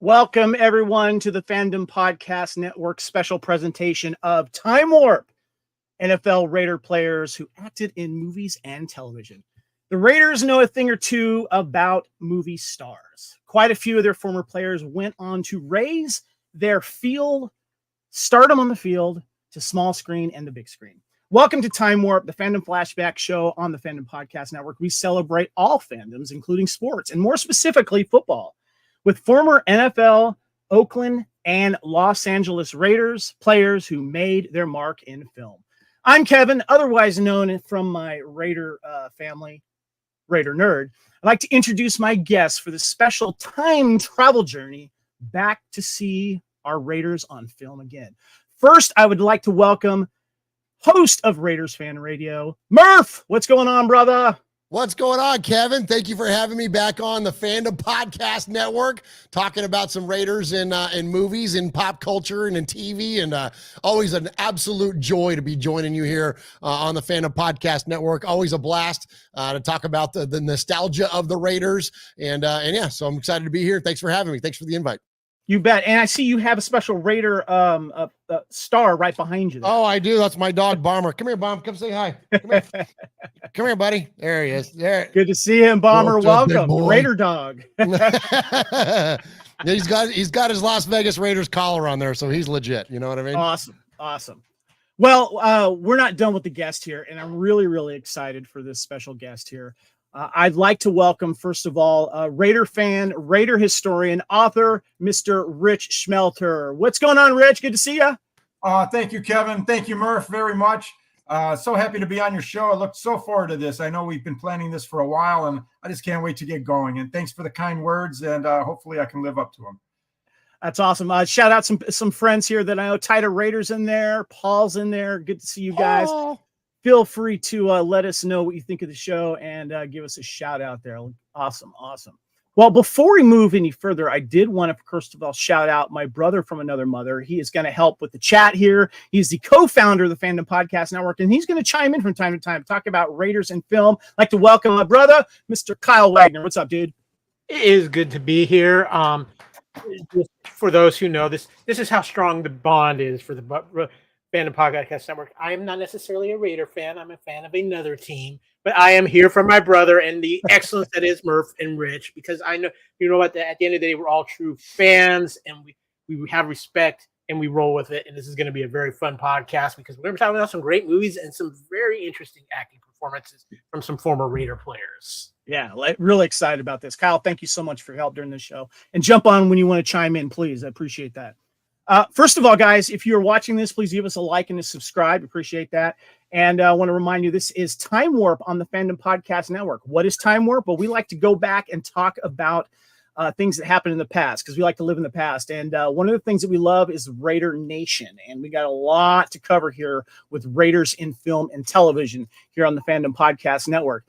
Welcome, everyone, to the Fandom Podcast Network special presentation of Time Warp, NFL Raider players who acted in movies and television. The Raiders know a thing or two about movie stars. Quite a few of their former players went on to raise their stardom on the field to small screen and the big screen. Welcome to Time Warp, the Fandom Flashback show on the Fandom Podcast Network. We celebrate all fandoms, including sports, and more specifically, football, with former NFL, Oakland, and Los Angeles Raiders players who made their mark in film. I'm Kevin, otherwise known from my Raider family, Raider Nerd. I'd like to introduce my guests for this special time travel journey back to see our Raiders on film again. First, I would like to welcome host of Raiders Fan Radio, Murf. What's going on, brother? What's going on, Kevin? Thank you for having me back on the Fandom Podcast Network, talking about some Raiders in movies, in pop culture, and in TV, and always an absolute joy to be joining you here on the Fandom Podcast Network. Always a blast to talk about the nostalgia of the Raiders, and yeah, so I'm excited to be here. Thanks for having me. Thanks for the invite. You bet. And I see you have a special Raider star right behind you there. Oh, I do. That's my dog, Bomber. Come here, Bomb. Come say hi. Come here. Come here, buddy. There he is. There. Good to see him, Bomber. Welcome. Raider dog. He's got his Las Vegas Raiders collar on there, so he's legit. You know what I mean? Awesome. Well, we're not done with the guest here, and I'm really, really excited for this special guest here. I'd like to welcome, first of all, Raider fan, Raider historian, author, Mr. Rich Shmelter. What's going on, Rich? Good to see you. Thank you, Kevin. Thank you, Murf, very much. So happy to be on your show. I look so forward to this. I know we've been planning this for a while, and I just can't wait to get going. And thanks for the kind words, and hopefully I can live up to them. That's awesome. Shout out some friends here that I know. Tyler Raiders in there. Paul's in there. Good to see you guys. Oh. Feel free to let us know what you think of the show and give us a shout out there. Awesome. Well, before we move any further, I did want to, first of all, shout out my brother from another mother. He is going to help with the chat here. He's the co-founder of the Fandom Podcast Network, and he's going to chime in from time to time, talk about Raiders and film. I'd like to welcome my brother, Mr. Kyle Wagner. What's up, dude? It is good to be here. Just for those who know, this is how strong the bond is for the Fandom Podcast Network. I am not necessarily a Raider fan. I'm a fan of another team, but I am here for my brother and the excellence that is Murf and Rich, because I know, you know what, at the end of the day, we're all true fans, and we have respect, and we roll with it. And this is going to be a very fun podcast because we're going to be talking about some great movies and some very interesting acting performances from some former Raider players. Yeah, really excited about this. Kyle, thank you so much for your help during this show. And jump on when you want to chime in, please. I appreciate that. First of all, guys, if you're watching this, please give us a like and a subscribe. Appreciate that. And I want to remind you, this is Time Warp on the Fandom Podcast Network. What is Time Warp? Well, we like to go back and talk about things that happened in the past, because we like to live in the past. And one of the things that we love is Raider Nation. And we got a lot to cover here with Raiders in film and television here on the Fandom Podcast Network.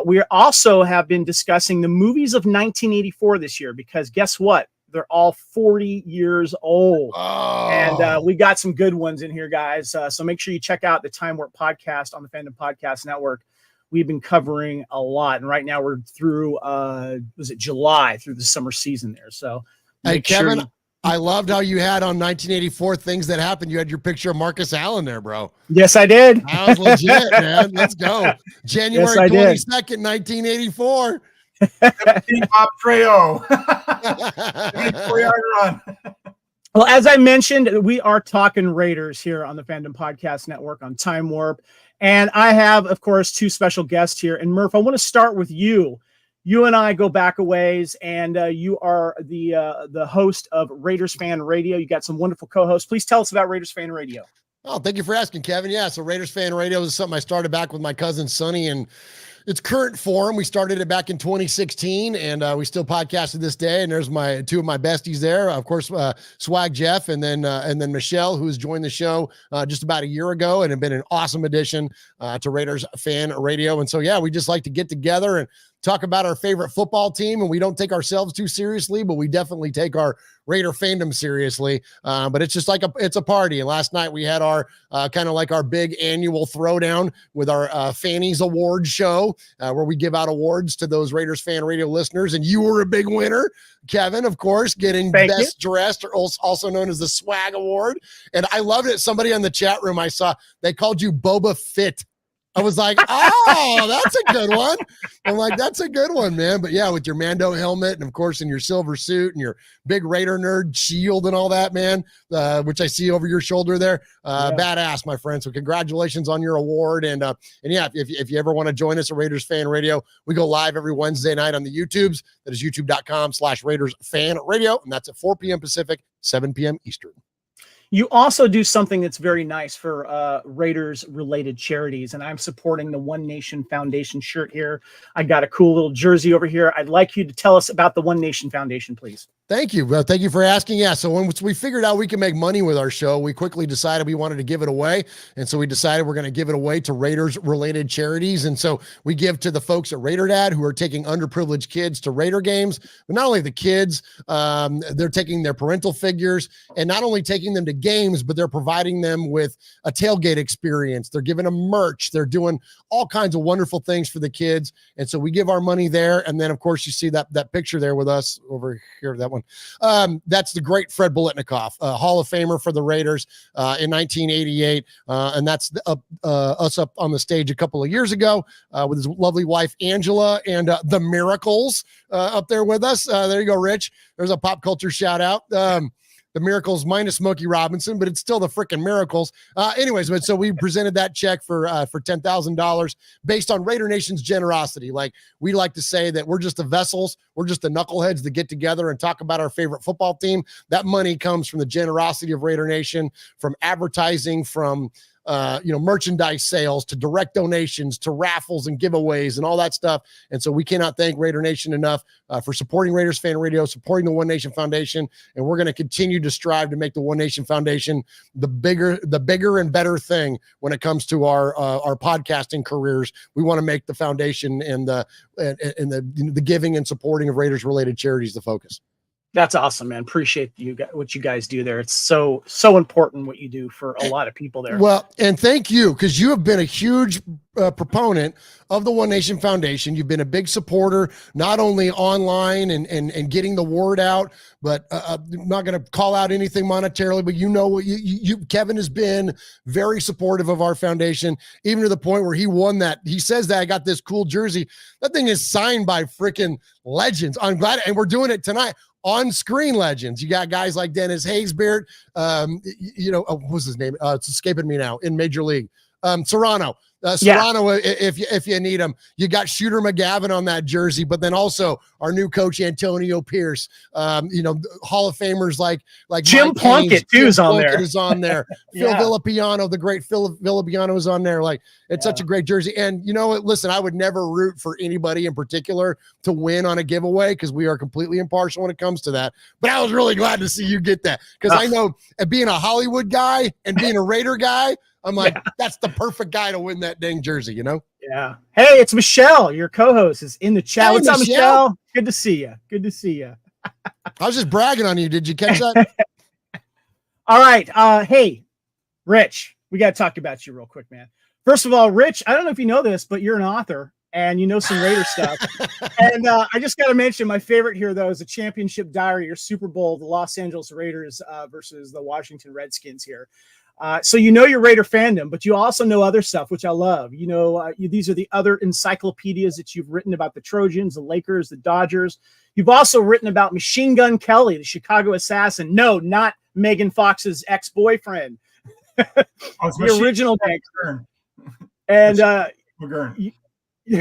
We also have been discussing the movies of 1984 this year, because guess what? They're all 40 years old. Oh. And we got some good ones in here, guys. So make sure you check out the Time Warp podcast on the Fandom Podcast Network. We've been covering a lot. And right now we're through, was it July, through the summer season there. So hey, Kevin, I loved how you had on 1984 things that happened. You had your picture of Marcus Allen there, bro. Yes, I did. That was legit, man. Let's go. January 22nd, 1984. Bob Trejo. Well, as I mentioned, we are talking Raiders here on the Fandom Podcast Network on Time Warp. And I have, of course, two special guests here. And Murf, I want to start with you. You and I go back a ways, and you are the host of Raiders Fan Radio. You got some wonderful co-hosts. Please tell us about Raiders Fan Radio. Oh, thank you for asking, Kevin. Yeah, so Raiders Fan Radio is something I started back with my cousin Sonny, and its current form, we started it back in 2016, and we still podcast to this day. And there's two of my besties there, of course, Swag Jeff, and then Michelle, who's joined the show just about a year ago, and have been an awesome addition to Raiders Fan Radio. And so, yeah, we just like to get together and talk about our favorite football team, and we don't take ourselves too seriously, but we definitely take our Raider fandom seriously. But it's just like it's a party. And last night we had our kind of like our big annual throwdown with our Fannies Award show, where we give out awards to those Raiders Fan Radio listeners. And you were a big winner, Kevin, of course, getting best dressed, or also known as the Swag Award. And I loved it. Somebody on the chat room I saw, they called you Boba Fett. I was like, oh, that's a good one. I'm like, that's a good one, man. But yeah, with your Mando helmet and of course in your silver suit and your big Raider nerd shield and all that, man, which I see over your shoulder there. Badass, my friend. So congratulations on your award. And yeah, if you ever want to join us at Raiders Fan Radio, we go live every Wednesday night on the YouTubes. That is youtube.com/Raiders Fan Radio. And that's at 4 p.m. Pacific, 7 p.m. Eastern. You also do something that's very nice for Raiders-related charities, and I'm supporting the One Nation Foundation shirt here. I got a cool little jersey over here. I'd like you to tell us about the One Nation Foundation, please. Thank you. Thank you for asking. Yeah. So when we figured out we can make money with our show, we quickly decided we wanted to give it away. And so we decided we're going to give it away to Raiders related charities. And so we give to the folks at Raider Dad who are taking underprivileged kids to Raider games, but not only the kids, they're taking their parental figures and not only taking them to games, but they're providing them with a tailgate experience. They're giving them merch. They're doing all kinds of wonderful things for the kids. And so we give our money there. And then of course you see that picture there with us over here, that one. That's the great Fred Biletnikoff, Hall of Famer for the Raiders in 1988. And that's us up on the stage a couple of years ago with his lovely wife, Angela, and the Miracles up there with us. There you go, Rich. There's a pop culture shout out. The Miracles minus Smokey Robinson, but it's still the freaking Miracles. Anyways, but so we presented that check for $10,000 based on Raider Nation's generosity. Like we like to say that we're just the vessels, we're just the knuckleheads that get together and talk about our favorite football team. That money comes from the generosity of Raider Nation, from advertising, from merchandise sales, to direct donations, to raffles and giveaways and all that stuff. And so we cannot thank Raider Nation enough for supporting Raiders Fan Radio, supporting the One Nation Foundation. And we're going to continue to strive to make the One Nation Foundation the bigger and better thing when it comes to our podcasting careers. We want to make the foundation and the giving and supporting of Raiders related charities the focus. That's awesome, man. Appreciate what you guys do there. It's so important what you do for a lot of people there. Well, and thank you, because you have been a huge proponent of the One Nation Foundation. You've been a big supporter, not only online and getting the word out, but I'm not going to call out anything monetarily, but Kevin has been very supportive of our foundation, even to the point where he won that. He says that I got this cool jersey. That thing is signed by freaking legends. I'm glad, and we're doing it tonight. On-screen legends. You got guys like Dennis Haysbert, what's his name? It's escaping me now, in Major League. Serrano. If you need him. You got Shooter McGavin on that jersey, but then also our new coach, Antonio Pierce. Hall of Famers like Jim Plunkett too is on there. Phil Villapiano, the great Phil Villapiano is on there. Like, it's such a great jersey. And you know what? Listen, I would never root for anybody in particular to win on a giveaway because we are completely impartial when it comes to that. But I was really glad to see you get that, because I know being a Hollywood guy and being a Raider guy, I'm like, that's the perfect guy to win that dang jersey, Yeah. Hey, it's Michelle, your co-host, is in the chat. Hey, what's up, Michelle? Good to see you. I was just bragging on you. Did you catch that? All right. Hey, Rich, we got to talk about you real quick, man. First of all, Rich, I don't know if you know this, but you're an author and you know some Raider stuff. And I just got to mention my favorite here, though, is the Championship Diary, your Super Bowl, the Los Angeles Raiders versus the Washington Redskins here. So you're Raider fandom, but you also know other stuff, which I love. These are the other encyclopedias that you've written about: the Trojans, the Lakers, the Dodgers. You've also written about Machine Gun Kelly, the Chicago assassin. No, not Megan Fox's ex-boyfriend. The original gangster. And and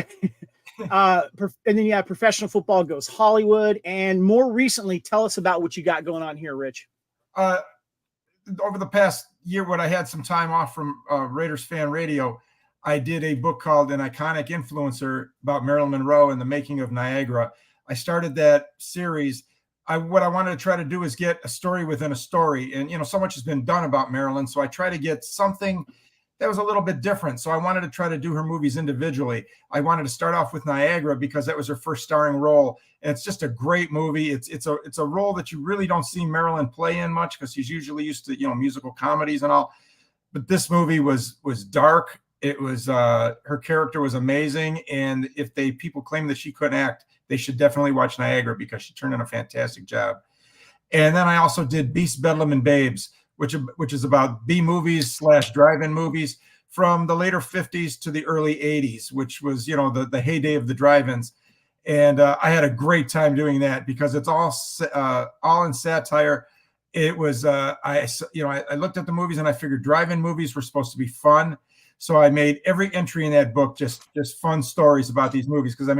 then professional football goes Hollywood. And more recently, tell us about what you got going on here, Rich. Over the past year, when I had some time off from Raiders Fan Radio, I did a book called An Iconic Influencer about Marilyn Monroe and the Making of Niagara. I started that series. What I wanted to try to do is get a story within a story. And, so much has been done about Marilyn. So I try to get something that was a little bit different. So I wanted to try to do her movies individually. I wanted to start off with Niagara because that was her first starring role. And it's just a great movie. It's a role that you really don't see Marilyn play in much because she's usually used to, musical comedies and all. But this movie was dark. It was her character was amazing. And if people claim that she couldn't act, they should definitely watch Niagara because she turned in a fantastic job. And then I also did Beast, Bedlam, and Babes, which is about B movies / drive-in movies from the later 50s to the early 80s, which was, the heyday of the drive-ins. And I had a great time doing that because it's all in satire. It was, I looked at the movies and I figured drive-in movies were supposed to be fun. So I made every entry in that book just fun stories about these movies. Because,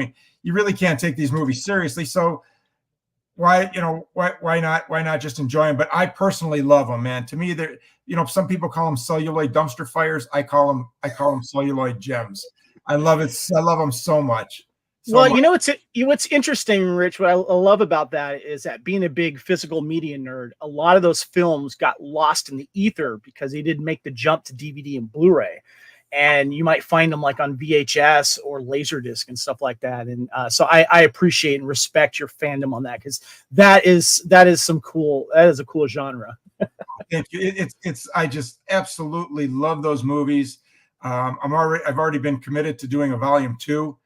you really can't take these movies seriously. So why not just enjoy them? But I personally love them, man. To me, they're, some people call them celluloid dumpster fires. I call them celluloid gems. I love it. I love them so much. What's interesting, Rich, what I love about that is that being a big physical media nerd, a lot of those films got lost in the ether because they didn't make the jump to DVD and Blu-ray. And you might find them like on VHS or Laserdisc and stuff like that. And so I appreciate and respect your fandom on that because that is a cool genre. Thank you. I just absolutely love those movies. I've already been committed to doing a volume 2.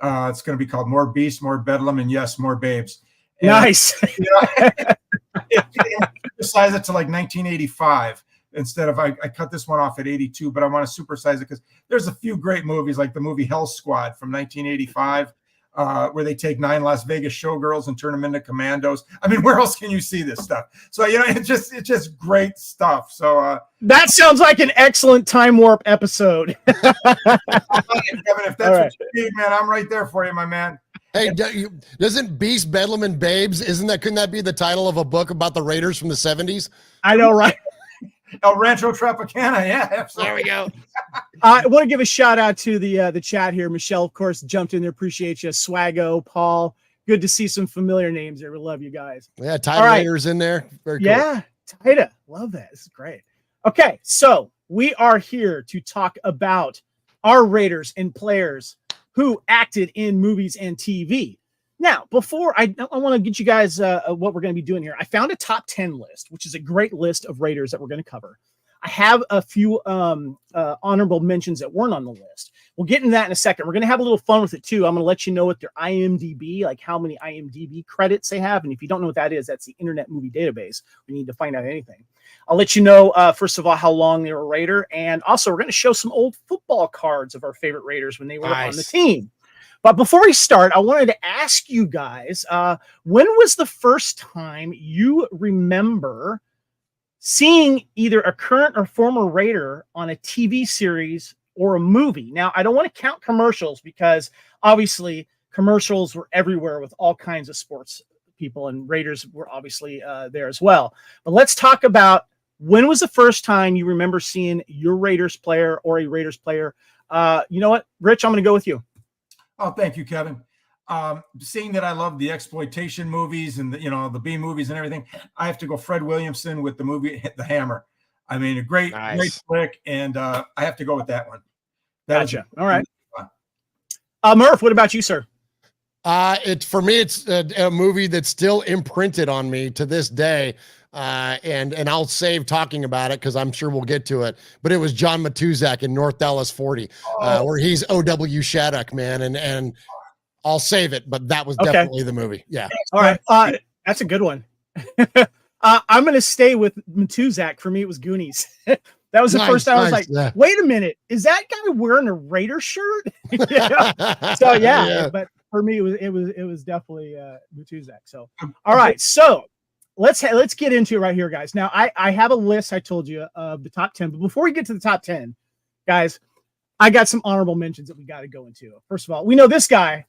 It's going to be called More Beasts, More Bedlam, and yes, More Babes. And, nice. Size it to like 1985 instead of I cut this one off at 82, but I want to supersize it because there's a few great movies like the movie Hell Squad from 1985, where they take 9 Las Vegas showgirls and turn them into commandos. Where else can you see this stuff? So it's just great stuff. So that sounds like an excellent Time Warp episode. Kevin, if that's what you need, man, I'm right there for you, my man. Hey, doesn't Beast, Bedlam, and Babes, couldn't that be the title of a book about the Raiders from the 70s? I know, right? El Rancho Tropicana, yeah, absolutely. There we go. I want to give a shout out to the chat here. Michelle, of course, jumped in there. Appreciate you. Swaggo, Paul. Good to see some familiar names there. We love you guys. Yeah, Tide Raiders in there. Very cool. Yeah, Tida. Love that. This is great. Okay, so we are here to talk about our Raiders and players who acted in movies and TV. Now, before I want to get you guys what we're going to be doing here. I found a top 10 list, which is a great list of Raiders that we're going to cover. I have a few honorable mentions that weren't on the list. We'll get into that in a second. We're going to have a little fun with it too. I'm going to let you know what their IMDb, like how many IMDb credits they have. And if you don't know what that is, that's the Internet Movie Database. We need to find out anything. I'll let you know, first of all, how long they were a Raider. And also, we're going to show some old football cards of our favorite Raiders when they were on the team. But before we start, I wanted to ask you guys, when was the first time you remember seeing either a current or former Raider on a TV series or a movie? Now, I don't want to count commercials because obviously commercials were everywhere with all kinds of sports people, and Raiders were obviously there as well. But let's talk about when was the first time you remember seeing your Raiders player or a Raiders player. You know what, Rich, I'm going to go with you. Oh, thank you, Kevin. Seeing that I love the exploitation movies and the B movies and everything, I have to go Fred Williamson with the movie The Hammer. A great flick, and I have to go with that one. Gotcha. All right. Murf, what about you, sir? For me, it's a movie that's still imprinted on me to this day. And I'll save talking about it because I'm sure we'll get to it. But it was John Matuzak in North Dallas 40, where he's O.W. Shattuck, man. And I'll save it, but that was definitely the movie. Yeah. All right. That's a good one. I'm going to stay with Matuzak. For me, it was Goonies. That was the first time I was like, wait a minute, is that guy wearing a Raider shirt? So yeah, but for me, it was definitely Matuzak. So, all right. So let's get into it right here, guys. Now I have a list, I told you, of the top 10, but before we get to the top 10, guys, I got some honorable mentions that we got to go into. First of all, we know this guy,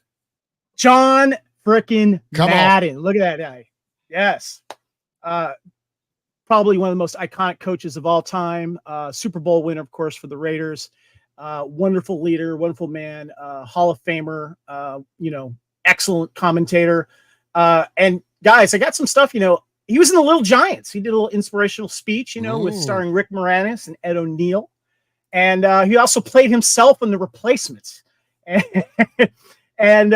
John frickin' Madden. Look at that guy. Yes. Probably one of the most iconic coaches of all time. Super Bowl winner, of course, for the Raiders. Wonderful leader, wonderful man, Hall of Famer, excellent commentator. And guys, I got some stuff, he was in the Little Giants. He did a little inspirational speech, with starring Rick Moranis and Ed O'Neill. And he also played himself in The Replacements. And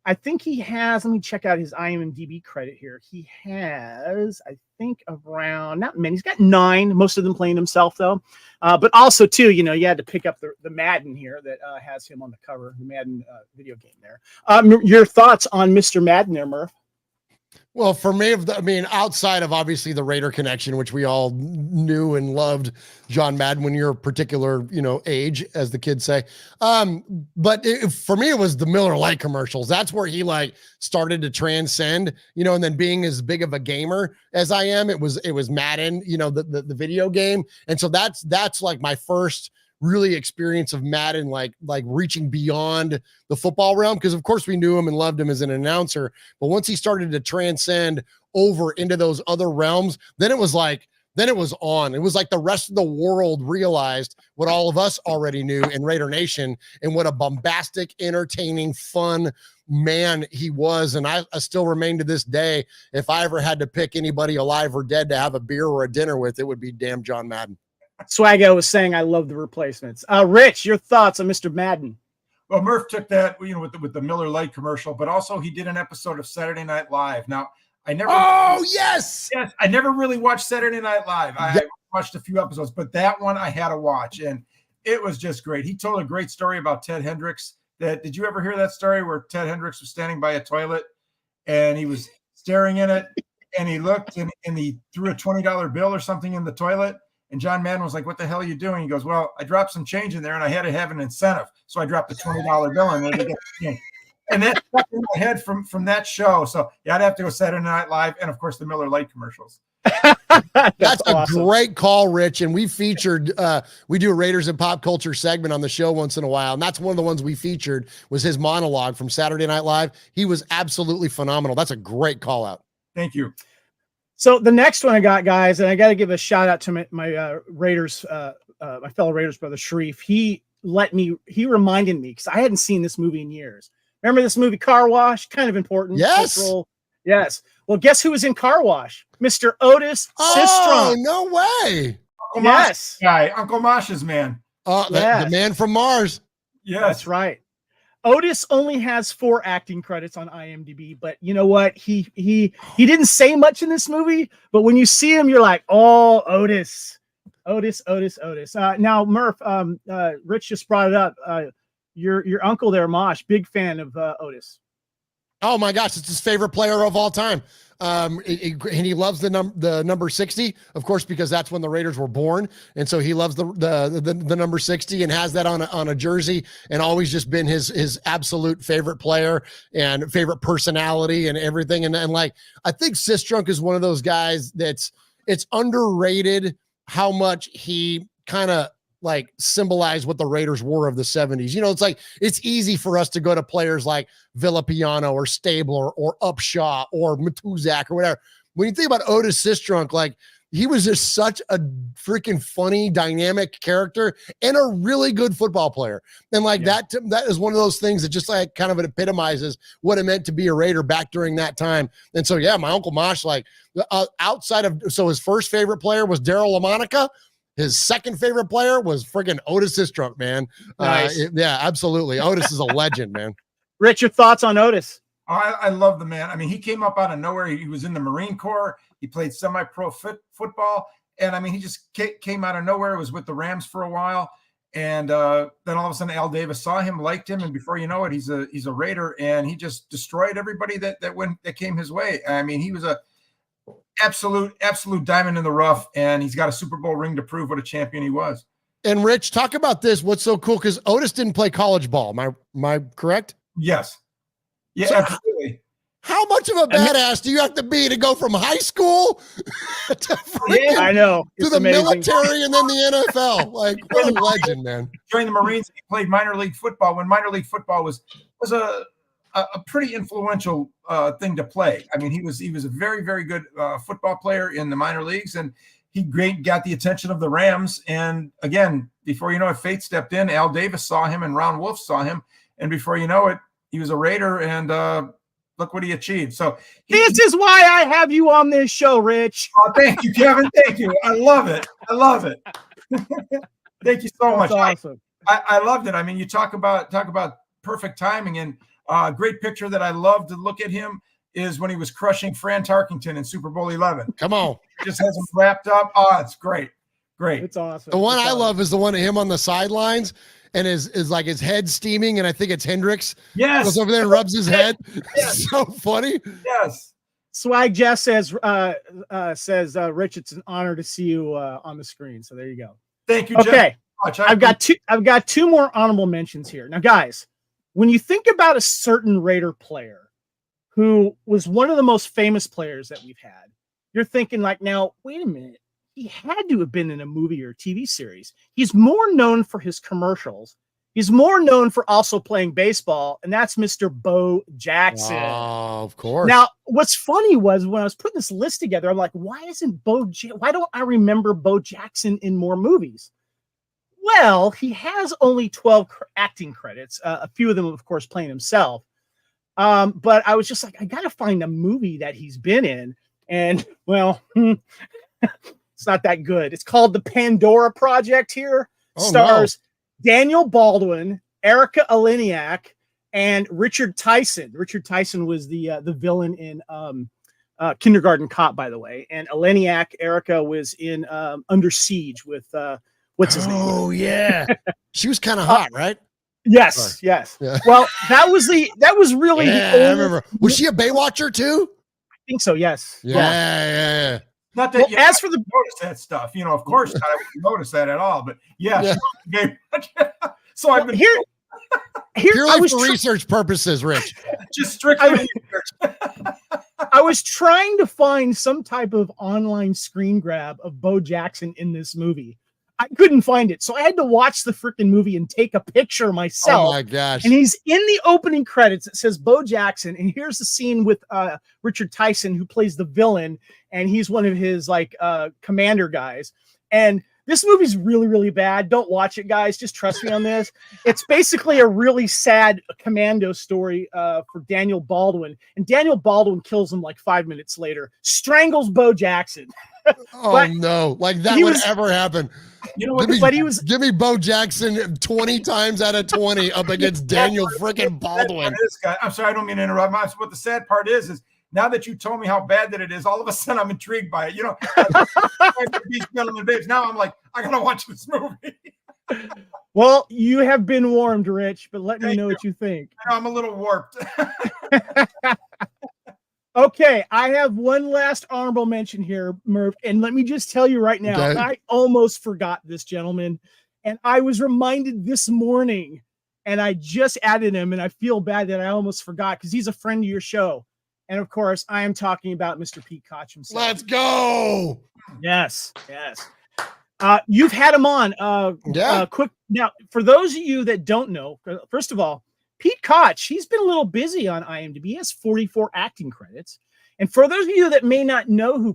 I think he has, let me check out his IMDb credit here. He has, I think, around, not many, he's got 9, most of them playing himself, though. But also, too, you know, you had to pick up the Madden here that has him on the cover, the Madden video game there. Your thoughts on Mr. Madden there, Murph? Well, for me, outside of obviously the Raider connection, which we all knew and loved John Madden when you're a particular, age, as the kids say. But for me, it was the Miller Lite commercials. That's where he started to transcend, and then being as big of a gamer as I am, it was Madden, the video game. And so that's like my first really experience of Madden, like reaching beyond the football realm. Because of course we knew him and loved him as an announcer, but once he started to transcend over into those other realms, then it was on. It was like the rest of the world realized what all of us already knew in Raider Nation, and what a bombastic, entertaining, fun man he was. And I still remain to this day, if I ever had to pick anybody alive or dead to have a beer or a dinner with, it would be damn John Madden. Swaggo was saying, I love The Replacements. Rich, your thoughts on Mr. Madden? Well, Murph took that, with the Miller Lite commercial, but also he did an episode of Saturday Night Live. Now, I never. Oh, yes. Yes, I never really watched Saturday Night Live. I watched a few episodes, but that one I had to watch, and it was just great. He told a great story about Ted Hendricks. Did you ever hear that story where Ted Hendricks was standing by a toilet and he was staring in it, and he looked and he threw a $20 bill or something in the toilet? And John Madden was like, "What the hell are you doing?" He goes, "Well, I dropped some change in there and I had to have an incentive. So I dropped a $20 bill in there to get the change." And that stuck in my head from that show. So yeah, I'd have to go Saturday Night Live, and of course the Miller Lite commercials. That's awesome. A great call, Rich. And we featured, we do a Raiders and Pop Culture segment on the show once in a while. And that's one of the ones we featured, was his monologue from Saturday Night Live. He was absolutely phenomenal. That's a great call out. Thank you. So the next one I got, guys, and I got to give a shout out to my Raiders, my fellow Raiders brother, Sharif. He reminded me, because I hadn't seen this movie in years. Remember this movie, Car Wash? Kind of important. Yes. Cultural. Yes. Well, guess who was in Car Wash? Mr. Otis Sistrunk. Oh, no way. Uncle Yes. Mosh guy, Uncle Mosh's man. The man from Mars. Yes. That's right. Otis only has 4 acting credits on IMDb, but you know what? He didn't say much in this movie, but when you see him, you're like, oh, Otis. Now, Murph, Rich just brought it up. Your uncle there, Mosh, big fan of Otis. Oh my gosh, it's his favorite player of all time. And he loves the number 60, of course, because that's when the Raiders were born. And so he loves the number 60 and has that on a jersey, and always just been his absolute favorite player and favorite personality and everything. And like, I think Sistrunk is one of those guys it's underrated how much he kind of symbolize what the Raiders were of the 70s. It's like, it's easy for us to go to players like Villapiano or Stabler or Upshaw or Matuzak or whatever. When you think about Otis Sistrunk, he was just such a freaking funny, dynamic character and a really good football player. And that is one of those things that just kind of epitomizes what it meant to be a Raider back during that time. And so, yeah, my Uncle Mosh, so his first favorite player was Daryl LaMonica. His second favorite player was friggin' Otis Sistrunk, man. Nice. Yeah, absolutely. Otis is a legend, man. Rich, your thoughts on Otis? I love the man. I mean, he came up out of nowhere. He was in the Marine Corps. He played semi-pro football. And, I mean, he just came out of nowhere. It was with the Rams for a while. And then all of a sudden, Al Davis saw him, liked him. And before you know it, he's a Raider. And he just destroyed everybody that came his way. I mean, he was a absolute diamond in the rough, and he's got a Super Bowl ring to prove what a champion he was. And Rich, talk about this. What's so cool? Because Otis didn't play college ball. Am I correct? Yes. Yeah, so absolutely. How much of a badass do you have to be to go from high school to I know to the military and then the NFL? What a legend, man. During the Marines, he played minor league football when minor league football was a pretty influential thing to play. I mean, he was a very, very good football player in the minor leagues, and he got the attention of the Rams. And again, before you know it, fate stepped in. Al Davis saw him, and Ron Wolf saw him, and before you know it, he was a Raider, and look what he achieved. So this is why I have you on this show, Rich. Oh, thank you, Kevin. Thank you. I love it. Thank you so much. That's awesome. I loved it. I mean, you talk about perfect timing, and a great picture that I love to look at him is when he was crushing Fran Tarkington in Super Bowl 11. Come on. Just has him wrapped up. Oh, it's great. Great. It's awesome. The one It's I awesome. love is the one of him on the sidelines and is like his head steaming, and I think it's Hendricks. Yes. Goes over there and rubs his head. Yes. So funny. Yes. Swag Jess says, Rich, it's an honor to see you on the screen. So there you go. Thank you, Okay. Jeff. I've got two more honorable mentions here. Now, guys, when you think about a certain Raider player who was one of the most famous players that we've had, you're thinking like, now, wait a minute. He had to have been in a movie or TV series. He's more known for his commercials. He's more known for also playing baseball, and that's Mr. Bo Jackson. Oh, of course. Now, what's funny was when I was putting this list together, I'm like, why don't I remember Bo Jackson in more movies? Well, he has only 12 acting credits, a few of them, of course, playing himself. But I was just like, I got to find a movie that he's been in. And, well, it's not that good. It's called The Pandora Project here. Stars Daniel Baldwin, Erica Eleniak, and Richard Tyson. Richard Tyson was the villain in Kindergarten Cop, by the way. And Eleniak, Erica, was in Under Siege with what's his name? Oh, yeah. She was kind of hot, right? Yes, yes. Yeah. Well, that was really the Yeah, only, I remember. Was she a Baywatcher too? I think so, yes. Yeah. Not that Well, you as for the notice that stuff, of course, I wouldn't notice that at all. But yeah. So I've been here Purely I was for research purposes, Rich. just strictly research. I was trying to find some type of online screen grab of Bo Jackson in this movie. I couldn't find it, so I had to watch the freaking movie and take a picture myself. Oh my gosh! And he's in the opening credits. It says Bo Jackson, and here's the scene with Richard Tyson, who plays the villain, and he's one of his commander guys. And this movie's really, really bad. Don't watch it, guys. Just trust me on this. It's basically a really sad commando story for Daniel Baldwin, and Daniel Baldwin kills him like 5 minutes later, strangles Bo Jackson. Oh no! Like that would ever happen. You know what? Give me Bo Jackson 20 times out of 20 up against Daniel freaking Baldwin. I'm sorry, I don't mean to interrupt. What the sad part is now that you told me how bad that it is, all of a sudden I'm intrigued by it. These gentlemen, babes. Now I'm like, I gotta watch this movie. Well, you have been warmed, Rich, but let me know what you think. I'm a little warped. Okay, I have one last honorable mention here, Murph, and let me just tell you right now, Okay. I almost forgot this gentleman, and I was reminded this morning, and I just added him, and I feel bad that I almost forgot because he's a friend of your show. And of course, I am talking about Mr. Pete Koch himself. Let's go. Yes. You've had him on. Quick now, for those of you that don't know, first of all, Pete Koch, he's been a little busy on IMDb. He has 44 acting credits. And for those of you that may not know who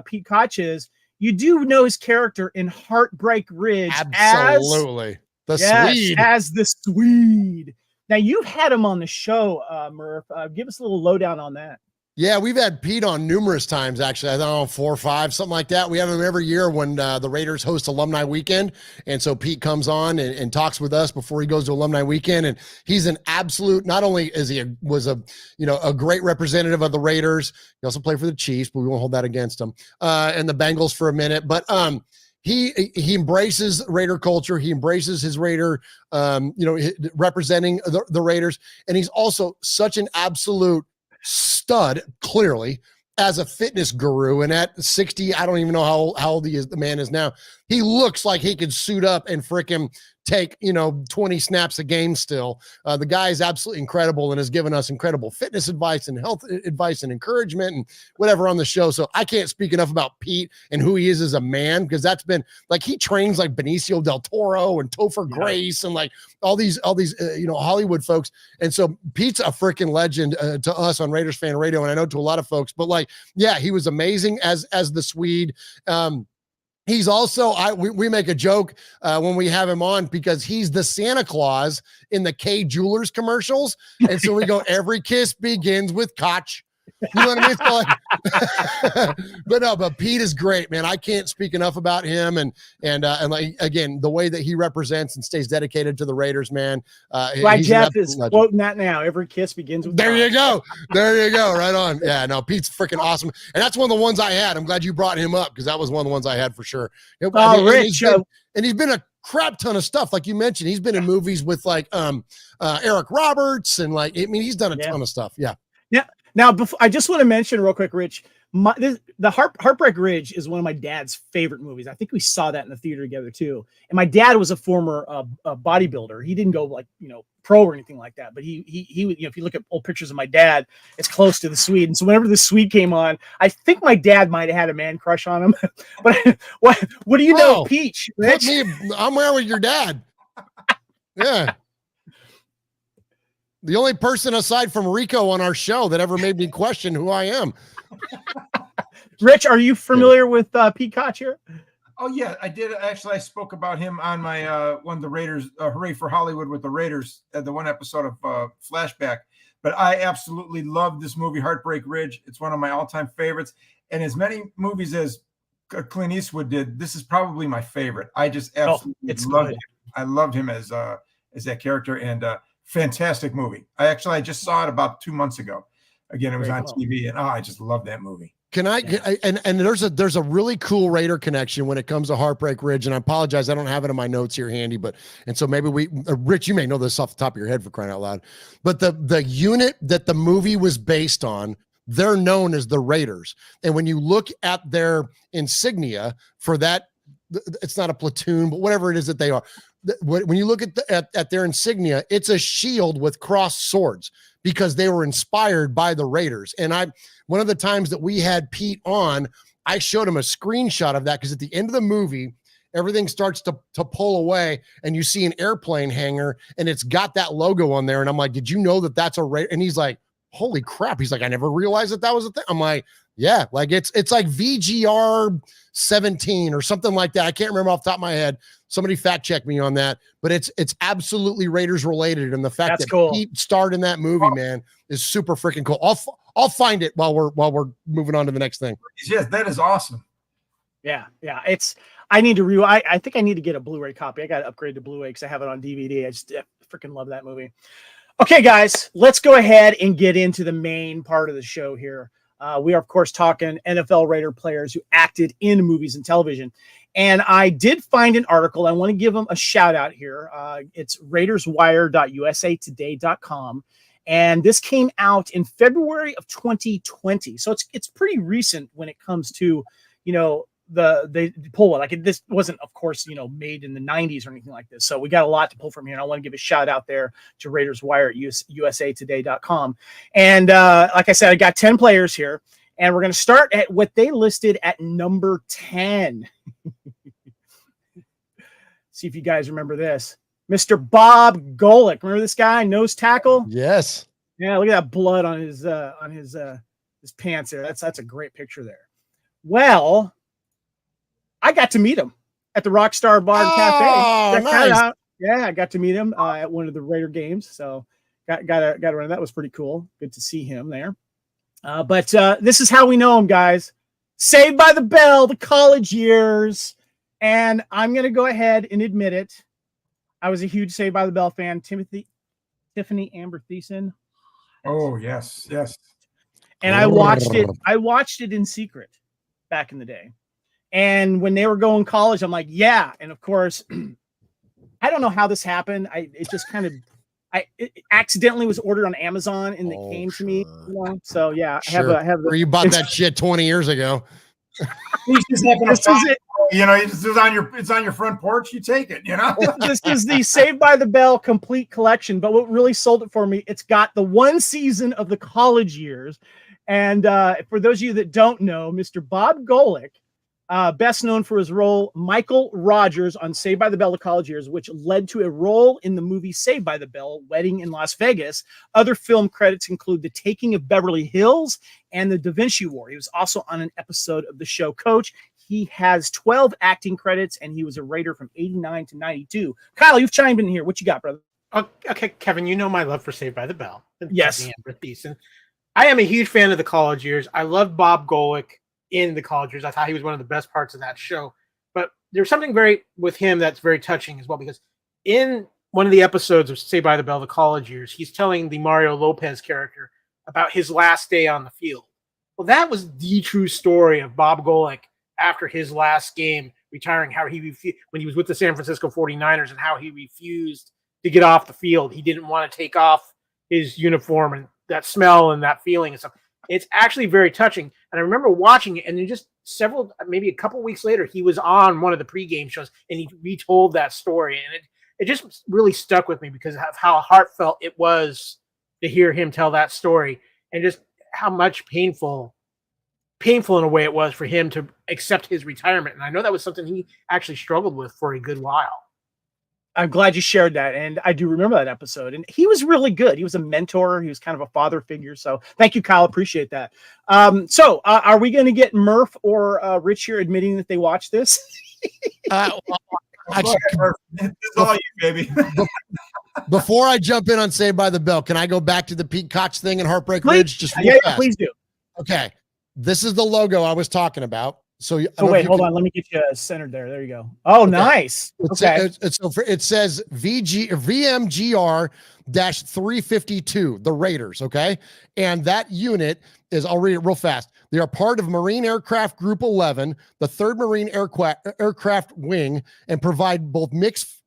Pete Koch is, you do know his character in Heartbreak Ridge. Absolutely. Swede. As the Swede. Now, you've had him on the show, Murph. Give us a little lowdown on that. Yeah, we've had Pete on numerous times, actually. I don't know, 4 or 5, something like that. We have him every year when the Raiders host Alumni Weekend. And so Pete comes on and talks with us before he goes to Alumni Weekend. And he's an absolute, not only is he was a great representative of the Raiders, he also played for the Chiefs, but we won't hold that against him, and the Bengals for a minute. But he embraces Raider culture. He embraces his Raider, representing the Raiders. And he's also such an absolute stud, clearly, as a fitness guru. And at 60, I don't even know how old the man is now. He looks like he could suit up and frickin' take 20 snaps a game still. The guy is absolutely incredible and has given us incredible fitness advice and health advice and encouragement and whatever on the show. So I can't speak enough about Pete and who he is as a man, because that's been like, he trains like Benicio del Toro and Topher Grace and like all these Hollywood folks. And so Pete's a freaking legend to us on Raiders Fan Radio, and I know to a lot of folks. But he was amazing as the Swede. He's also, we make a joke when we have him on, because he's the Santa Claus in the K Jewelers commercials. And so we go, every kiss begins with Koch. You know what I mean? So But Pete is great, man. I can't speak enough about him, and like, again, the way that he represents and stays dedicated to the Raiders, man. Why Jeff is quoting that now. Every kiss begins with There you go. There you go. Right on. Yeah, no, Pete's freaking awesome. And that's one of the ones I had. I'm glad you brought him up because that was one of the ones I had for sure. Rich. And he's been a crap ton of stuff. Like you mentioned, he's been in movies with like Eric Roberts and like, I mean, he's done a ton of stuff. Yeah. Yeah. Now, I just want to mention real quick, Rich, the Heartbreak Ridge is one of my dad's favorite movies. I think we saw that in the theater together too. And my dad was a former bodybuilder. He didn't go like, pro or anything like that, but he if you look at old pictures of my dad, it's close to the Swede. And so whenever the Swede came on, I think my dad might have had a man crush on him. But what do you know, Peach? Rich? I'm there with your dad. Yeah. The only person aside from Rico on our show that ever made me question who I am. Rich, are you familiar with Pete Koch here? Oh yeah, I did. Actually, I spoke about him on my one of the Raiders, Hooray for Hollywood with the Raiders, the one episode of Flashback. But I absolutely love this movie, Heartbreak Ridge. It's one of my all-time favorites. And as many movies as Clint Eastwood did, this is probably my favorite. I just absolutely loved him. I loved him as that character, and fantastic movie. I just saw it about 2 months ago. Again, it was on TV, and I just love that movie. Can I? And there's a really cool Raider connection when it comes to Heartbreak Ridge, and I apologize, I don't have it in my notes here handy, and so maybe Rich, you may know this off the top of your head for crying out loud, but the unit that the movie was based on, they're known as the Raiders, and when you look at their insignia for that, it's not a platoon, but whatever it is that they are. When you look at their insignia, it's a shield with crossed swords because they were inspired by the Raiders. And one of the times that we had Pete on, I showed him a screenshot of that because at the end of the movie, everything starts to pull away and you see an airplane hangar and it's got that logo on there. And I'm like, did you know that that's a Raider? And he's like, holy crap. He's like, I never realized that was a thing. I'm like, yeah, like it's like VGR 17 or something like that. I can't remember off the top of my head. Somebody fact check me on that, but it's absolutely Raiders related. And the fact that cool. Pete starred in that movie, man, is super freaking cool. I'll find it while we're moving on to the next thing. Yes, that is awesome. Yeah. I need to I think I need to get a Blu-ray copy. I got to upgrade to Blu-ray because I have it on DVD. I just freaking love that movie. Okay, guys, let's go ahead and get into the main part of the show here. We are, of course, talking NFL Raider players who acted in movies and television. And I did find an article. I want to give them a shout out here. It's raiderswire.usatoday.com. And this came out in February of 2020. So it's pretty recent when it comes to, the pull one. Like this wasn't, of course, made in the 90s or anything like this. So we got a lot to pull from here. And I want to give a shout out there to Raiders Wire at usatoday.com. And like I said, I got 10 players here, and we're going to start at what they listed at number 10. See if you guys remember this. Mr. Bob Golick. Remember this guy, nose tackle? Yes. Yeah, look at that blood on his pants there. That's a great picture there. Well, I got to meet him at the Rockstar Bar and Cafe. Nice. Yeah, I got to meet him at one of the Raider games. So got to run. That was pretty cool. Good to see him there. But this is how we know him, guys. Saved by the Bell, the college years. And I'm going to go ahead and admit it. I was a huge Saved by the Bell fan. Tiffany Amber Thiessen. Oh, yes. And I watched it in secret back in the day. And when they were going college, I'm like, yeah. And of course, I don't know how this happened. It accidentally was ordered on Amazon and it came to me. So yeah, sure. I have. Or you bought that shit 20 years ago. It's on your front porch. You take it. This is the Saved by the Bell complete collection. But what really sold it for me, it's got the one season of the college years. And for those of you that don't know, Mr. Bob Golick. Best known for his role, Michael Rogers, on Saved by the Bell: The College Years, which led to a role in the movie Saved by the Bell: Wedding in Las Vegas. Other film credits include The Taking of Beverly Hills and The Da Vinci War. He was also on an episode of the show Coach. He has 12 acting credits, and he was a Raider from 89 to 92. Kyle, you've chimed in here. What you got, brother? Okay, Kevin, you know my love for Saved by the Bell. Yes. Amber Thiessen. I am a huge fan of the college years. I loved Bob Golick in the college years. I thought he was one of the best parts of that show. But there's something very with him that's very touching as well, because in one of the episodes of Saved by the Bell, the college years, he's telling the Mario Lopez character about his last day on the field. Well, that was the true story of Bob Golick after his last game, retiring, how he when he was with the San Francisco 49ers and how he refused to get off the field. He didn't want to take off his uniform, and that smell and that feeling and stuff. It's actually very touching. And I remember watching it, and then just maybe a couple weeks later, he was on one of the pregame shows and he retold that story. And it just really stuck with me because of how heartfelt it was to hear him tell that story, and just how much painful in a way it was for him to accept his retirement. And I know that was something he actually struggled with for a good while. I'm glad you shared that. And I do remember that episode. And he was really good. He was a mentor. He was kind of a father figure. So thank you, Kyle. Appreciate that. So are we going to get Murf or Rich here admitting that they watched this? It's all you, baby. Before I jump in on Saved by the Bell, can I go back to the Pete Koch thing and Heartbreak Ridge? Just real fast? Please do. Okay. This is the logo I was talking about. So wait, hold on. Let me get you centered there. There you go. Oh, okay. Nice. Okay. It says VMGR-352, the Raiders. Okay. And that unit is, I'll read it real fast. They are part of Marine Aircraft Group 11, the 3rd Marine Aircraft Wing, and provide both mixed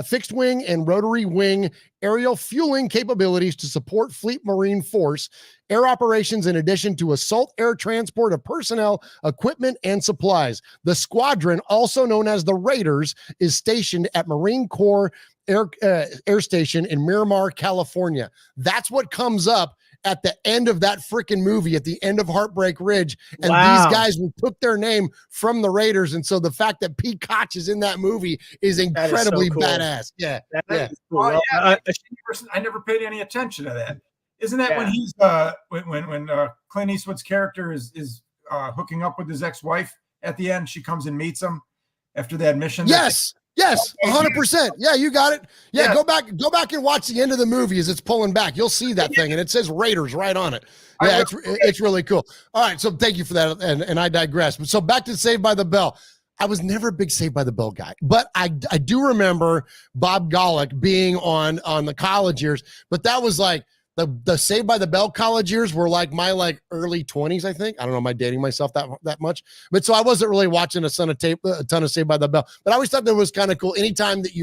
fixed wing and rotary wing aerial fueling capabilities to support Fleet Marine Force air operations, in addition to assault air transport of personnel, equipment, and supplies. The squadron, also known as the Raiders, is stationed at Marine Corps Air Station in Miramar, California. That's what comes up at the end of that freaking movie, at the end of Heartbreak Ridge. And These guys took their name from the Raiders. And so the fact that Pete Koch is in that movie is incredibly badass. Yeah. Cool. I never paid any attention to that. Isn't that when he's when Clint Eastwood's character is hooking up with his ex-wife at the end? She comes and meets him after that mission. Yes, 100%. Yeah, you got it. Yeah, go back and watch the end of the movie as it's pulling back. You'll see that thing, and it says Raiders right on it. Yeah, it's really cool. All right, so thank you for that, and I digress. So back to Saved by the Bell. I was never a big Saved by the Bell guy, but I do remember Bob Golick being on the college years, but that was like the Saved by the Bell college years were like my early 20s, I think. I don't know, am I dating myself that much? But so I wasn't really watching a ton of Saved by the Bell, but I always thought that was kind of cool. Anytime that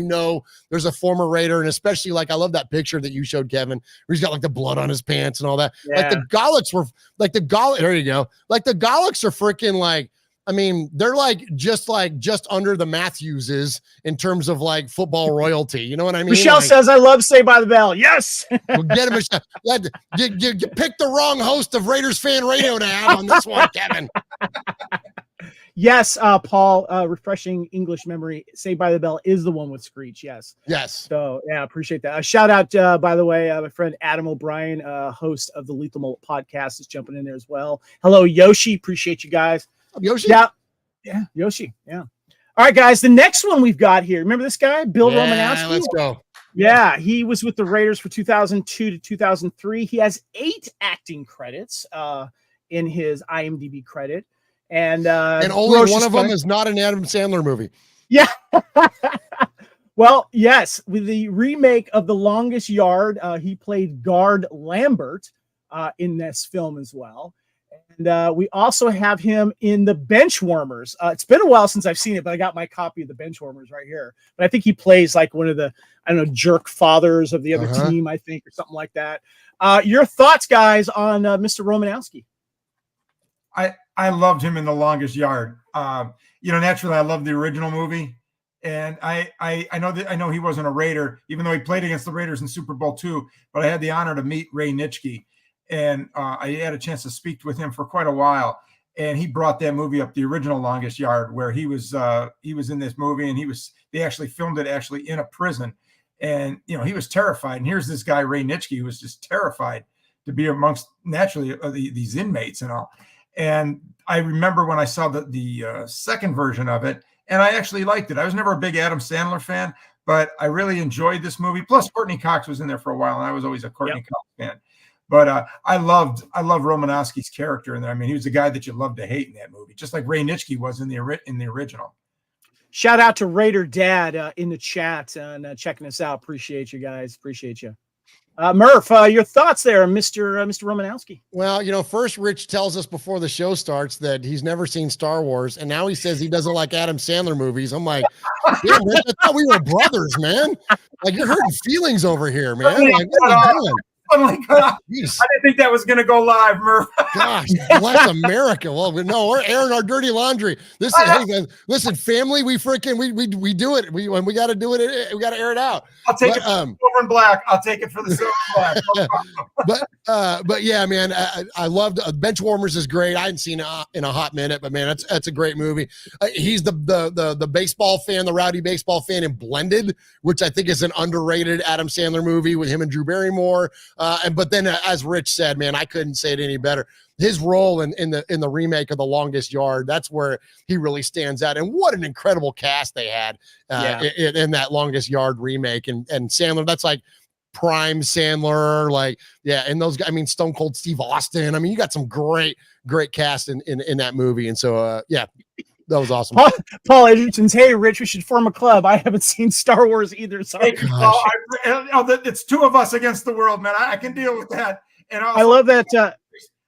there's a former Raider, and especially I love that picture that you showed, Kevin, where he's got the blood on his pants and all that. Yeah. The Golicks were there you go. The Golicks are freaking I mean, they're just under the Matthewses in terms of football royalty. You know what I mean? Michelle says, I love Saved by the Bell. Yes. Well, get him, Michelle. You picked the wrong host of Raiders Fan Radio to have on this one, Kevin. Yes, Paul, refreshing English memory. Saved by the Bell is the one with Screech. Yes. So, yeah, appreciate that. Shout out, by the way, my friend Adam O'Brien, host of the Lethal Mullet podcast, is jumping in there as well. Hello, Yoshi. Appreciate you guys. Yoshi? Yeah, Yoshi. Yeah. All right, guys. The next one we've got here. Remember this guy, Bill Romanowski? Let's go. Yeah, he was with the Raiders for 2002 to 2003. He has 8 acting credits in his IMDb credit, and only one of them is not an Adam Sandler movie. Yeah. Well, yes, with the remake of The Longest Yard, he played Guard Lambert in this film as well. And we also have him in The Benchwarmers. It's been a while since I've seen it, but I got my copy of The Benchwarmers right here. But I think he plays one of the, jerk fathers of the other team, I think, or something like that. Your thoughts, guys, on Mr. Romanowski? I loved him in The Longest Yard. Naturally, I love the original movie. And I know he wasn't a Raider, even though he played against the Raiders in Super Bowl II, but I had the honor to meet Ray Nitschke. And I had a chance to speak with him for quite a while, and he brought that movie up, the original Longest Yard, where he was in this movie, and they actually filmed it in a prison, and he was terrified. And here's this guy Ray Nitschke, who was just terrified to be amongst naturally these inmates and all. And I remember when I saw the second version of it, and I actually liked it. I was never a big Adam Sandler fan, but I really enjoyed this movie. Plus, Courtney Cox was in there for a while, and I was always a Courtney Cox fan. But I love Romanowski's character in there. I mean, he was the guy that you love to hate in that movie, just like Ray Nitschke was in the original. Shout out to Raider Dad in the chat and checking us out. Appreciate you guys. Appreciate you. Murph, your thoughts there, Mr. Romanowski. Well, first Rich tells us before the show starts that he's never seen Star Wars, and now he says he doesn't like Adam Sandler movies. I'm like, yeah, Rich, I thought we were brothers, man. Like, you're hurting feelings over here, man. Like, what are you doing? Oh my God. Jeez. I didn't think that was going to go live, Murph. Gosh, bless America. Well, no, we're airing our dirty laundry. Listen, family, we we do it. When we got to do it, we got to air it out. I'll take it for the silver and black. I'll take it for the silver and black. But yeah, man, I loved Benchwarmers is great. I hadn't seen it in a hot minute, but man, that's a great movie. He's the baseball fan, the rowdy baseball fan in Blended, which I think is an underrated Adam Sandler movie with him and Drew Barrymore. But then, as Rich said, man, I couldn't say it any better. His role in the remake of The Longest Yard, that's where he really stands out. And what an incredible cast they had in that Longest Yard remake. And Sandler, that's like prime Sandler, and those guys. I mean, Stone Cold Steve Austin. I mean, you got some great cast in that movie. And so, that was awesome. Paul Edgerton's, hey, Rich, we should form a club. I haven't seen Star Wars either. Sorry. It's two of us against the world, man. I can deal with that. And also, I love that.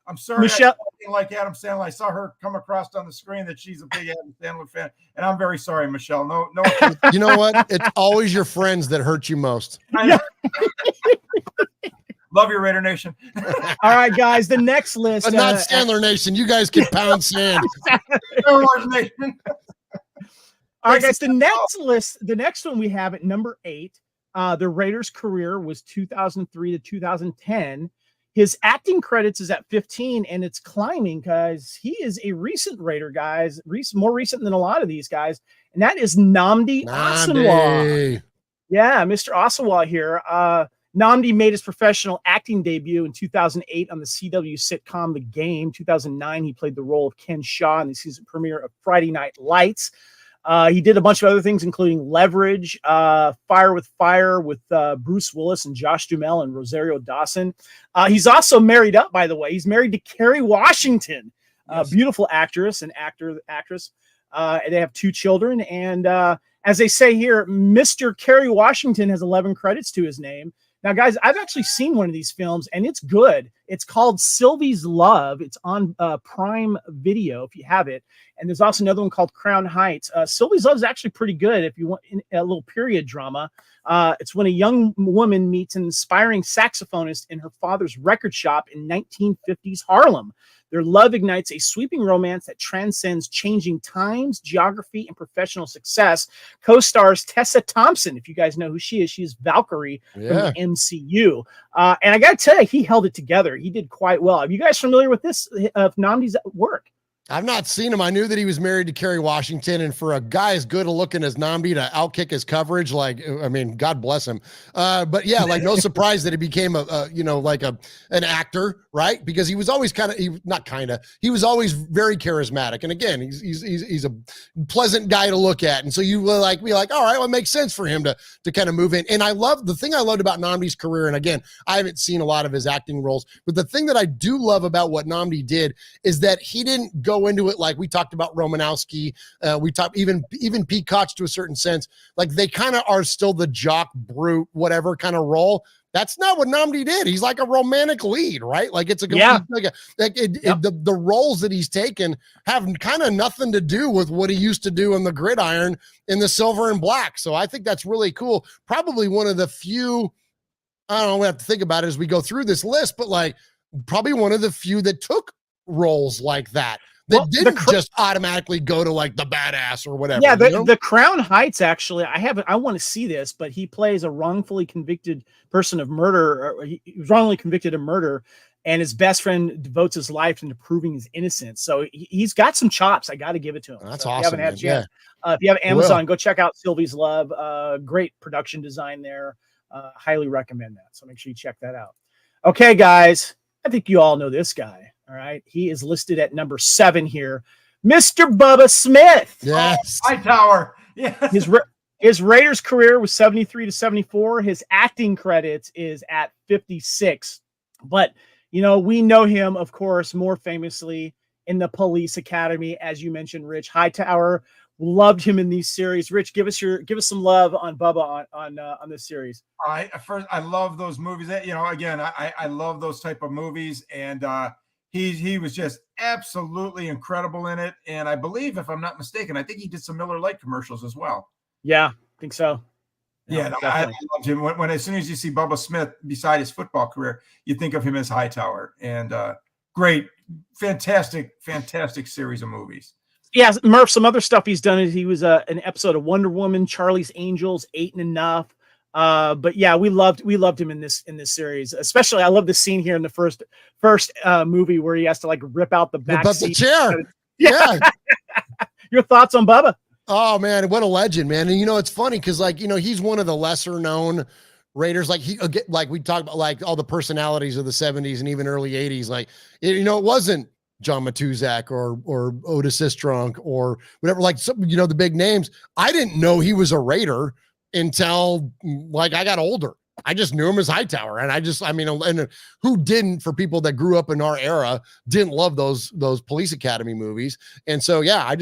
I'm sorry, Michelle, like Adam Sandler. I saw her come across on the screen that she's a big Adam Sandler fan, and I'm very sorry, Michelle. No. You know what? It's always your friends that hurt you most. Love you, Raider Nation. All right, guys. The next list, but not Sandler Nation. You guys can pound sand. Star Wars Nation. All right, guys. The next one we have at number 8. The Raiders' career was 2003 to 2010. His acting credits is at 15, and it's climbing because he is a recent Raider, guys. More recent than a lot of these guys, and that is Nnamdi Asomugha. Yeah, Mr. Asomugha here. Nnamdi made his professional acting debut in 2008 on the CW sitcom The Game. 2009, he played the role of Ken Shaw in the season premiere of Friday Night Lights. He did a bunch of other things, including Leverage, Fire with Fire with Bruce Willis and Josh Duhamel and Rosario Dawson. He's also married up, by the way. He's married to Kerry Washington, beautiful actress and actress. They have 2 children. And as they say here, Mr. Kerry Washington has 11 credits to his name. Now, guys, I've actually seen one of these films, and it's good. It's called Sylvie's Love. It's on Prime Video, if you have it. And there's also another one called Crown Heights. Sylvie's Love is actually pretty good if you want a little period drama. It's when a young woman meets an inspiring saxophonist in her father's record shop in 1950s Harlem. Their love ignites a sweeping romance that transcends changing times, geography, and professional success. Co-stars Tessa Thompson, if you guys know who she is. She is Valkyrie from the MCU. And I got to tell you, he held it together. He did quite well. Are you guys familiar with this, Nnamdi's work? I've not seen him. I knew that he was married to Kerry Washington, and for a guy as good looking as Nnamdi to outkick his coverage, God bless him. But yeah, no surprise that he became an actor, right? Because he was always he was always very charismatic. And again, he's a pleasant guy to look at. And so you will be like, all right, well, it makes sense for him to kind of move in. And the thing I loved about Nnamdi's career, and again, I haven't seen a lot of his acting roles, but the thing that I do love about what Nnamdi did is that he didn't go into it like we talked about Romanowski. We talked even Pete Koch to a certain sense. They kind of are still the jock, brute, whatever kind of role. That's not what Nnamdi did. He's like a romantic lead, right? It's a the roles that he's taken have kind of nothing to do with what he used to do on the gridiron in the silver and black. So I think that's really cool. Probably one of the few, I don't know, we have to think about it as we go through this list, but probably one of the few that took roles like that. Didn't just automatically go to the badass or whatever. Yeah, the Crown Heights, actually, I want to see this, but he plays a wrongfully convicted person of murder. He was wrongly convicted of murder, and his best friend devotes his life into proving his innocence. So he's got some chops. I got to give it to him. That's so awesome. If you haven't had a chance, if you have Amazon, go check out Sylvie's Love. Great production design there. Highly recommend that. So make sure you check that out. Okay, guys, I think you all know this guy. All right. He is listed at number 7 here. Mr. Bubba Smith. Yes. Hightower. Yes. His Raiders career was 73 to 74. His acting credits is at 56. But, you know, we know him, of course, more famously in the Police Academy, as you mentioned, Rich Hightower. Loved him in these series. Rich, give us some love on Bubba on this series. I love those movies. You know, again, I love those type of movies, and he was just absolutely incredible in it. And I believe, if I'm not mistaken, I think he did some Miller Lite commercials as well. Yeah, I think so. Yeah, no, I loved him. When as soon as you see Bubba Smith beside his football career, you think of him as Hightower. And great, fantastic series of movies. Yeah, Murph, some other stuff he's done is he was an episode of Wonder Woman, Charlie's Angels, Eight and Enough. But yeah, we loved him in this series. Especially, I love the scene here in the first movie where he has to like rip out the back seat. The chair. Yeah. Your thoughts on Bubba? Oh man, what a legend, man! And you know, it's funny because like you know, he's one of the lesser known Raiders. Like we talked about like all the personalities of the '70s and even early '80s. Like you know, it wasn't John Matuzak or Otis Sistrunk or whatever, like some, you know, the big names. I didn't know he was a Raider until like I got older. I just knew him as Hightower. And and who didn't, for people that grew up in our era, didn't love those Police Academy movies. And so, yeah, I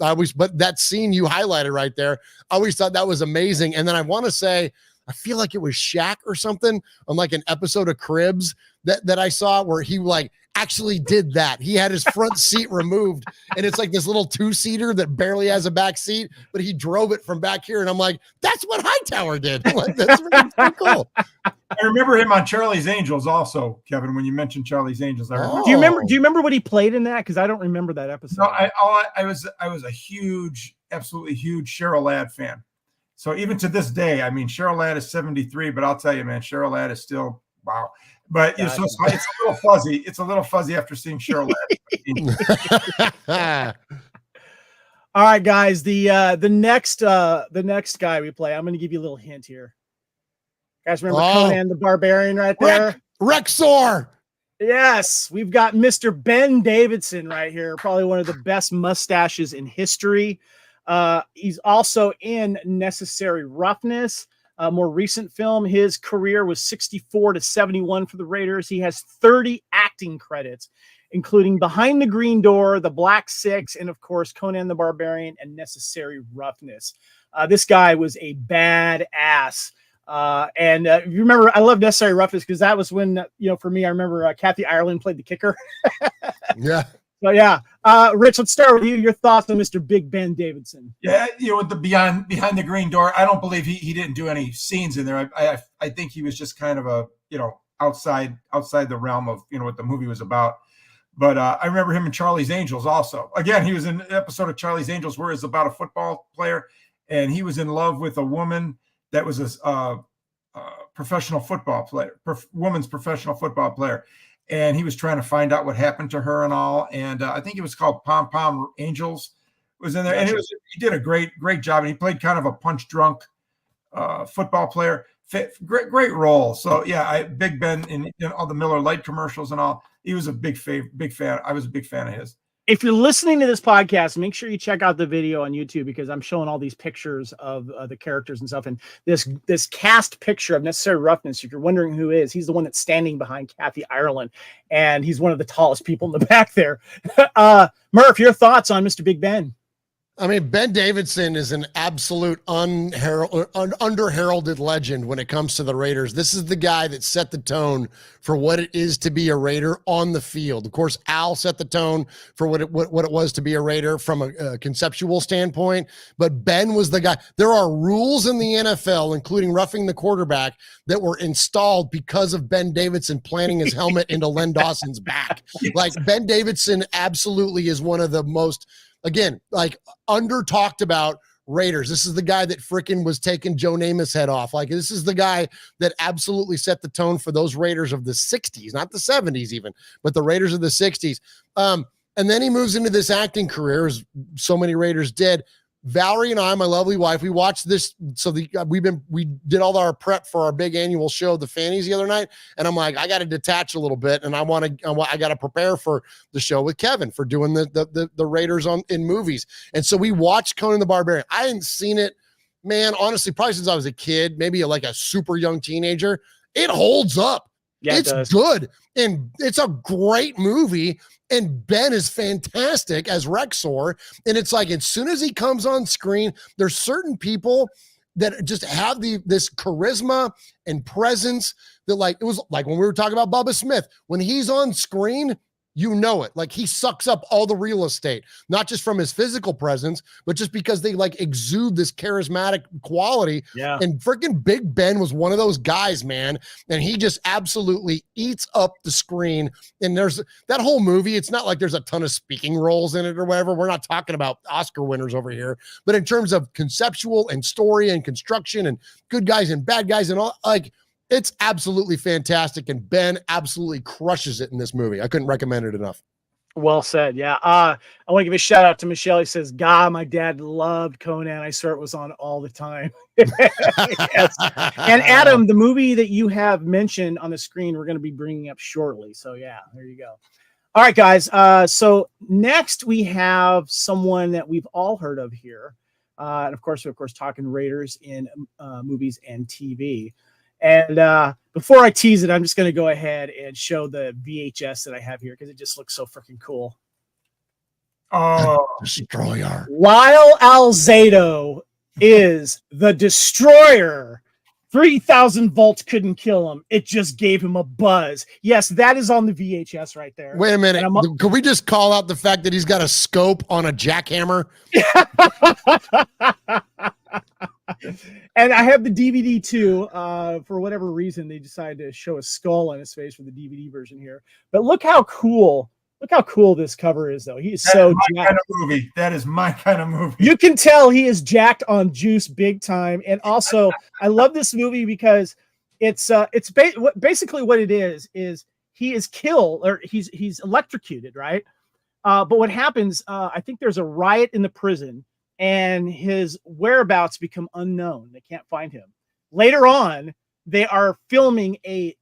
always, but that scene you highlighted right there, I always thought that was amazing. And then I want to say, I feel like it was Shaq or something on like an episode of Cribs that I saw where he like actually did that. He had his front seat removed and it's like this little 2-seater that barely has a back seat, but he drove it from back here. And I'm like, that's what Hightower did. Like, that's really cool. I remember him on Charlie's Angels also, Kevin, when you mentioned Charlie's Angels. Do you remember what he played in that? Because I don't remember that episode. No, I was a absolutely huge Cheryl Ladd fan. So even to this day, I mean, Cheryl Ladd is 73, but I'll tell you, man, Cheryl Ladd is still wow. But so it's a little fuzzy. It's a little fuzzy after seeing Cheryl Ladd. All right, guys. The next guy we play, I'm going to give you a little hint here. Guys, remember Conan the Barbarian right there? Rexor. Yes, we've got Mr. Ben Davidson right here. Probably one of the best mustaches in history. He's also in Necessary Roughness. A more recent film. His career was 64 to 71 for the Raiders. He has 30 acting credits, including Behind the Green Door, The Black Six, and of course, Conan the Barbarian and Necessary Roughness. This guy was a badass. And you remember, I love Necessary Roughness because that was when, for me, I remember Kathy Ireland played the kicker. Yeah. So yeah, Rich, let's start with you. Your thoughts on Mr. Big Ben Davidson? Yeah, with the Behind the Green Door, I don't believe he didn't do any scenes in there. I think he was just kind of a outside the realm of what the movie was about. But I remember him in Charlie's Angels also. Again, he was in an episode of Charlie's Angels where it's about a football player, and he was in love with a woman that was a professional football player, woman's professional football player. And he was trying to find out what happened to her and all. And I think it was called Pom Pom Angels was in there. And he did a great job. And he played kind of a punch drunk football player. Great role. So yeah, Big Ben in all the Miller Lite commercials and all. He was a big fan. I was a big fan of his. If you're listening to this podcast, make sure you check out the video on YouTube because I'm showing all these pictures of the characters and stuff. And this cast picture of Necessary Roughness, if you're wondering who is, he's the one that's standing behind Kathy Ireland, and he's one of the tallest people in the back there. Murph, your thoughts on Mr. Big Ben? I mean, Ben Davidson is an absolute under-heralded legend when it comes to the Raiders. This is the guy that set the tone for what it is to be a Raider on the field. Of course, Al set the tone for what it was to be a Raider from a conceptual standpoint, but Ben was the guy. There are rules in the NFL, including roughing the quarterback, that were installed because of Ben Davidson planting his helmet into Len Dawson's back. Like, Ben Davidson absolutely is one of the most, again, like under talked about Raiders. This is the guy that freaking was taking Joe Namath's head off. Like, this is the guy that absolutely set the tone for those Raiders of the 60s, not the 70s even, but the Raiders of the 60s. And then he moves into this acting career, as so many Raiders did. Valerie and I, my lovely wife, we watched this. So we did all our prep for our big annual show, the Fannies, the other night. And I'm like, I got to detach a little bit, and I got to prepare for the show with Kevin for doing the Raiders in movies. And so we watched Conan the Barbarian. I hadn't seen it, man, honestly, probably since I was a kid, maybe like a super young teenager. It holds up. Yeah, it's good. And it's a great movie. And Ben is fantastic as Rexor. And it's like, as soon as he comes on screen, there's certain people that just have this charisma and presence that, like, it was like when we were talking about Bubba Smith, when he's on screen, you know it. Like, he sucks up all the real estate, not just from his physical presence, but just because they like exude this charismatic quality. Yeah. And freaking Big Ben was one of those guys, man. And he just absolutely eats up the screen. And there's that whole movie. It's not like there's a ton of speaking roles in it or whatever. We're not talking about Oscar winners over here, but in terms of conceptual and story and construction and good guys and bad guys and all, like, it's absolutely fantastic, and Ben absolutely crushes it in this movie. I couldn't recommend it enough. Well said. Yeah. I want to give a shout out to Michelle. He says, God, my dad loved Conan. I swear it was on all the time. Yes. And Adam, the movie that you have mentioned on the screen, we're going to be bringing up shortly. So yeah, there you go. All right, guys. So next we have someone that we've all heard of here. And of course, talking Raiders in movies and TV. And before I tease it, I'm just going to go ahead and show the VHS that I have here because it just looks so freaking cool. Oh, Destroyer. Lyle Alzado is the Destroyer. 3,000 volts couldn't kill him. It just gave him a buzz. Yes, that is on the VHS right there. Wait a minute. Could we just call out the fact that he's got a scope on a jackhammer? And I have the DVD too. For whatever reason, they decided to show a skull on his face for the DVD version here. But look how cool this cover is, though. He is so jacked. Kind of movie. That is my kind of movie. You can tell he is jacked on juice big time. And also, I love this movie because it's basically what it is he is killed, or he's electrocuted, right? But what happens? I think there's a riot in the prison, and his whereabouts become unknown. They can't find him. Later on, they are filming a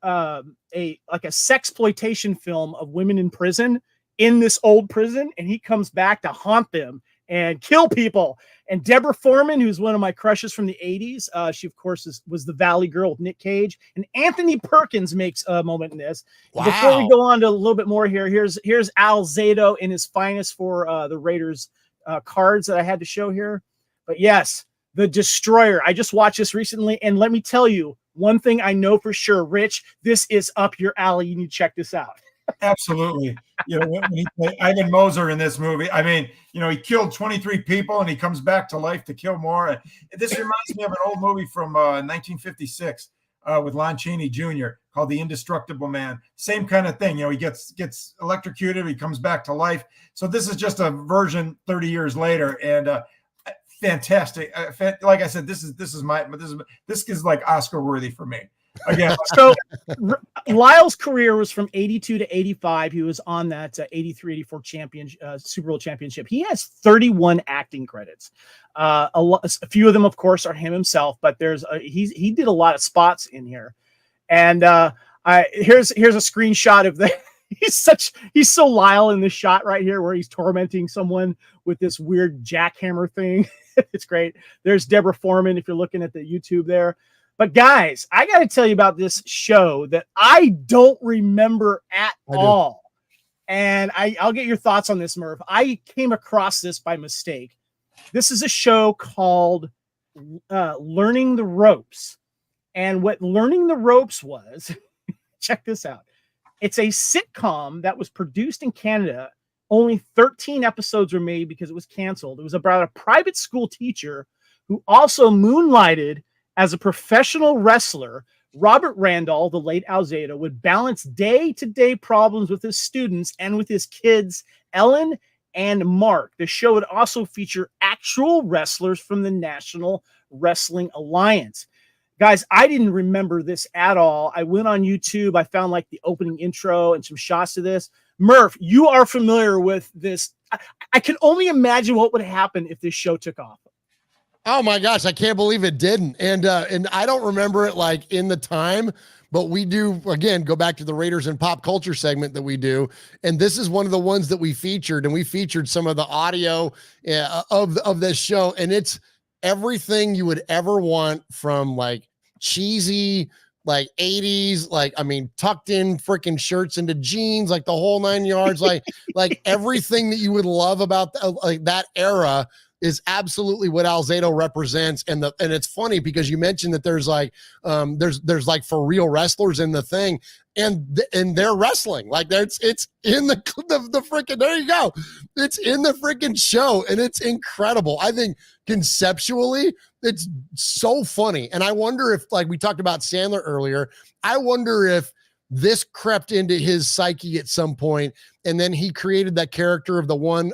sexploitation film of women in prison in this old prison, and he comes back to haunt them and kill people. And Deborah Foreman, who's one of my crushes from the 80s, she of course was the Valley Girl with Nick Cage, and Anthony Perkins makes a moment in this. Wow. Before we go on to a little bit more here, here's Alzado in his finest for the Raiders cards that I had to show here. But yes, the Destroyer. I just watched this recently, and let me tell you one thing I know for sure, Rich, this is up your alley. You need to check this out. Absolutely. You know, when he played Ivan Moser in this movie, I mean, you know, he killed 23 people and he comes back to life to kill more. And this reminds me of an old movie from 1956 with Lon Chaney Jr. called The Indestructible Man. Same kind of thing. You know, he gets electrocuted, he comes back to life. So this is just a version 30 years later, and fantastic. Like I said, this is like Oscar worthy for me. Again, so Lyle's career was from 82 to 85. He was on that 83-84 Super Bowl championship. He has 31 acting credits. A few of them, of course, are him himself, but he did a lot of spots in here. And here's a screenshot of the. He's so Lyle in this shot right here where he's tormenting someone with this weird jackhammer thing. It's great. There's Deborah Foreman if you're looking at the YouTube there. But guys, I got to tell you about this show that I don't remember at all. And I'll get your thoughts on this, Murph. I came across this by mistake. This is a show called Learning the Ropes. And what Learning the Ropes was, check this out. It's a sitcom that was produced in Canada. Only 13 episodes were made because it was canceled. It was about a private school teacher who also moonlighted as a professional wrestler. Robert Randall, the late Alzado, would balance day-to-day problems with his students and with his kids, Ellen and Mark. The show would also feature actual wrestlers from the National Wrestling Alliance. Guys, I didn't remember this at all. I went on YouTube. I found like the opening intro and some shots of this. Murph, you are familiar with this. I can only imagine what would happen if this show took off. Oh my gosh, I can't believe it didn't. And I don't remember it like in the time, but we do, again, go back to the Raiders and Pop Culture segment that we do. And this is one of the ones that we featured, and we featured some of the audio of this show. And it's everything you would ever want from like cheesy, like 80s, like, I mean, tucked in freaking shirts into jeans, like the whole 9 yards, like everything that you would love about like that era is absolutely what Alzado represents. And it's funny because you mentioned that there's like there's like for real wrestlers in the thing, and they're wrestling like it's in the freaking, there you go, it's in the freaking show, and it's incredible. I think conceptually it's so funny, and I wonder if, like we talked about Sandler earlier, I wonder if this crept into his psyche at some point, and then he created that character of the one,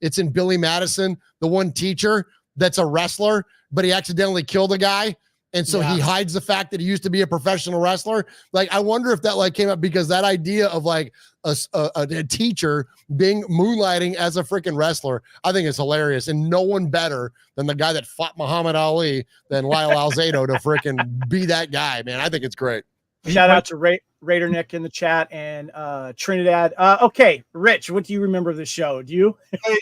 it's in Billy Madison, the one teacher that's a wrestler, but he accidentally killed a guy. And so he hides the fact that he used to be a professional wrestler. Like, I wonder if that like came up because that idea of like a teacher being moonlighting as a freaking wrestler, I think it's hilarious. And no one better than the guy that fought Muhammad Ali than Lyle Alzado to freaking be that guy, man. I think it's great. Shout out to Raider Nick in the chat and Trinidad. Okay, Rich, what do you remember of the show? Do you?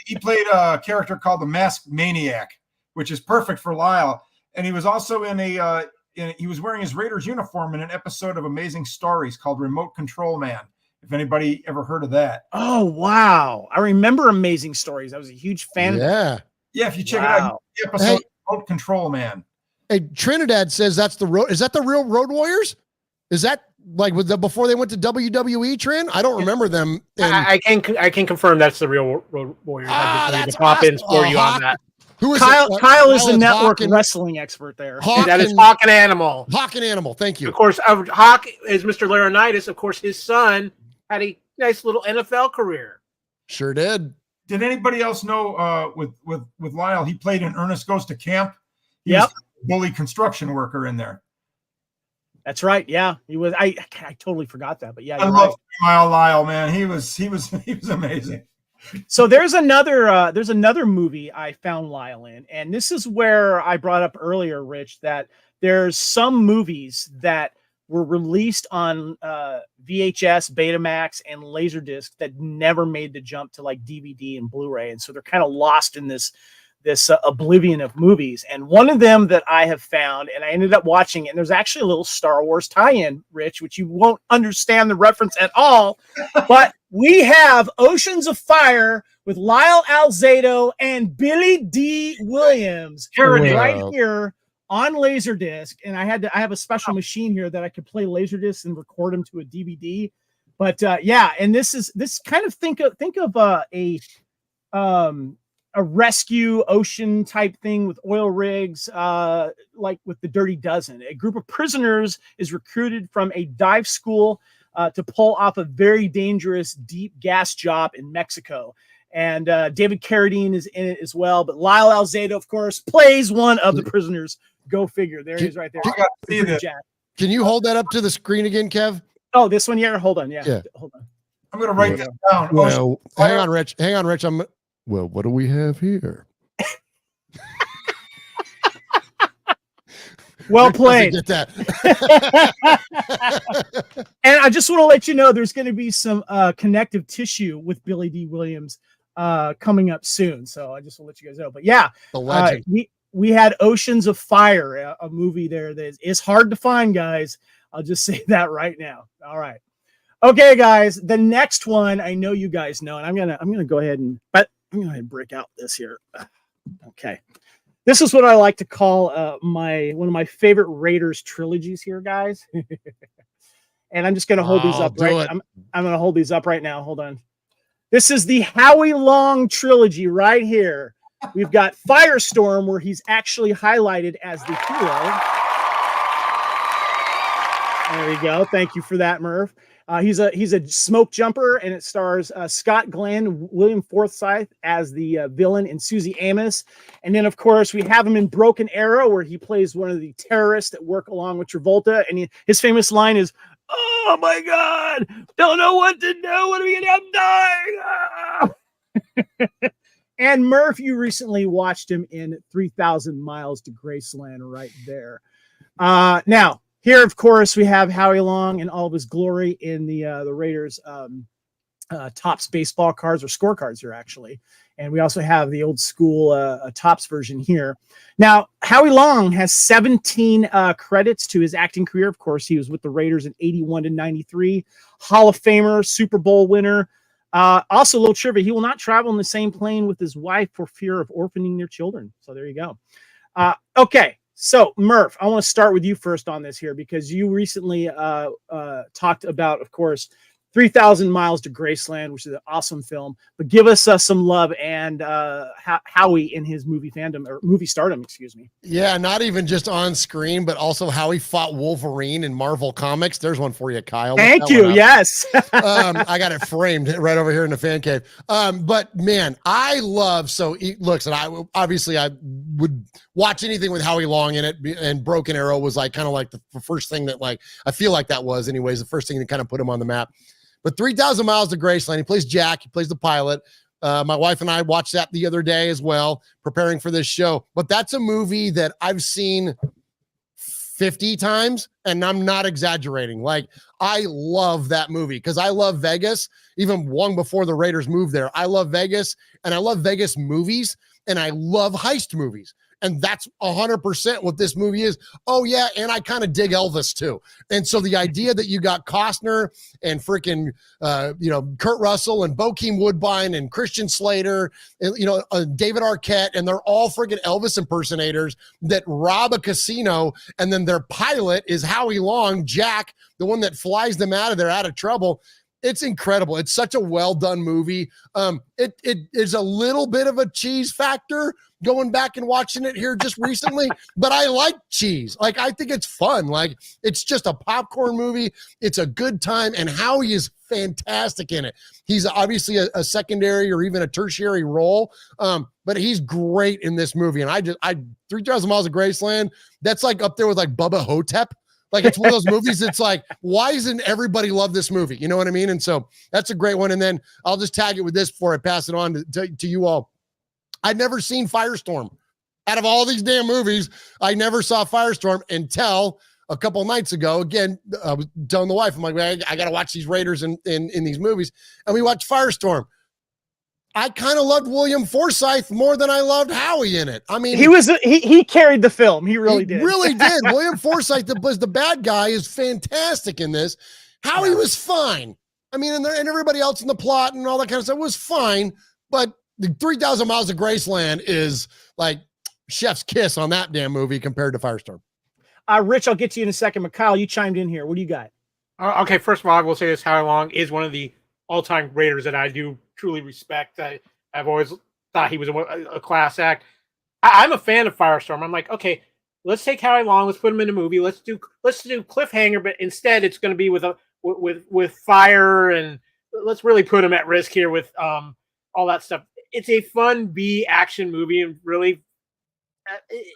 He played a character called the Masked Maniac, which is perfect for Lyle. And he was also he was wearing his Raiders uniform in an episode of Amazing Stories called Remote Control Man. If anybody ever heard of that. Oh, wow. I remember Amazing Stories. I was a huge fan of that. Yeah, if you check it out, the episode Remote Control Man. Hey, Trinidad says that's the road. Is that the real Road Warriors? Is that like before they went to WWE, Trin? I don't remember them. I can confirm that's the real Road Warriors. That's pop-ins awesome. for you on that. Who is Kyle is the network wrestling expert there. That is Hawk and Animal. Hawk and Animal, thank you. Of course, Hawk is Mr. Laurinaitis. Of course, his son had a nice little NFL career. Sure did. Did anybody else know with Lyle, he played in Ernest Goes to Camp? He was a bully construction worker in there. That's right. Yeah, he was. I totally forgot that, but yeah, I love Lyle, man. He was amazing. So there's another movie I found Lyle in, and this is where I brought up earlier, Rich, that there's some movies that were released on VHS, Betamax, and Laserdisc that never made the jump to like DVD and Blu-ray, and so they're kind of lost in this oblivion of movies. And one of them that I have found, and I ended up watching it, and there's actually a little Star Wars tie-in, Rich, which you won't understand the reference at all, but we have Oceans of Fire with Lyle Alzado and Billy D. Williams right here on Laserdisc. And I have a special machine here that I could play Laserdisc and record them to a DVD. But and this kind of think of a rescue ocean type thing with oil rigs, like with the Dirty Dozen. A group of prisoners is recruited from a dive school to pull off a very dangerous deep gas job in Mexico. And David Carradine is in it as well. But Lyle Alzado, of course, plays one of the prisoners. Go figure. There he is right there. Can you hold that up to the screen again, Kev? Oh, this one here? Hold on. Yeah. Hold on. I'm going to write that down. Well, hang on, Rich. Well, what do we have here? Well played. Get that. And I just want to let you know there's going to be some connective tissue with Billy D. Williams coming up soon. So I just want to let you guys know. But yeah, the legend. We had Oceans of Fire, a movie there that is hard to find, guys. I'll just say that right now. All right. Okay, guys. The next one I know you guys know, and I'm gonna go ahead and break out this here. Okay. This is what I like to call one of my favorite Raiders trilogies here, guys. And I'm just going to hold these up. I'm going to hold these up right now. Hold on. This is the Howie Long trilogy right here. We've got Firestorm, where he's actually highlighted as the hero. There we go. Thank you for that, Murf. He's a smoke jumper, and it stars Scott Glenn, William Forsythe as the villain, and Susie Amos. And then, of course, we have him in Broken Arrow, where he plays one of the terrorists that work along with Travolta. And his famous line is, "Oh my God, don't know what to do. What are we gonna end up dying?" And Murph, you recently watched him in 3,000 Miles to Graceland, right there. Now. Here, of course, we have Howie Long in all of his glory in the Raiders Topps baseball cards or scorecards here, actually. And we also have the old school Topps version here. Now, Howie Long has 17 credits to his acting career. Of course, he was with the Raiders in 81 to 93. Hall of Famer, Super Bowl winner. Also, a little trivia, he will not travel in the same plane with his wife for fear of orphaning their children. So there you go. Okay, so Murph, I want to start with you first on this here because you recently talked about, of course, 3,000 Miles to Graceland, which is an awesome film. But give us some love and Howie in his movie fandom or movie stardom, excuse me. Yeah, not even just on screen, but also how he fought Wolverine in Marvel Comics. There's one for you, Kyle. Thank you. Yes. I got it framed right over here in the fan cave. But man, I love, so it looks, and I would watch anything with Howie Long in it, and Broken Arrow was like kind of like the first thing that, like, I feel like that was anyways, the first thing that kind of put him on the map. But 3,000 Miles to Graceland, he plays Jack, he plays the pilot. My wife and I watched that the other day as well, preparing for this show. But that's a movie that I've seen 50 times, and I'm not exaggerating. Like, I love that movie because I love Vegas, even long before the Raiders moved there. I love Vegas, and I love Vegas movies, and I love heist movies. And that's 100% what this movie is. Oh, yeah, and I kind of dig Elvis, too. And so the idea that you got Costner and freaking, Kurt Russell and Bokeem Woodbine and Christian Slater, and, David Arquette, and they're all freaking Elvis impersonators that rob a casino, and then their pilot is Howie Long, Jack, the one that flies them out of there out of trouble. It's incredible. It's such a well-done movie. It is a little bit of a cheese factor going back and watching it here just recently, but I like cheese. Like, I think it's fun. Like, it's just a popcorn movie. It's a good time, and Howie is fantastic in it. He's obviously a secondary or even a tertiary role, but he's great in this movie. And 3,000 Miles of Graceland, that's like up there with like Bubba Hotep. Like, it's one of those movies. It's like, why isn't everybody love this movie? You know what I mean? And so that's a great one. And then I'll just tag it with this before I pass it on to you all. I'd never seen Firestorm. Out of all these damn movies, I never saw Firestorm until a couple of nights ago. Again, I was telling the wife, I'm like, man, I got to watch these Raiders in these movies. And we watched Firestorm. I kind of loved William Forsythe more than I loved Howie in it. I mean, he carried the film. He really did. Really did. William Forsythe, that was the bad guy, is fantastic in this. Howie was fine. I mean, and everybody else in the plot and all that kind of stuff was fine. But the 3,000 Miles of Graceland is like chef's kiss on that damn movie compared to Firestorm. Rich, I'll get to you in a second. But Kyle, you chimed in here. What do you got? Okay, first of all, I will say this: Howie Long is one of the all-time Raiders that I do truly respect. I've always thought he was a class act. I'm a fan of Firestorm. I'm like, okay, let's take Howie Long, let's put him in a movie, let's do cliffhanger, but instead it's going to be with fire, and let's really put him at risk here with all that stuff. It's a fun B action movie, and really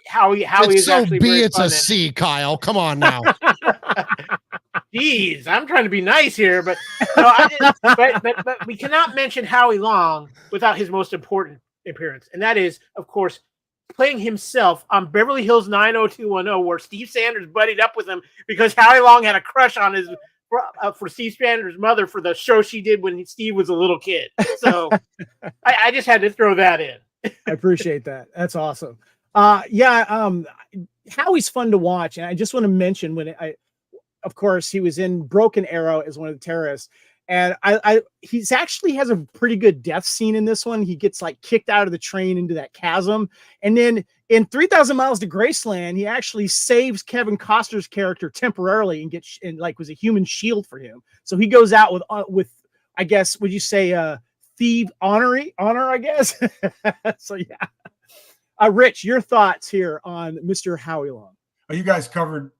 Howie is so actually B. very It's fun a C, Kyle. Come on now. Jeez, I'm trying to be nice here, but but we cannot mention Howie Long without his most important appearance, and that is, of course, playing himself on Beverly Hills 90210, where Steve Sanders buddied up with him because Howie Long had a crush on his for Steve Sanders' mother for the show she did when Steve was a little kid. So I just had to throw that in. I appreciate that. That's awesome. Howie's fun to watch, and I just want to mention of course, he was in Broken Arrow as one of the terrorists. And he's actually has a pretty good death scene in this one. He gets like kicked out of the train into that chasm. And then in 3,000 Miles to Graceland, he actually saves Kevin Costner's character temporarily and was a human shield for him. So he goes out with I guess, would you say thief honor, I guess? So yeah. Rich, your thoughts here on Mr. Howie Long. You guys covered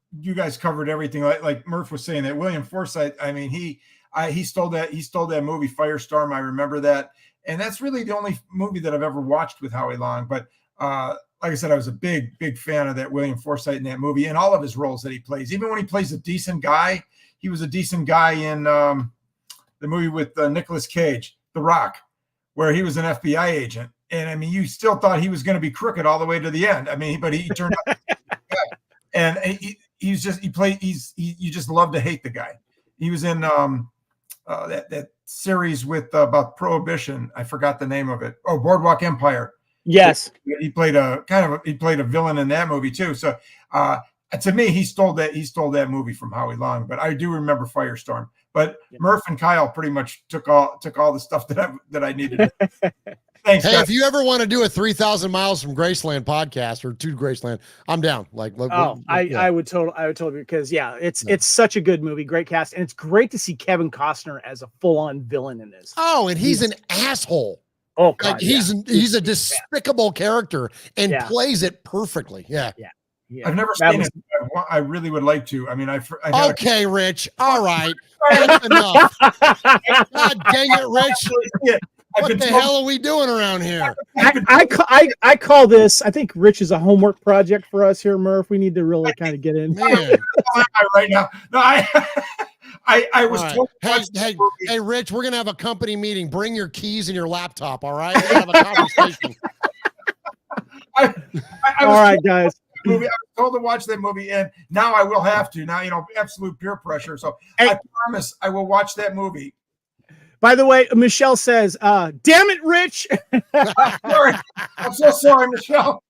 everything. Like Murph was saying, that William Forsythe, I mean, he stole that movie Firestorm. I remember that. And that's really the only movie that I've ever watched with Howie Long. But like I said, I was a big fan of that William Forsythe in that movie and all of his roles that he plays. Even when he plays a decent guy, he was a decent guy in the movie with Nicolas Cage, The Rock, where he was an FBI agent. And I mean, you still thought he was going to be crooked all the way to the end. I mean, but he turned out and you just love to hate the guy. He was in that series with about Prohibition. I forgot the name of it. Oh, Boardwalk Empire. Yes. He played a villain in that movie too. So to me, he stole that movie from Howie Long. But I do remember Firestorm. But Murf and Kyle pretty much took all the stuff that I needed. Thanks, hey, guys. if you ever want to do a 3,000 miles from Graceland podcast or to Graceland, I'm down. I would totally, because it's such a good movie, great cast, and it's great to see Kevin Costner as a full-on villain in this. Oh, and he's an asshole. Oh, God, like he's a despicable character and plays it perfectly. Yeah. I've never seen it. I really would like to. I mean, okay, Rich. All right. That's enough. God dang it, Rich. What the hell are we doing around here? I call this, I think Rich is a homework project for us here, Murph. We need to really kind of get in. Man. Right now. No, I was told. Hey, Rich, we're going to have a company meeting. Bring your keys and your laptop, all right? We're going to have a conversation. All right, guys. Movie. I was told to watch that movie, and now I will have to. Now, absolute peer pressure. So I promise I will watch that movie. By the way, Michelle says, damn it, Rich. Sorry. I'm so sorry, Michelle.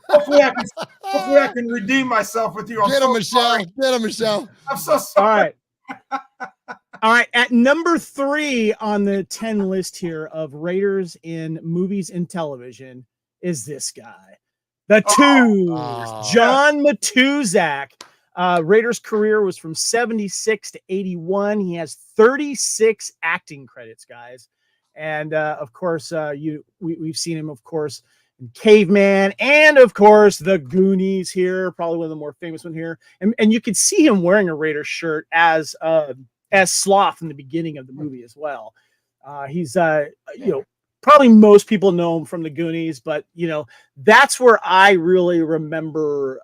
Hopefully I can redeem myself with you. Get him, Michelle. Get him, Michelle. I'm so sorry. All right. At number 3 on the 10 list here of Raiders in movies and television is this guy. The Twos, John Matuzak. Raiders' career was from 76 to 81. He has 36 acting credits, guys. And of course, we've seen him, of course, in Caveman, and of course, the Goonies here, probably one of the more famous one here. And you could see him wearing a Raiders shirt as Sloth in the beginning of the movie as well. He's probably most people know him from the Goonies, but that's where I really remember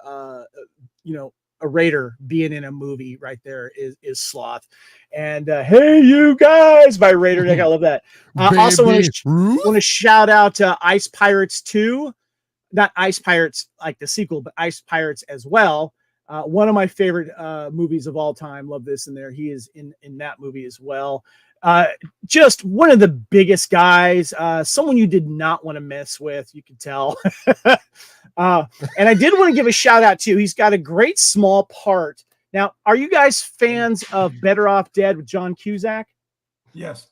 a Raider being in a movie right there is Sloth. And Hey You Guys by Raider Nick. I love that. I also want to shout out Ice Pirates 2, not Ice Pirates like the sequel, but Ice Pirates as well. One of my favorite movies of all time. Love this in there. He is in that movie as well. Just one of the biggest guys, someone you did not want to mess with, you could tell. And I did want to give a shout out to, he's got a great small part. Now, are you guys fans of Better Off Dead with John Cusack? Yes.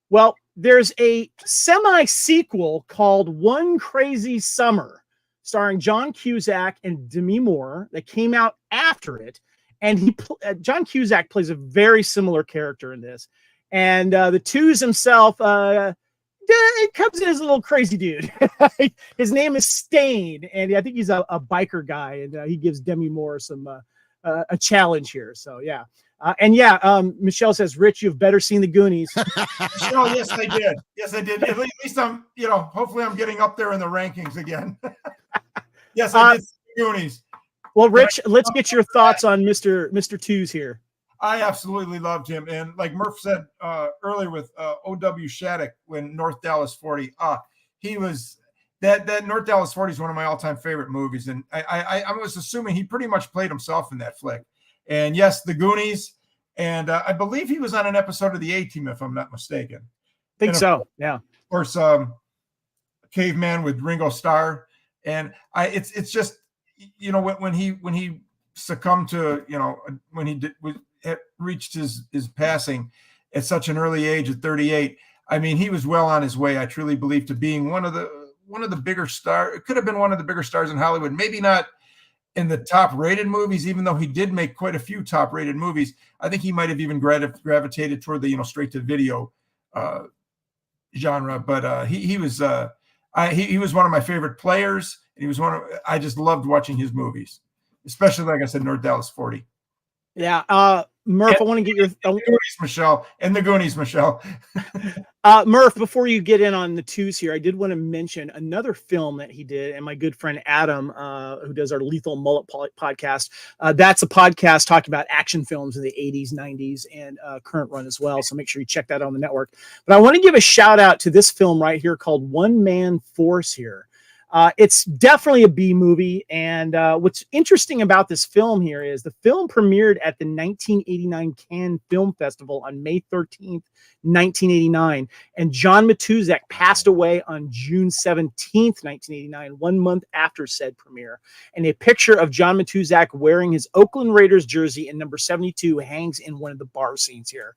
Well, there's a semi-sequel called One Crazy Summer, starring John Cusack and Demi Moore, that came out after it. And John Cusack plays a very similar character in this. And the Twos himself, it comes in as a little crazy dude. His name is Stain, and I think he's a biker guy, and he gives Demi Moore some a challenge here. So yeah, Michelle says, Rich, you've better seen the Goonies. Michelle, yes, I did. Yes, I did. At least I'm, hopefully I'm getting up there in the rankings again. Yes, I did see the Goonies. Well, Rich, let's get your thoughts on Mr. Twos here. I absolutely loved him. And like Murph said earlier with O.W. Shattuck when North Dallas 40, he was that North Dallas 40 is one of my all-time favorite movies. And I was assuming he pretty much played himself in that flick. And yes, the Goonies. And I believe he was on an episode of the A-Team, if I'm not mistaken. I think so. Yeah. Of course, Caveman with Ringo Starr. And it's just, when he succumbed to, when he reached his passing at such an early age at 38. I mean, he was well on his way, I truly believe, to being one of the bigger stars. It could have been one of the bigger stars in Hollywood. Maybe not in the top rated movies, even though he did make quite a few top rated movies. I think he might have even gravitated toward the, straight to video genre. But he was one of my favorite players. And he was I just loved watching his movies, especially, like I said, North Dallas 40. Yeah. Murph, I want to get your the Goonies, Michelle. Murph, before you get in on the Twos here, I did want to mention another film that he did, and my good friend Adam, who does our Lethal Mullet podcast. That's a podcast talking about action films in the 80s, 90s, and current run as well. So make sure you check that out on the network. But I want to give a shout out to this film right here called One Man Force here. It's definitely a B movie. And what's interesting about this film here is the film premiered at the 1989 Cannes Film Festival on May 13th, 1989. And John Matuszak passed away on June 17th, 1989, 1 month after said premiere. And a picture of John Matuszak wearing his Oakland Raiders jersey in number 72 hangs in one of the bar scenes here.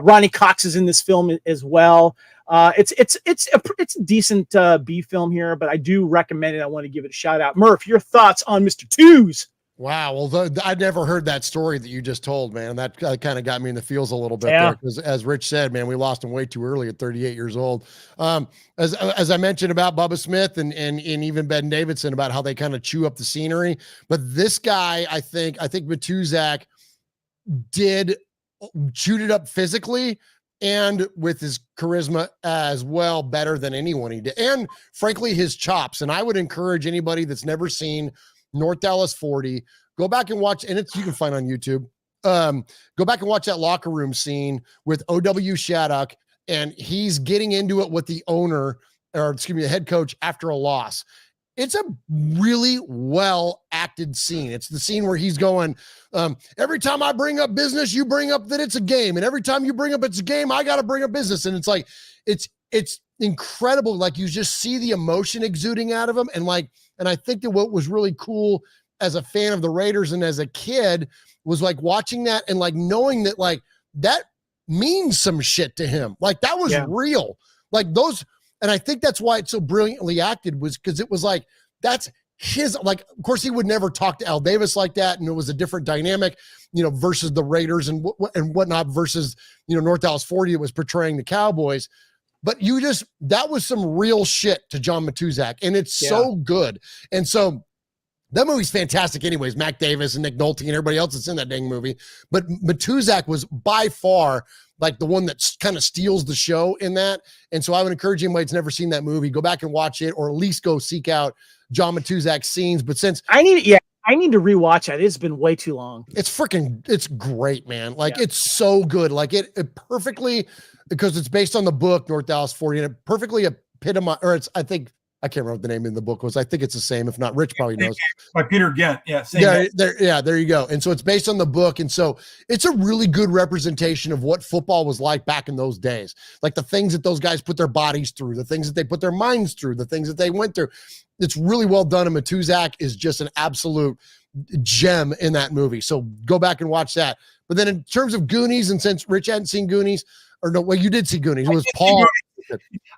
Ronnie Cox is in this film as well. It's a decent B film here, but I do recommend it. I want to give it a shout out. Murph, your thoughts on Mr. Twos? Wow. Well, I'd never heard that story that you just told, man. That kind of got me in the feels a little bit there. Because as Rich said, man, we lost him way too early at 38 years old. As I mentioned about Bubba Smith and even Ben Davidson about how they kind of chew up the scenery. But this guy, I think Matuszak did chewed it up physically and with his charisma as well, better than anyone he did. And frankly, his chops. And I would encourage anybody that's never seen North Dallas 40, go back and watch, and you can find on YouTube. Go back and watch that locker room scene with O.W. Shattuck, and he's getting into it with the owner, or excuse me, the head coach after a loss. It's a really well acted scene. It's the scene where he's going, every time I bring up business, you bring up that it's a game. And every time you bring up it's a game, I got to bring up business. And it's like, it's incredible. Like you just see the emotion exuding out of him. And I think that what was really cool as a fan of the Raiders and as a kid was like watching that and like knowing that like that means some shit to him. Like that was real. Like those. And I think that's why it's so brilliantly acted was because it was like, that's his, like, of course he would never talk to Al Davis like that. And it was a different dynamic, versus the Raiders and whatnot versus, North Dallas 40 that was portraying the Cowboys. But that was some real shit to John Matuszak. And it's so good. And so that movie's fantastic anyways, Mac Davis and Nick Nolte and everybody else that's in that dang movie. But Matuszak was by far like the one that kind of steals the show in that. And so I would encourage anybody that's never seen that movie, go back and watch it, or at least go seek out John Matuszak's scenes. But since I need to rewatch it. It's been way too long. It's great, man. Like it's so good. Like it perfectly, because it's based on the book North Dallas 40, and it perfectly epitomizes, I can't remember what the name in the book was. I think it's the same. If not, Rich probably knows. By Peter Gent. Yeah. There you go. And so it's based on the book. And so it's a really good representation of what football was like back in those days. Like the things that those guys put their bodies through, the things that they put their minds through, the things that they went through. It's really well done. And Matuszak is just an absolute gem in that movie. So go back and watch that. But then in terms of Goonies, and since Rich hadn't seen Goonies, or no, well, you did see Goonies. It was Paul.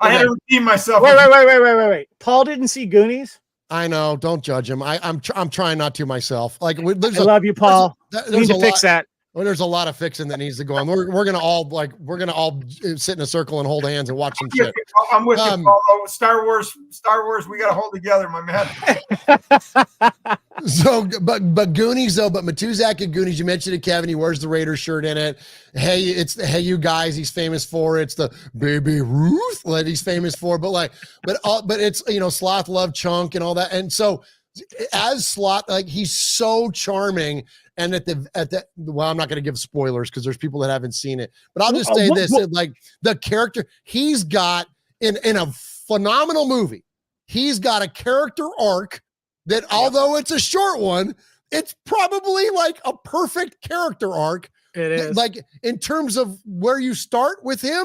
I had to redeem myself. Wait. Paul didn't see Goonies? I know. Don't judge him. I'm trying not to myself. Like, I love you, Paul. We need to fix that. Well, there's a lot of fixing that needs to go on. We're gonna all sit in a circle and hold hands and watch some shit. I'm with you, Paul. Star Wars, we gotta hold together, my man. So, but Goonies though, but Matuszak and Goonies, you mentioned it, Kevin. He wears the Raiders shirt in it. Hey, it's the Hey You Guys he's famous for. It's the Baby Ruth that he's famous for. But it's Sloth Love Chunk and all that. And so as Sloth, like he's so charming. And well, I'm not going to give spoilers because there's people that haven't seen it, but I'll just say this: like the character he's got in a phenomenal movie, he's got a character arc that, although it's a short one, it's probably like a perfect character arc. It is, like in terms of where you start with him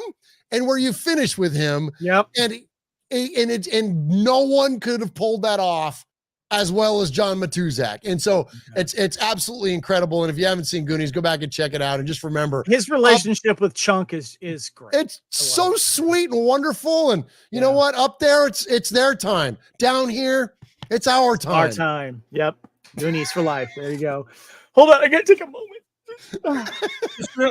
and where you finish with him. Yep. And no one could have pulled that off as well as John Matuszak. And so it's absolutely incredible. And if you haven't seen Goonies, go back and check it out. And just remember his relationship with Chunk is great. It's so sweet and wonderful. And you know what? Up there, it's their time. Down here, it's our time. Our time. Yep. Goonies for life. There you go. Hold on. I got to take a moment.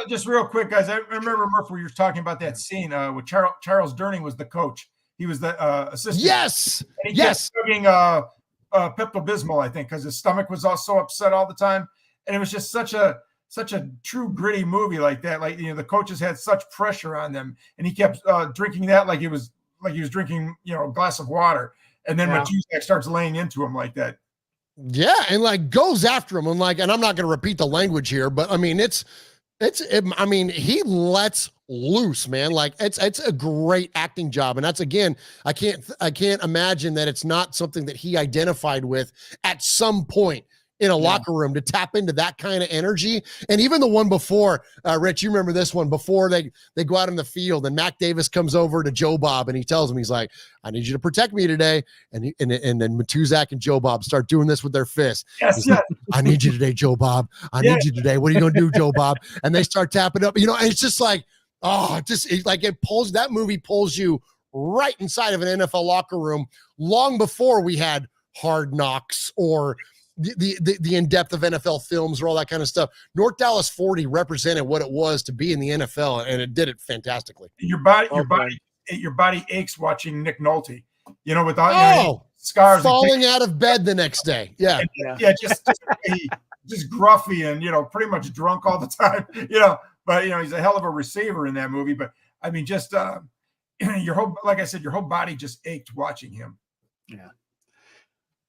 just real quick, guys. I remember, Murph, where you were talking about that scene with Charles Durning was the coach. He was the assistant. Yes. And he kept chugging Pepto-Bismol, I think, because his stomach was also upset all the time. And it was just such a true gritty movie like that. Like, the coaches had such pressure on them, and he kept drinking that like he was drinking, a glass of water. And then Matuszak starts laying into him like that. Yeah, and like goes after him and I'm not going to repeat the language here, but I mean it's I mean, he lets loose, man. Like it's a great acting job. And that's, again, I can't imagine that it's not something that he identified with at some point in a locker room, to tap into that kind of energy. And even the one before, Rich, you remember this one, before they go out in the field and Mac Davis comes over to Joe Bob and he tells him, he's like, I need you to protect me today. And then Matuzak and Joe Bob start doing this with their fists. Yes, like, I need you today, Joe Bob. I need you today. What are you going to do, Joe Bob? And they start tapping up, and it's just like, that movie pulls you right inside of an NFL locker room long before we had Hard Knocks or the in-depth of NFL films or all that kind of stuff. North Dallas 40 represented what it was to be in the NFL, and it did it fantastically. Your body aches watching Nick Nolte, without scars, falling out of bed the next day. Yeah. Just gruffy and, pretty much drunk all the time, but he's a hell of a receiver in that movie. But I mean, just, your whole body just ached watching him. Yeah.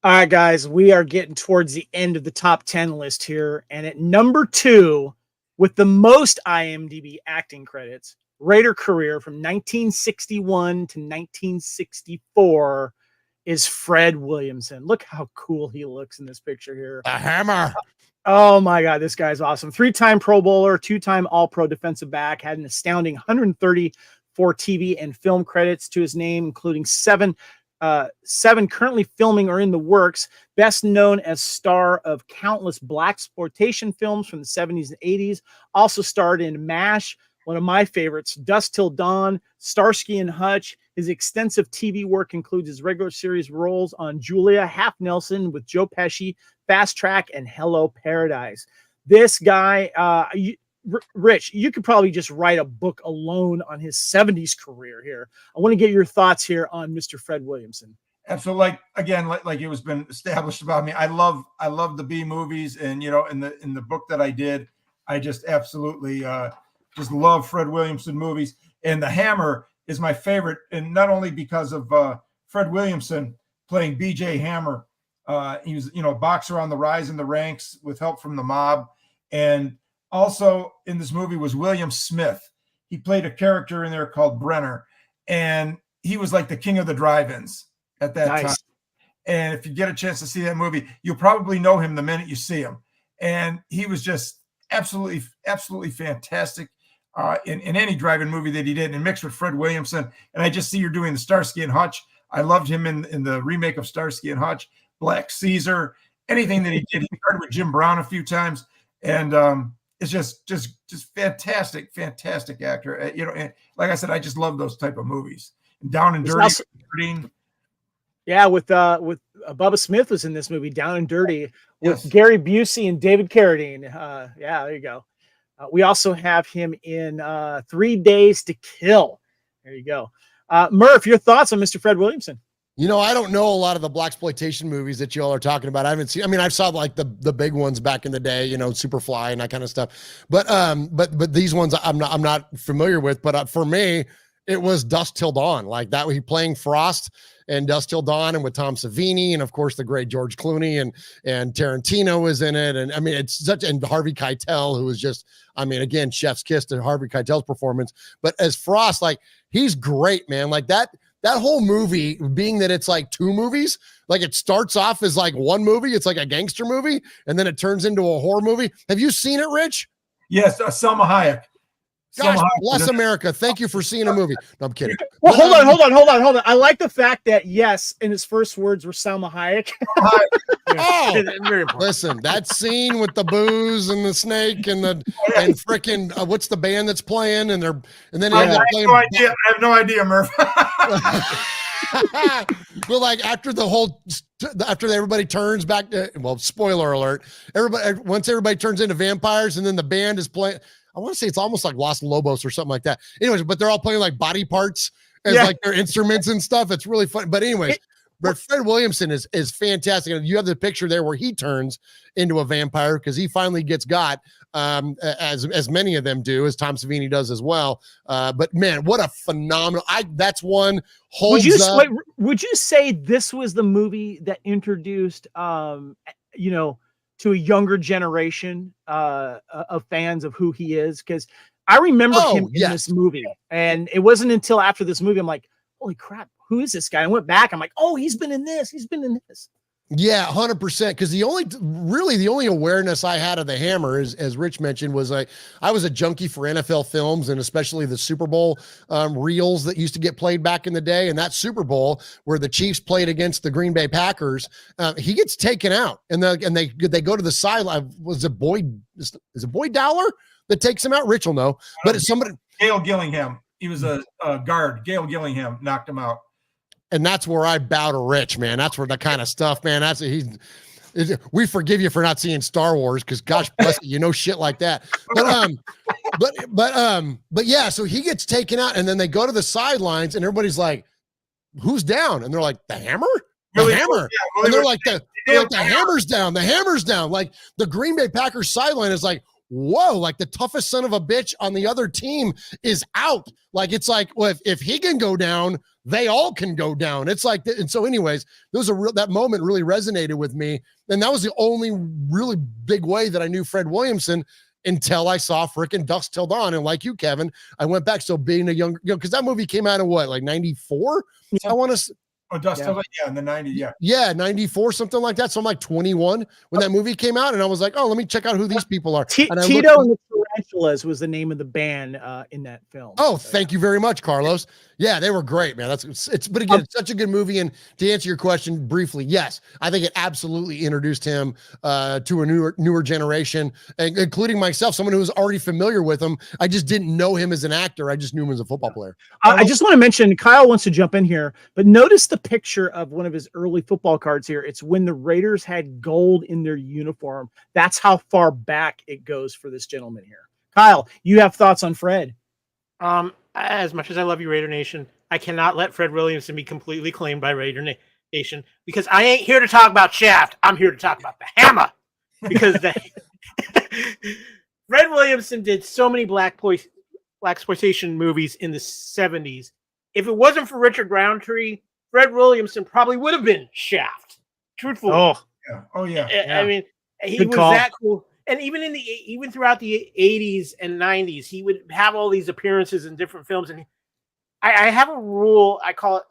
All right, guys, we are getting towards the end of the top 10 list here. And at number 2, with the most IMDb acting credits, Raider career from 1961 to 1964 is Fred Williamson. Look how cool he looks in this picture here. The hammer. Oh my God, this guy's awesome. 3-time Pro Bowler, 2-time All-Pro defensive back, had an astounding 134 TV and film credits to his name, including 7 currently filming or in the works. Best known as star of countless blaxploitation films from the 70s and 80s. Also starred in MASH, one of my favorites, Dusk Till Dawn, Starsky and Hutch. His extensive TV work includes his regular series roles on Julia, Half Nelson with Joe Pesci, Fast Track, and Hello Paradise. This guy, Rich, you could probably just write a book alone on his 70s career here. I want to get your thoughts here on Mr. Fred Williamson. Absolutely. Like it was been established about me. I love the B movies, and in the book that I did, I just absolutely just love Fred Williamson movies. And The Hammer is my favorite, and not only because of Fred Williamson playing B.J. Hammer. He was a boxer on the rise in the ranks with help from the mob, and also in this movie was William Smith. He played a character in there called Brenner, and he was like the king of the drive-ins at that time. And if you get a chance to see that movie, you'll probably know him the minute you see him. And he was just absolutely, absolutely fantastic in any drive-in movie that he did, and mixed with Fred Williamson. And I just see you're doing the Starsky and Hutch. I loved him in the remake of Starsky and Hutch, Black Caesar, anything that he did. He started with Jim Brown a few times, and it's just fantastic actor. And like I said, I just love those type of movies. Down and Dirty. Yeah, with Bubba Smith was in this movie, Down and Dirty, with Gary Busey and David Carradine. Yeah, there you go. We also have him in 3 Days to Kill. There you go. Murph, your thoughts on Mr. Fred Williamson? I don't know a lot of the blaxploitation movies that you all are talking about. I haven't seen. I mean, I saw like the big ones back in the day, Superfly and that kind of stuff. But these ones I'm not familiar with. But for me, it was Dusk Till Dawn, like that. He playing Frost and Dusk Till Dawn, and with Tom Savini, and of course the great George Clooney and Tarantino was in it. And I mean, and Harvey Keitel, who was just, I mean, again, chef's kiss to Harvey Keitel's performance. But as Frost, like, he's great, man. Like that whole movie, being that it's like 2 movies, like it starts off as like one movie, it's like a gangster movie, and then it turns into a horror movie. Have you seen it, Rich? Yes, Selma Hayek. Gosh, bless America. Thank you for seeing a movie. No, I'm kidding. Well, hold on. I like the fact that, yes, in his first words were Salma Hayek. Listen, that scene with the booze and the snake and frickin' what's the band that's playing? I have no idea, Murph. Well, like after everybody turns back to, well, spoiler alert, once everybody turns into vampires and then the band is playing, I want to say it's almost like Los Lobos or something like that. Anyways, but they're all playing like body parts as like their instruments and stuff. It's really fun. But anyways, but Fred Williamson is fantastic. And you have the picture there where he turns into a vampire because he finally gets got, as many of them do, as Tom Savini does as well. But man, what a phenomenal! That's one holds up. Would you say this was the movie that introduced, to a younger generation of fans of who he is, because I remember him in this movie, and it wasn't until after this movie I'm like, holy crap, who is this guy? I went back, I'm like, oh, he's been in this. Yeah, 100%. Because the only awareness I had of the Hammer, as Rich mentioned, was I was a junkie for NFL films, and especially the Super Bowl reels that used to get played back in the day. And that Super Bowl where the Chiefs played against the Green Bay Packers, he gets taken out, and they go to the sideline. Is it Boyd Dowler that takes him out? Rich will know, but it's somebody. Gail Gillingham. He was a guard. Gail Gillingham knocked him out. And that's where I bow to Rich, man. That's where the kind of stuff, man. We forgive you for not seeing Star Wars, because gosh bless you, shit like that. But yeah, so he gets taken out, and then they go to the sidelines, and everybody's like, "Who's down?" And they're like, "The Hammer, the Hammer." Yeah, and they're like, the Hammer's down, the Hammer's down. Like the Green Bay Packers sideline is like, whoa, like the toughest son of a bitch on the other team is out. Like, it's like, well, if he can go down, they all can go down. It's like, and so anyways, that moment really resonated with me. And that was the only really big way that I knew Fred Williamson, until I saw frickin' Dusk Till Dawn. And like you, Kevin, I went back. So being a young, because that movie came out in what, like 94? I want to. Oh, Dusk Till Dawn, in the 90s, yeah. Yeah, 94, something like that. So I'm like 21 when that movie came out, and I was like, oh, let me check out who these people are. Tito and the Tarantulas was the name of the band in that film. Oh, thank you very much, Carlos. Yeah, they were great, man. But again, it's such a good movie. And to answer your question briefly, yes, I think it absolutely introduced him to a newer generation, including myself, someone who was already familiar with him. I just didn't know him as an actor. I just knew him as a football player. I just want to mention, Kyle wants to jump in here, but notice the picture of one of his early football cards here. It's when the Raiders had gold in their uniform. That's how far back it goes for this gentleman here. Kyle, you have thoughts on Fred? As much as I love you, Raider Nation, I cannot let Fred Williamson be completely claimed by Raider Nation, because I ain't here to talk about Shaft. I'm here to talk about the Hammer, because Fred Williamson did so many blaxploitation movies in the 70s. If it wasn't for Richard Roundtree, Fred Williamson probably would have been Shaft. Truthfully. Oh yeah. I mean, he was that cool. And even throughout the 80s and 90s, he would have all these appearances in different films. And I have a rule. I call it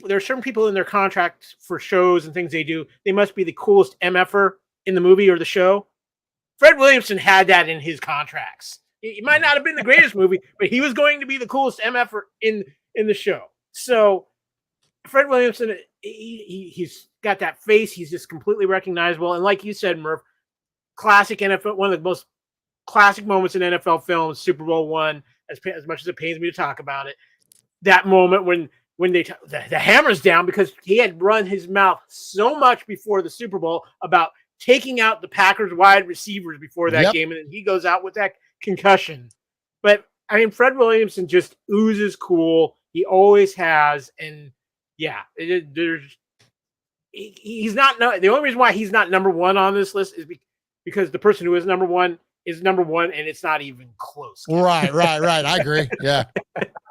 there are certain people in their contract for shows and things they do. They must be the coolest MFer in the movie or the show. Fred Williamson had that in his contracts. It might not have been the greatest movie, but he was going to be the coolest MFer in the show. So Fred Williamson, he's got that face. He's just completely recognizable. And like you said, Murph, classic NFL, one of the most classic moments in NFL films, Super Bowl I, as much as it pains me to talk about it, that moment when the Hammer's down, because he had run his mouth so much before the Super Bowl about taking out the Packers wide receivers before that game, and then he goes out with that concussion. But I mean, Fred Williamson just oozes cool. He always has, and yeah, he's not. The only reason why he's not number one on this list is because the person who is number one, and it's not even close. Right. I agree. Yeah.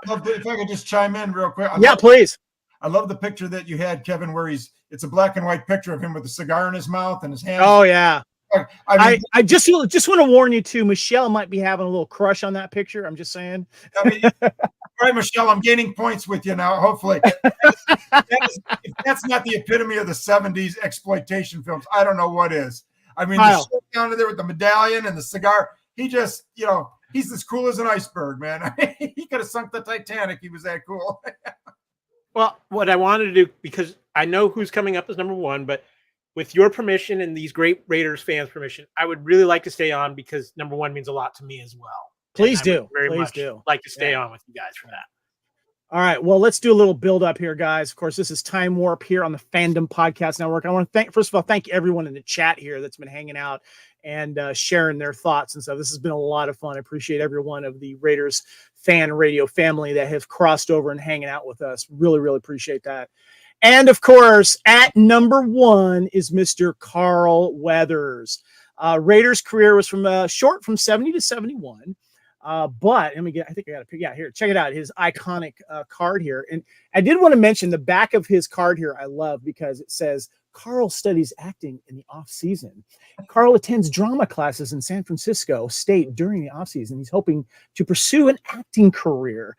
If I could just chime in real quick. Please. I love the picture that you had, Kevin, where it's a black and white picture of him with a cigar in his mouth and his hands. Oh yeah. I just want to warn you too. Michelle might be having a little crush on that picture. I'm just saying. All right, Michelle, I'm gaining points with you now. Hopefully, if that's not the epitome of the '70s exploitation films, I don't know what is. I mean, the shirt down there with the medallion and the cigar. He just, he's as cool as an iceberg, man. He could have sunk the Titanic. He was that cool. Well, what I wanted to do, because I know who's coming up as number one, but with your permission and these great Raiders fans' permission, I would really like to stay on, because number one means a lot to me as well. Please do. Please like to stay on with you guys for that. All right. Well, let's do a little build up here, guys. Of course, this is Time Warp here on the Fandom Podcast Network. I want to thank everyone in the chat here that's been hanging out and sharing their thoughts and stuff. This has been a lot of fun. I appreciate every one of the Raiders fan radio family that have crossed over and hanging out with us. Really, really appreciate that. And of course, at number one is Mr. Carl Weathers. Raiders' career was short from 70 to 71. But I think I got to pick out here. Check it out. His iconic card here. And I did want to mention the back of his card here. I love, because it says Carl studies acting in the off season. Carl attends drama classes in San Francisco State during the off season. He's hoping to pursue an acting career.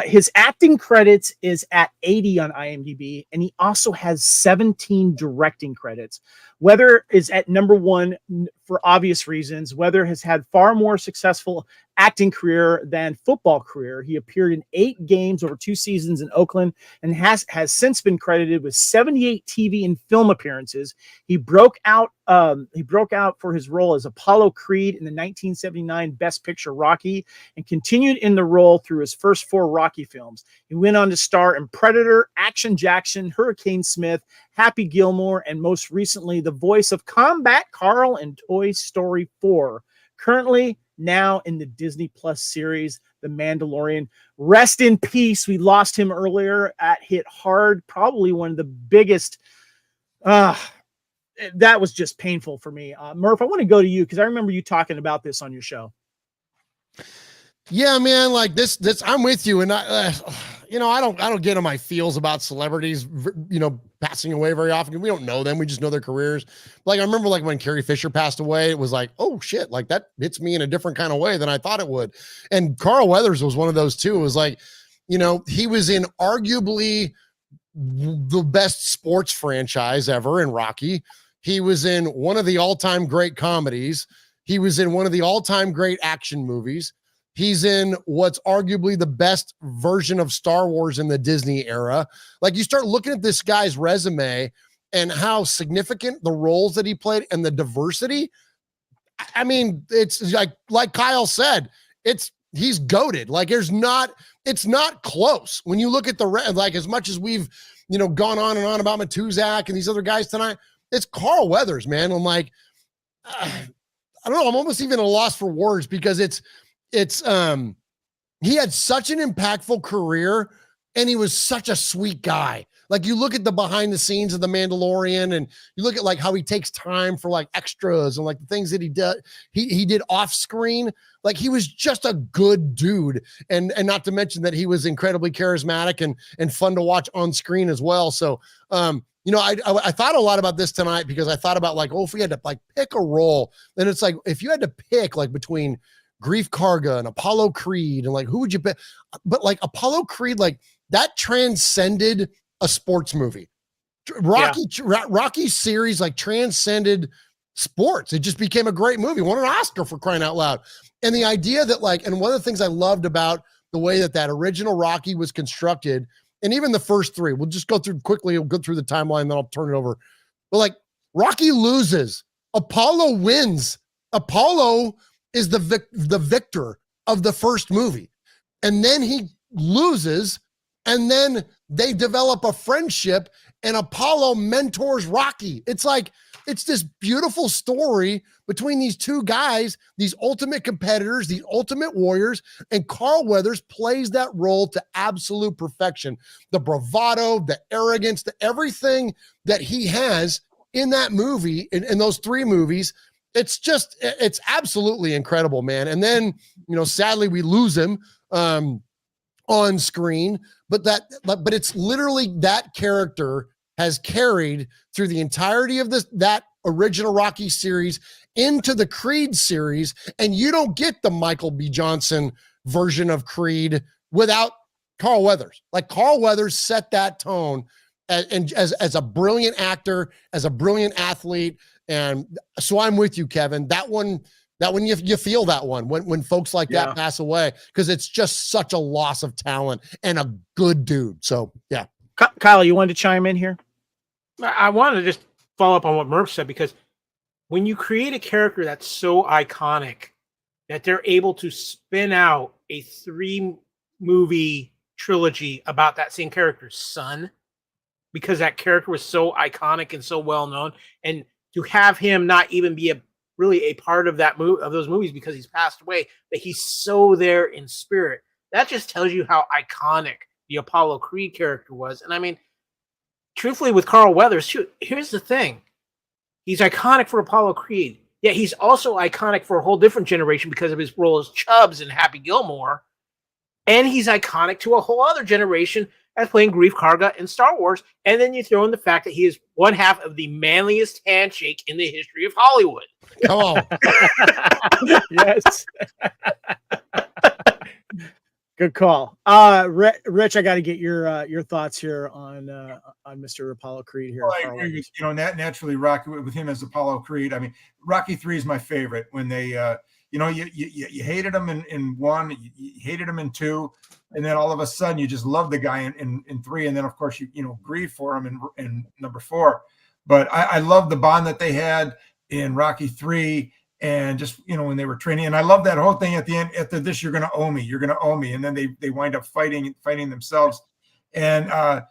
His acting credits is at 80 on IMDb, and he also has 17 directing credits. Weather is at number 1 for obvious reasons. Weather has had far more successful acting career than football career. He appeared in 8 games over 2 seasons in Oakland and has since been credited with 78 TV and film appearances. He broke out for his role as Apollo Creed in the 1979 Best Picture Rocky and continued in the role through his first 4 Rocky films. He went on to star in Predator, Action Jackson, Hurricane Smith, Happy Gilmore, and most recently the voice of Combat Carl in Toy Story 4. Currently now in the Disney Plus series, The Mandalorian. Rest in peace. We lost him earlier at Hit Hard. Probably one of the biggest. That was just painful for me. Murph, I want to go to you because I remember you talking about this on your show. Yeah, man, like this, I'm with you. And I don't get on my feels about celebrities, passing away very often. We don't know them. We just know their careers. Like, I remember like when Carrie Fisher passed away, it was like, oh shit, like that hits me in a different kind of way than I thought it would. And Carl Weathers was one of those too. It was like, he was in arguably the best sports franchise ever in Rocky. He was in one of the all-time great comedies. He was in one of the all-time great action movies. He's in what's arguably the best version of Star Wars in the Disney era. Like, you start looking at this guy's resume and how significant the roles that he played and the diversity. I mean, it's like Kyle said, he's goated. Like, it's not close. When you look at as much as we've, gone on and on about Matuzak and these other guys tonight, it's Carl Weathers, man. I'm like, I don't know. I'm almost even at a loss for words because he had such an impactful career and he was such a sweet guy. Like, you look at the behind the scenes of The Mandalorian and you look at like how he takes time for like extras and like the things that he did off screen. Like, he was just a good dude. And not to mention that he was incredibly charismatic and fun to watch on screen as well. So, I thought a lot about this tonight because I thought about like, if we had to like pick a role, then it's like, if you had to pick like between Grief Karga and Apollo Creed and like, who would you pick? But like Apollo Creed, like that transcended a sports movie. Rocky series like transcended sports. It just became a great movie. Won an Oscar, for crying out loud. And the idea that like, and one of the things I loved about the way that original Rocky was constructed, and even the first 3, we'll just go through quickly. We'll go through the timeline, then I'll turn it over. But like, Rocky loses, Apollo wins. Apollo is the victor of the first movie. And then he loses, and then they develop a friendship, and Apollo mentors Rocky. It's like, it's this beautiful story between these two guys, these ultimate competitors, these ultimate warriors, and Carl Weathers plays that role to absolute perfection. The bravado, the arrogance, the everything that he has in that movie, in those 3 movies, it's absolutely incredible, man. And then, sadly we lose him on screen, but it's literally that character has carried through the entirety of that original Rocky series into the Creed series. And you don't get the Michael B. Johnson version of Creed without Carl Weathers. Like, Carl Weathers set that tone as a brilliant actor, as a brilliant athlete. And so I'm with you, Kevin. That one you feel that one when folks like that pass away, because it's just such a loss of talent and a good dude. So yeah. Kyle, you wanted to chime in here? I wanted to just follow up on what Murph said, because when you create a character that's so iconic that they're able to spin out a 3-movie trilogy about that same character's son, because that character was so iconic and so well known, and to have him not even be really a part of those movies because he's passed away, that he's so there in spirit, that just tells you how iconic the Apollo Creed character was. And I mean, truthfully, with Carl Weathers, here's the thing. He's iconic for Apollo Creed, yet he's also iconic for a whole different generation because of his role as Chubbs in Happy Gilmore. And he's iconic to a whole other generation as playing Grief Karga in Star Wars, and then you throw in the fact that he is one half of the manliest handshake in the history of Hollywood. Come on. Yes. Good call. Rich, I got to get your thoughts here on Mr. Apollo Creed here. Well, I agree with, naturally Rocky with him as Apollo Creed. I mean, Rocky 3 is my favorite. When they, you hated him in 1, you hated him in 2, and then all of a sudden you just love the guy in 3, and then of course you grieve for him in number 4. But I love the bond that they had in Rocky 3. And just, when they were training, and I love that whole thing at the end, after this, you're going to owe me. And then they wind up fighting themselves. And I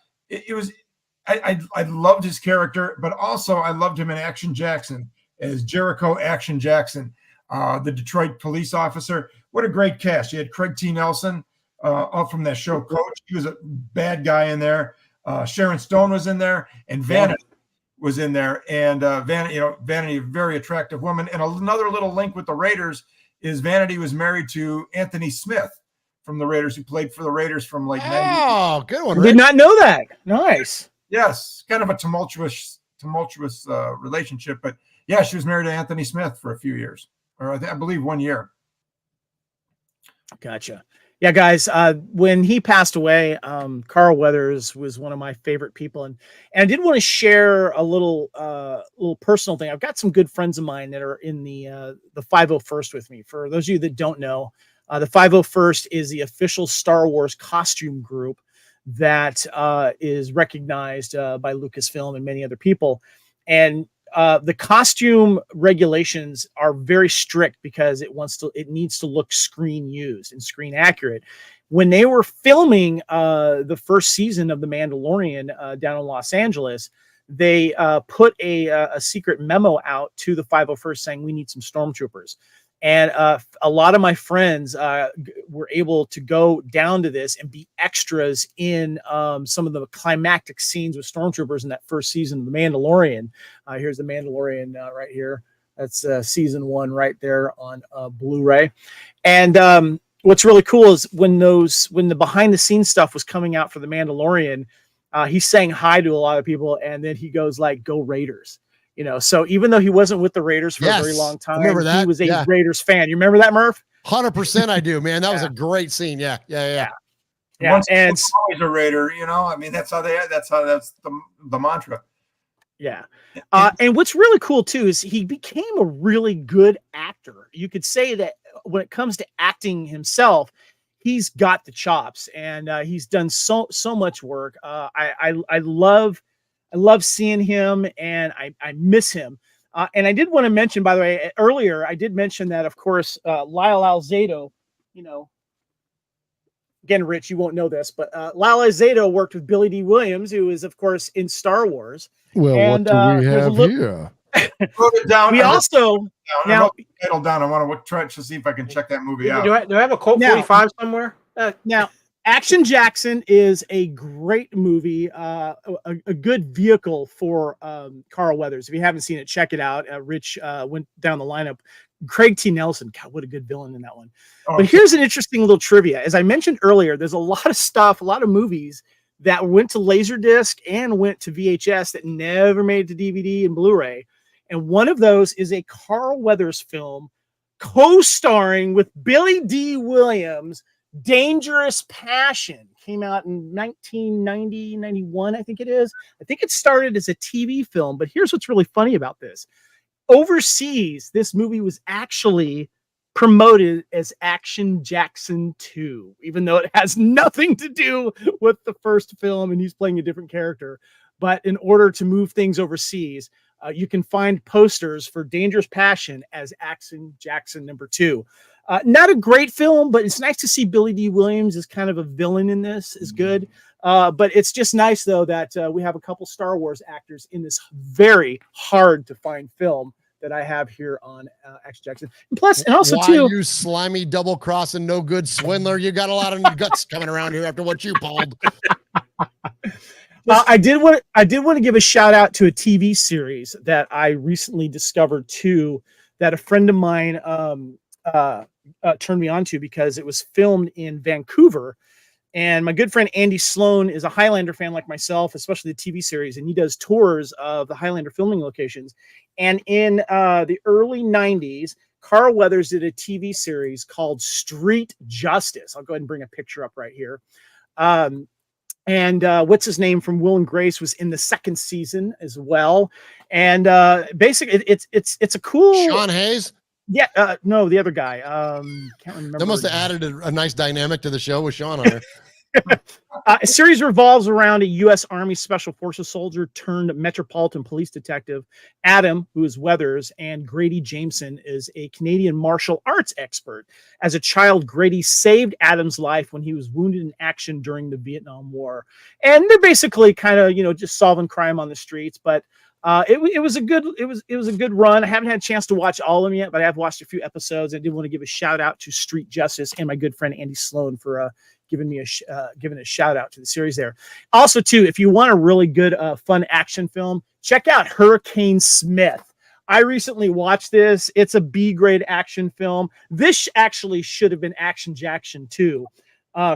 loved his character, but also I loved him in Action Jackson as Jericho Action Jackson, the Detroit police officer. What a great cast. You had Craig T. Nelson up from that show Coach. He was a bad guy in there. Sharon Stone was in there, and Vanity was in there, and Vanity, a very attractive woman. And another little link with the Raiders is Vanity was married to Anthony Smith from the Raiders, who played for the Raiders from like 90. Oh, good one. Did not know that. Nice. Yes, kind of a tumultuous relationship, but yeah, she was married to Anthony Smith for a few years, or I believe 1 year. Gotcha. Yeah, guys, when he passed away, Carl Weathers was one of my favorite people. And I did want to share a little personal thing. I've got some good friends of mine that are in the 501st with me. For those of you that don't know, the 501st is the official Star Wars costume group that is recognized by Lucasfilm and many other people. And the costume regulations are very strict because it needs to look screen used and screen accurate. When they were filming the first season of The Mandalorian down in Los Angeles, they put a secret memo out to the 501st saying we need some stormtroopers. And a lot of my friends were able to go down to this and be extras in some of the climactic scenes with stormtroopers in that first season of The Mandalorian. Here's The Mandalorian right here. That's season 1 right there on Blu-ray. And what's really cool is when the behind the scenes stuff was coming out for The Mandalorian, he's saying hi to a lot of people, and then he goes like, "Go Raiders." So even though he wasn't with the Raiders for a very long time, remember that. He was a Raiders fan. You remember that, Murph? 100% I do, man. That was a great scene. Yeah. Yeah, and always a Raider, I mean, that's the mantra. Yeah. And what's really cool too is he became a really good actor. You could say that when it comes to acting himself, he's got the chops, and he's done so much work. I love seeing him, and I miss him. And I did want to mention, by the way, earlier, I did mention that, of course, Lyle Alzado, again, Rich, you won't know this, but Lyle Alzado worked with Billy D. Williams, who is, of course, in Star Wars. Well, and, what do we have here? Wrote it down. We also now title down. I want to try to see if I can check that movie out. Do I have a Colt 45 somewhere? Now, Action Jackson is a great movie, a good vehicle for Carl Weathers. If you haven't seen it, check it out. Rich went down the lineup. Craig T. Nelson, God, what a good villain in that one. Oh, but here's an interesting little trivia. As I mentioned earlier, there's a lot of stuff, a lot of movies that went to Laserdisc and went to VHS that never made it to DVD and Blu-ray. And one of those is a Carl Weathers film co-starring with Billy D. Williams, Dangerous Passion. Came out in 1990, 91, I think it is. I think it started as a TV film, but here's what's really funny about this. Overseas, this movie was actually promoted as Action Jackson 2, even though it has nothing to do with the first film and he's playing a different character. But in order to move things overseas, you can find posters for Dangerous Passion as Action Jackson number 2. Not a great film, but it's nice to see Billy D. Williams as kind of a villain in this is good. But it's just nice, though, that we have a couple Star Wars actors in this very hard to find film that I have here on Action Jackson. And plus, and also, too, you slimy double-crossing, no good swindler. You got a lot of guts coming around here after what you pulled. I did want to give a shout out to a TV series that I recently discovered too, that a friend of mine turned me on to because it was filmed in Vancouver, And my good friend Andy Sloan is a Highlander fan like myself, especially the TV series, and he does tours of the Highlander filming locations. And in the early 90s, Carl Weathers did a TV series called Street Justice. I'll go ahead and bring a picture up right here. And what's his name from Will and Grace was in the second season as well. And basically, it's a cool. Sean Hayes. Yeah, no, the other guy. Can't remember. That must have added a nice dynamic to the show with Sean on there. A series revolves around a U.S. Army Special Forces soldier turned Metropolitan Police detective, Adam, who is Weathers, and Grady Jameson is a Canadian martial arts expert. As a child, Grady saved Adam's life when he was wounded in action during the Vietnam War. And they're basically kind of, just solving crime on the streets, but it was a good run. I haven't had a chance to watch all of them yet, but I have watched a few episodes. I did want to give a shout out to Street Justice and my good friend Andy Sloan for giving a shout out to the series there. Also, too, if you want a really good fun action film, check out Hurricane Smith. I recently watched this. It's a B-grade action film. This actually should have been Action Jackson too.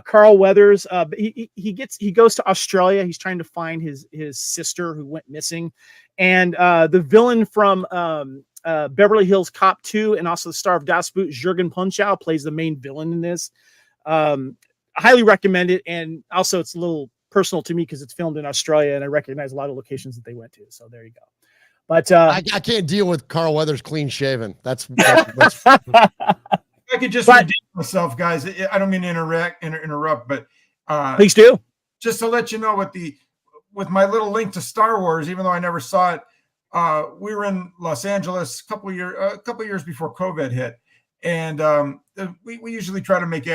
Carl Weathers, he goes to Australia. He's trying to find his sister who went missing, and the villain from Beverly Hills Cop 2 and also the star of Das Boot, Jürgen Punchau, plays the main villain in this. Highly recommend it, and also it's a little personal to me because it's filmed in Australia, and I recognize a lot of locations that they went to. So there you go. But I can't deal with Carl Weathers clean shaven. That's I could just redeem myself, guys. I don't mean to interrupt, but please do. Just to let you know, with my little link to Star Wars, even though I never saw it, we were in Los Angeles a couple of years before COVID hit, and we usually try to make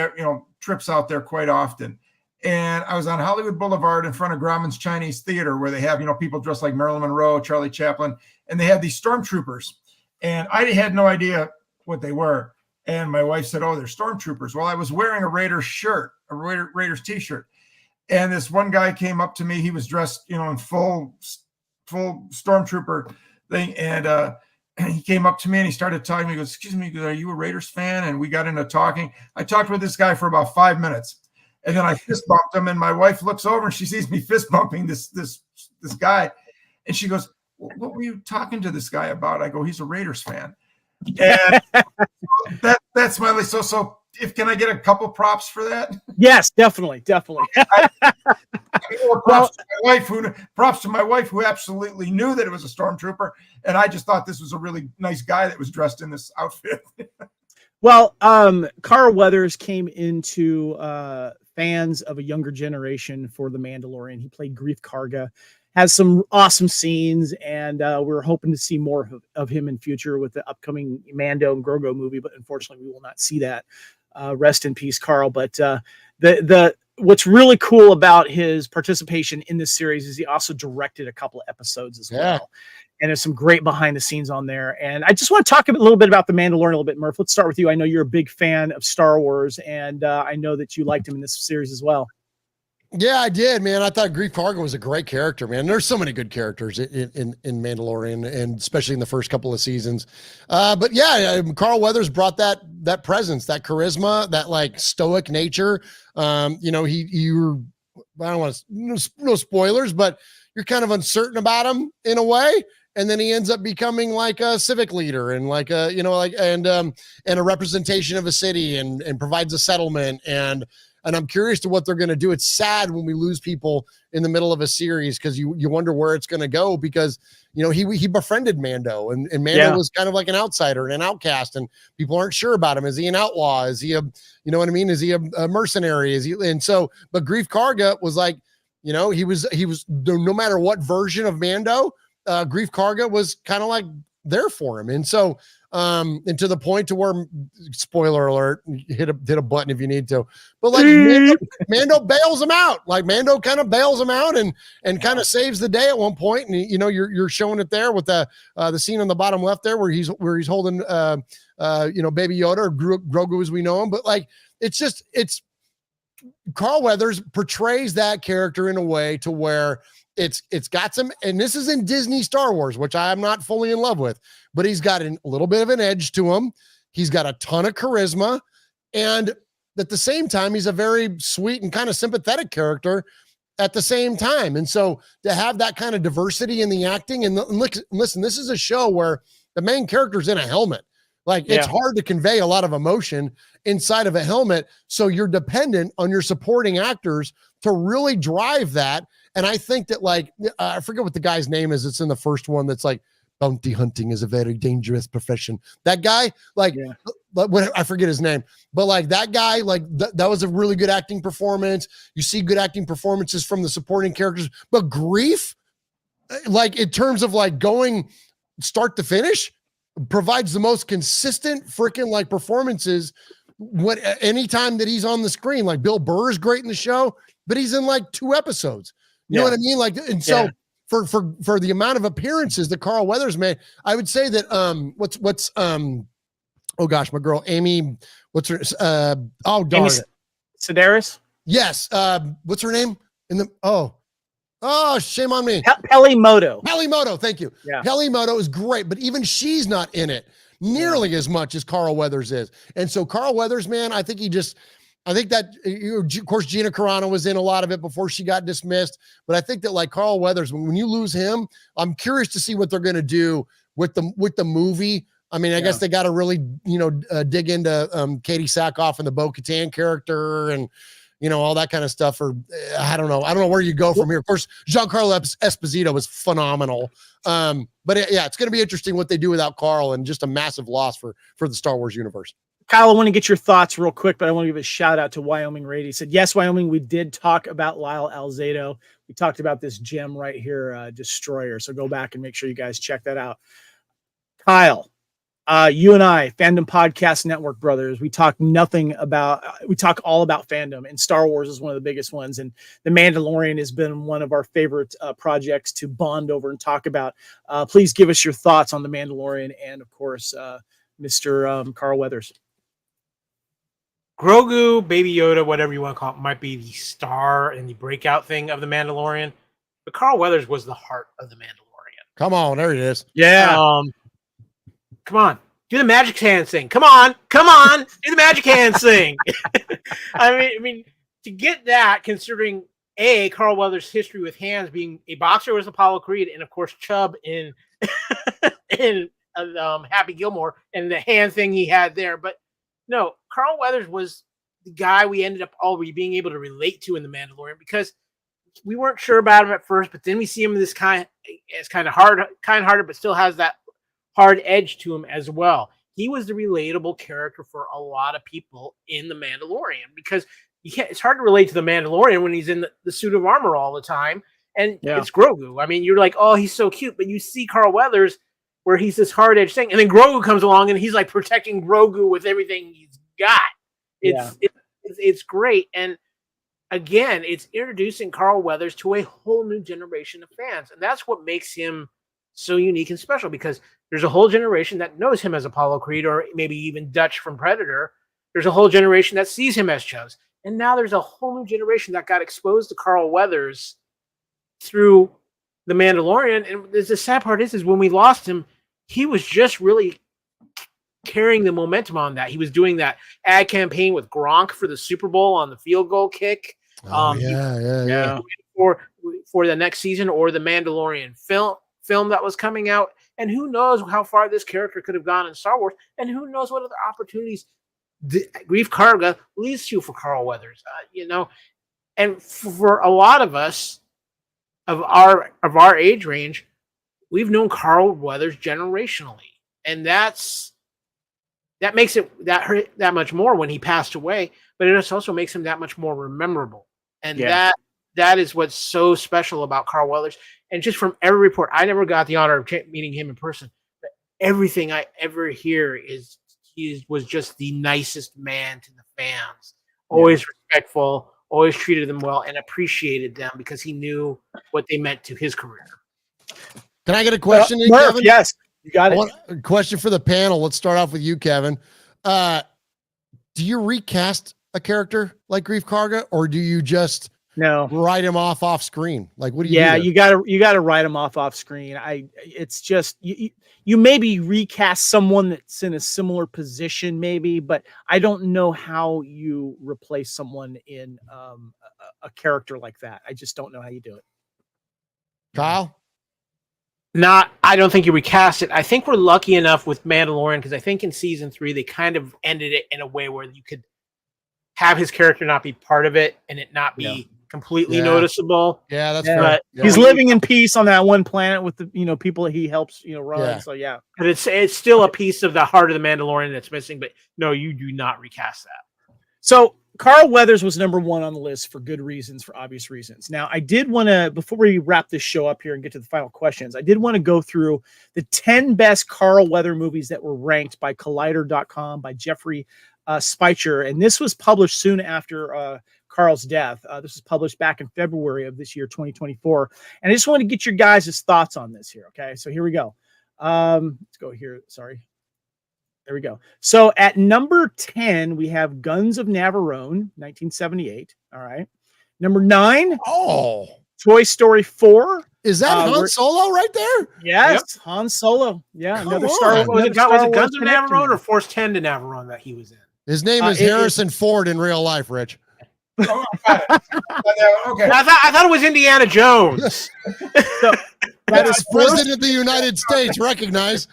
trips out there quite often. And I was on Hollywood Boulevard in front of Grauman's Chinese Theater, where they have people dressed like Marilyn Monroe, Charlie Chaplin, and they had these stormtroopers, and I had no idea what they were. And my wife said, "Oh, they're stormtroopers." Well, I was wearing a Raiders shirt, a Raiders t-shirt. And this one guy came up to me. He was dressed, in full stormtrooper thing. And he came up to me and he started talking to me. He goes, "Excuse me, are you a Raiders fan?" And we got into talking. I talked with this guy for about 5 minutes. And then I fist bumped him. And my wife looks over and she sees me fist bumping this guy. And she goes, "What were you talking to this guy about?" I go, "He's a Raiders fan." And that's my list. So can I get a couple props for that? Yes, definitely. Props to my wife who absolutely knew that it was a stormtrooper, and I just thought this was a really nice guy that was dressed in this outfit. Well, Carl Weathers came into fans of a younger generation for The Mandalorian. He played Grief Karga. Has some awesome scenes, and we're hoping to see more of him in future with the upcoming Mando and Grogu movie, but unfortunately we will not see that. Rest in peace, Carl. But the what's really cool about his participation in this series is he also directed a couple of episodes as well. And there's some great behind the scenes on there. And I just want to talk a little bit about The Mandalorian a little bit, Murph. Let's start with you. I know you're a big fan of Star Wars, and I know that you liked him in this series as well. Yeah, I did, man. I thought Grief Karga was a great character, man. There's so many good characters in Mandalorian, and especially in the first couple of seasons. But yeah, Carl Weathers brought that presence, that charisma, that like stoic nature. I don't want to, no spoilers, but you're kind of uncertain about him in a way. And then he ends up becoming like a civic leader and like a, and a representation of a city and provides a settlement. And I'm curious to what they're going to do. It's sad when we lose people in the middle of a series because you wonder where it's going to go because, he befriended Mando and Mando was kind of like an outsider and an outcast and people aren't sure about him. Is he an outlaw? Is he Is he a mercenary? But Grief Karga was like, he was no matter what version of Mando, Grief Karga was kind of like there for him. And so, and to the point to where, spoiler alert, hit a button if you need to, but like Mando bails him out. Like Mando kind of bails him out and kind of saves the day at one point. And you're showing it there with the scene on the bottom left there where he's holding Baby Yoda or Grogu as we know him. But like it's Carl Weathers portrays that character in a way to where it's got some, and this is in Disney Star Wars, which I am not fully in love with, but he's got a little bit of an edge to him. He's got a ton of charisma, and at the same time, he's a very sweet and kind of sympathetic character at the same time. And so to have that kind of diversity in the acting, and listen, this is a show where the main character's in a helmet. Like, it's hard to convey a lot of emotion inside of a helmet. So you're dependent on your supporting actors to really drive that. And I think that, like, I forget what the guy's name is. It's in the first one. That's like, bounty hunting is a very dangerous profession. That guy, like, I forget his name, but like that guy, like that was a really good acting performance. You see good acting performances from the supporting characters, but Grief, like in terms of like going start to finish, provides the most consistent freaking like performances anytime that he's on the screen. Like Bill Burr is great in the show, but he's in like 2 episodes. You know what I mean? Like, and so for the amount of appearances that Carl Weathers made, I would say that oh gosh, my girl Amy, what's her oh darn it, Sedaris? Yes. What's her name? Shame on me. Pelimoto. Pelimoto, thank you. Yeah. Pelimoto is great, but even she's not in it nearly as much as Carl Weathers is. And so Carl Weathers, man, I think that, of course, Gina Carano was in a lot of it before she got dismissed. But I think that, like, Carl Weathers, when you lose him, I'm curious to see what they're going to do with the movie. I mean, I guess they got to really, dig into Katie Sackhoff and the Bo-Katan character and, all that kind of stuff. Or I don't know where you go from here. Of course, Giancarlo Esposito was phenomenal. But it's going to be interesting what they do without Carl, and just a massive loss for the Star Wars universe. Kyle, I want to get your thoughts real quick, but I want to give a shout out to Wyoming Rady. He said, yes, Wyoming, we did talk about Lyle Alzado. We talked about this gem right here, Destroyer. So go back and make sure you guys check that out. Kyle, you and I, Fandom Podcast Network brothers, we talk all about fandom, and Star Wars is one of the biggest ones. And The Mandalorian has been one of our favorite projects to bond over and talk about. Please give us your thoughts on The Mandalorian and, of course, Mr. Carl Weathers. Grogu, Baby Yoda, whatever you want to call it, might be the star and the breakout thing of The Mandalorian, but Carl Weathers was the heart of The Mandalorian. Come on, there it is. Yeah. Come on, do the magic hands thing. Come on, do the magic hands thing. I mean, to get that, considering Carl Weathers' history with hands, being a boxer with Apollo Creed, and of course Chubb in Happy Gilmore, and the hand thing he had there, but. No, Carl Weathers was the guy we ended up all being able to relate to in The Mandalorian, because we weren't sure about him at first, but then we see him this kind of hard-hearted, but still has that hard edge to him as well. He was the relatable character for a lot of people in The Mandalorian, because it's hard to relate to the Mandalorian when he's in the suit of armor all the time, and it's Grogu. I mean, you're like, oh, he's so cute, but you see Carl Weathers where he's this hard-edged thing, and then Grogu comes along, and he's like protecting Grogu with everything he's got. It's great, and again, it's introducing Carl Weathers to a whole new generation of fans, and that's what makes him so unique and special, because there's a whole generation that knows him as Apollo Creed, or maybe even Dutch from Predator. There's a whole generation that sees him as Chubbs, and now there's a whole new generation that got exposed to Carl Weathers through The Mandalorian. And the sad part is when we lost him, he was just really carrying the momentum on that. He was doing that ad campaign with Gronk for the Super Bowl on the field goal kick. For the next season, or the Mandalorian film that was coming out. And who knows how far this character could have gone in Star Wars, and who knows what other opportunities Grief Karga leads to for Carl Weathers. And for a lot of us of our age range, we've known Carl Weathers generationally, and that makes it that hurt that much more when he passed away. But it also makes him that much more memorable, and that is what's so special about Carl Weathers. And just from every report, I never got the honor of meeting him in person, but everything I ever hear is he was just the nicest man to the fans, always respectful, always treated them well, and appreciated them because he knew what they meant to his career. Can I get a question, Murf, Kevin? Yes, you got it. A question for the panel. Let's start off with you, Kevin. Do you recast a character like Grief Karga, or do you just No. write him off screen? Like, what do you? Yeah, do you gotta write him off screen. It's just you maybe recast someone that's in a similar position, maybe, but I don't know how you replace someone in a character like that. I just don't know how you do it. Kyle? I don't think you recast it. I think we're lucky enough with Mandalorian because I think in season 3 they kind of ended it in a way where you could have his character not be part of it and it not be completely noticeable. Yeah, that's fair. right. He's living in peace on that one planet with the people that he helps run. Yeah. So yeah, but it's still a piece of the heart of the Mandalorian that's missing. But no, you do not recast that. So Carl Weathers was number 1 on the list for good reasons, for obvious reasons. Now, I did want to, before we wrap this show up here and get to the final questions, I did want to go through the 10 best Carl Weathers movies that were ranked by Collider.com by Jeffrey Speicher. And this was published soon after Carl's death. This was published back in February of this year, 2024. And I just want to get your guys' thoughts on this here. Okay, so here we go. Let's go here. Sorry. There we go. So at number 10, we have Guns of Navarone, 1978. All right. Number 9. Oh, Toy Story 4. Is that Han Solo right there? Yes, yep. Han Solo. Yeah, Come another on. Star Wars. Was it Guns of Navarone or Force 10 to Navarone that he was in? His name is Harrison Ford in real life, Rich. Oh, got it. Okay. I thought it was Indiana Jones. So, that is President of the United States. Recognize.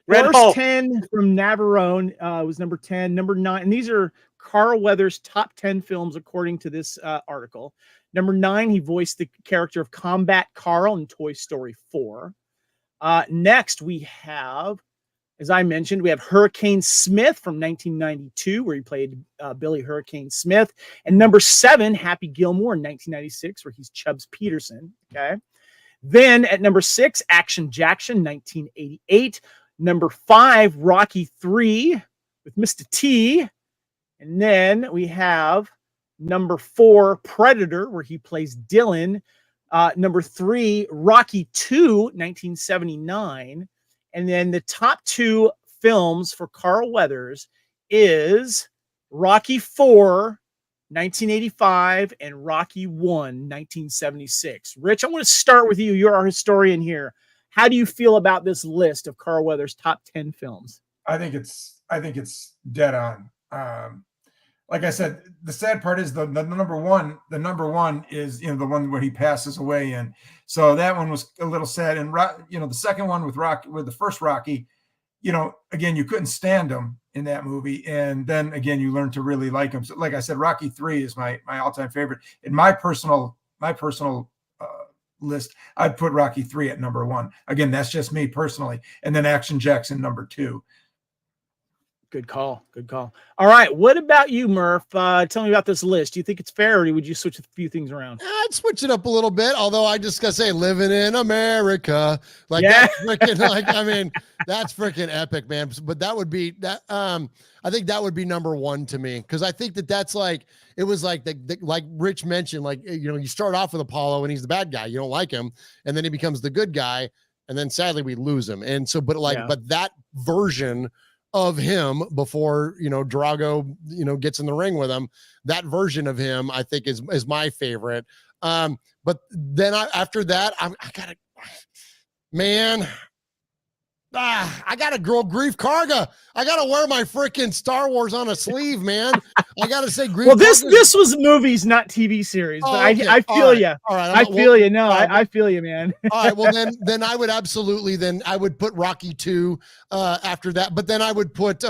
Force 10 from Navarone was number 10. Number 9, and these are Carl Weathers' top 10 films according to this article. Number 9, he voiced the character of Combat Carl in Toy Story 4. Next, we have, as I mentioned, we have Hurricane Smith from 1992, where he played Billy Hurricane Smith. And number 7, Happy Gilmore in 1996, where he's Chubbs Peterson. Okay. Then at number 6, Action Jackson, 1988. Number 5, Rocky 3 with Mr. T. And then we have number 4, Predator, where he plays Dylan. Number 3, Rocky 2, 1979. And then the top 2 films for Carl Weathers is Rocky 4, 1985, and Rocky 1, 1976. Rich, I want to start with you. You're our historian here. How do you feel about this list of Carl Weathers' top 10 films? I think it's dead on. Like I said, the sad part is the number one. The number 1 is the one where he passes away in. So that one was a little sad. And the second one with the first Rocky, again, you couldn't stand him in that movie, and then again, you learn to really like him. So, like I said, Rocky 3 is my all-time favorite. In my personal list, I'd put Rocky 3 at number 1. Again, that's just me personally, and then Action Jackson number 2. Good call. Good call. All right. What about you, Murph? Tell me about this list. Do you think it's fair, or would you switch a few things around? I'd switch it up a little bit, although I just gotta say, living in America, that's freaking that's freaking epic, man. But that would be that. I think that would be number 1 to me, because I think that's like, it was like like Rich mentioned, you start off with Apollo and he's the bad guy, you don't like him, and then he becomes the good guy, and then sadly we lose him. And so, but that version of him before Drago gets in the ring with him, that version of him I think is my favorite. But then after that I gotta grow Grief Karga. I gotta wear my freaking Star Wars on a sleeve, man. I gotta say Grief. Well, this was movies, not TV series. But okay. I feel you. All right, I feel you. No, I feel you, man. All right. Well, then I would absolutely. Then I would put Rocky 2 after that. But then I would put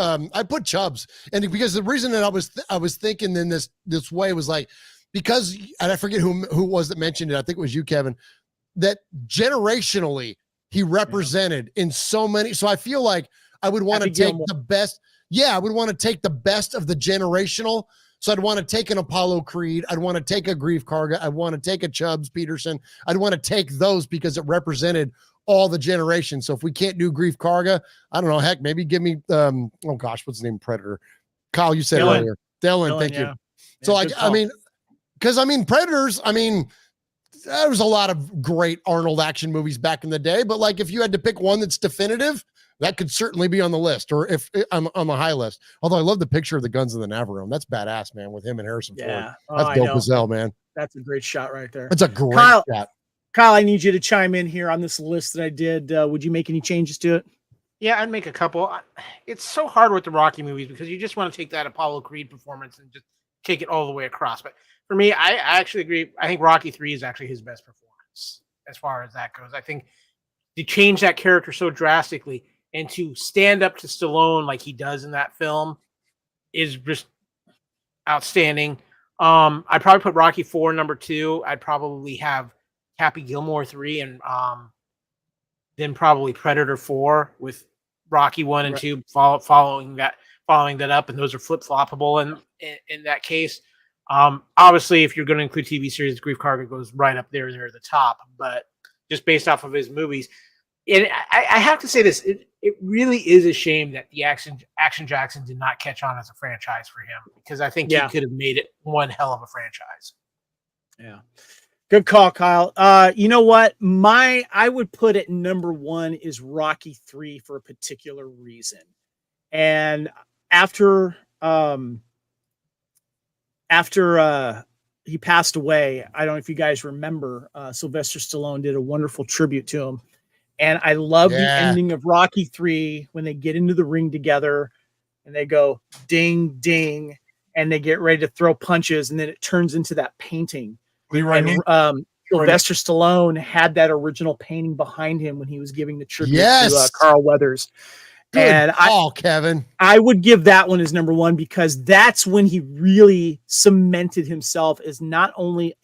Chubbs, and because the reason that I was thinking in this way was because, and I forget who was that mentioned it. I think it was you, Kevin. That generationally, he represented in so many. So I feel like I would want to take the best. Yeah, I would want to take the best of the generational. So I'd want to take an Apollo Creed. I'd want to take a Grief Karga. I'd want to take a Chubbs Peterson. I'd want to take those because it represented all the generations. So if we can't do Grief Karga, I don't know. Heck, maybe give me, what's his name? Predator. Kyle, you said earlier. Dylan, thank you. So Predators, there was a lot of great Arnold action movies back in the day, but if you had to pick one that's definitive, that could certainly be on the list, or if on the high list. Although I love the picture of the Guns of the Navarone. That's badass, man, with him and Harrison Ford. That's dope as hell, man. That's a great shot right there. It's a great Kyle, shot. Kyle, I need you to chime in here on this list that I did. Would you make any changes to it? Yeah, I'd make a couple. It's so hard with the Rocky movies because you just want to take that Apollo Creed performance and just take it all the way across. But for me, I actually agree. I think Rocky 3 is actually his best performance as far as that goes. I think to change that character so drastically and to stand up to Stallone like he does in that film is just outstanding. I'd probably put Rocky 4 number 2. I'd probably have Happy Gilmore 3 and then probably Predator 4 with Rocky 1 and 2 following that up, and those are flip-floppable in that case. Obviously, if you're going to include TV series, Grief Karga goes right up there at the top, but just based off of his movies. And I have to say this, it really is a shame that the Action Jackson did not catch on as a franchise for him, because I think he could have made it one hell of a franchise. Yeah. Good call, Kyle. You know what? I would put it number 1 is Rocky 3 for a particular reason. And after he passed away, I don't know if you guys remember, Sylvester Stallone did a wonderful tribute to him. And I love the ending of Rocky 3 when they get into the ring together and they go ding, ding, and they get ready to throw punches. And then it turns into that painting. Sylvester Stallone had that original painting behind him when he was giving the tribute to Carl Weathers. Good call, Kevin. I would give that one as number 1 because that's when he really cemented himself as not only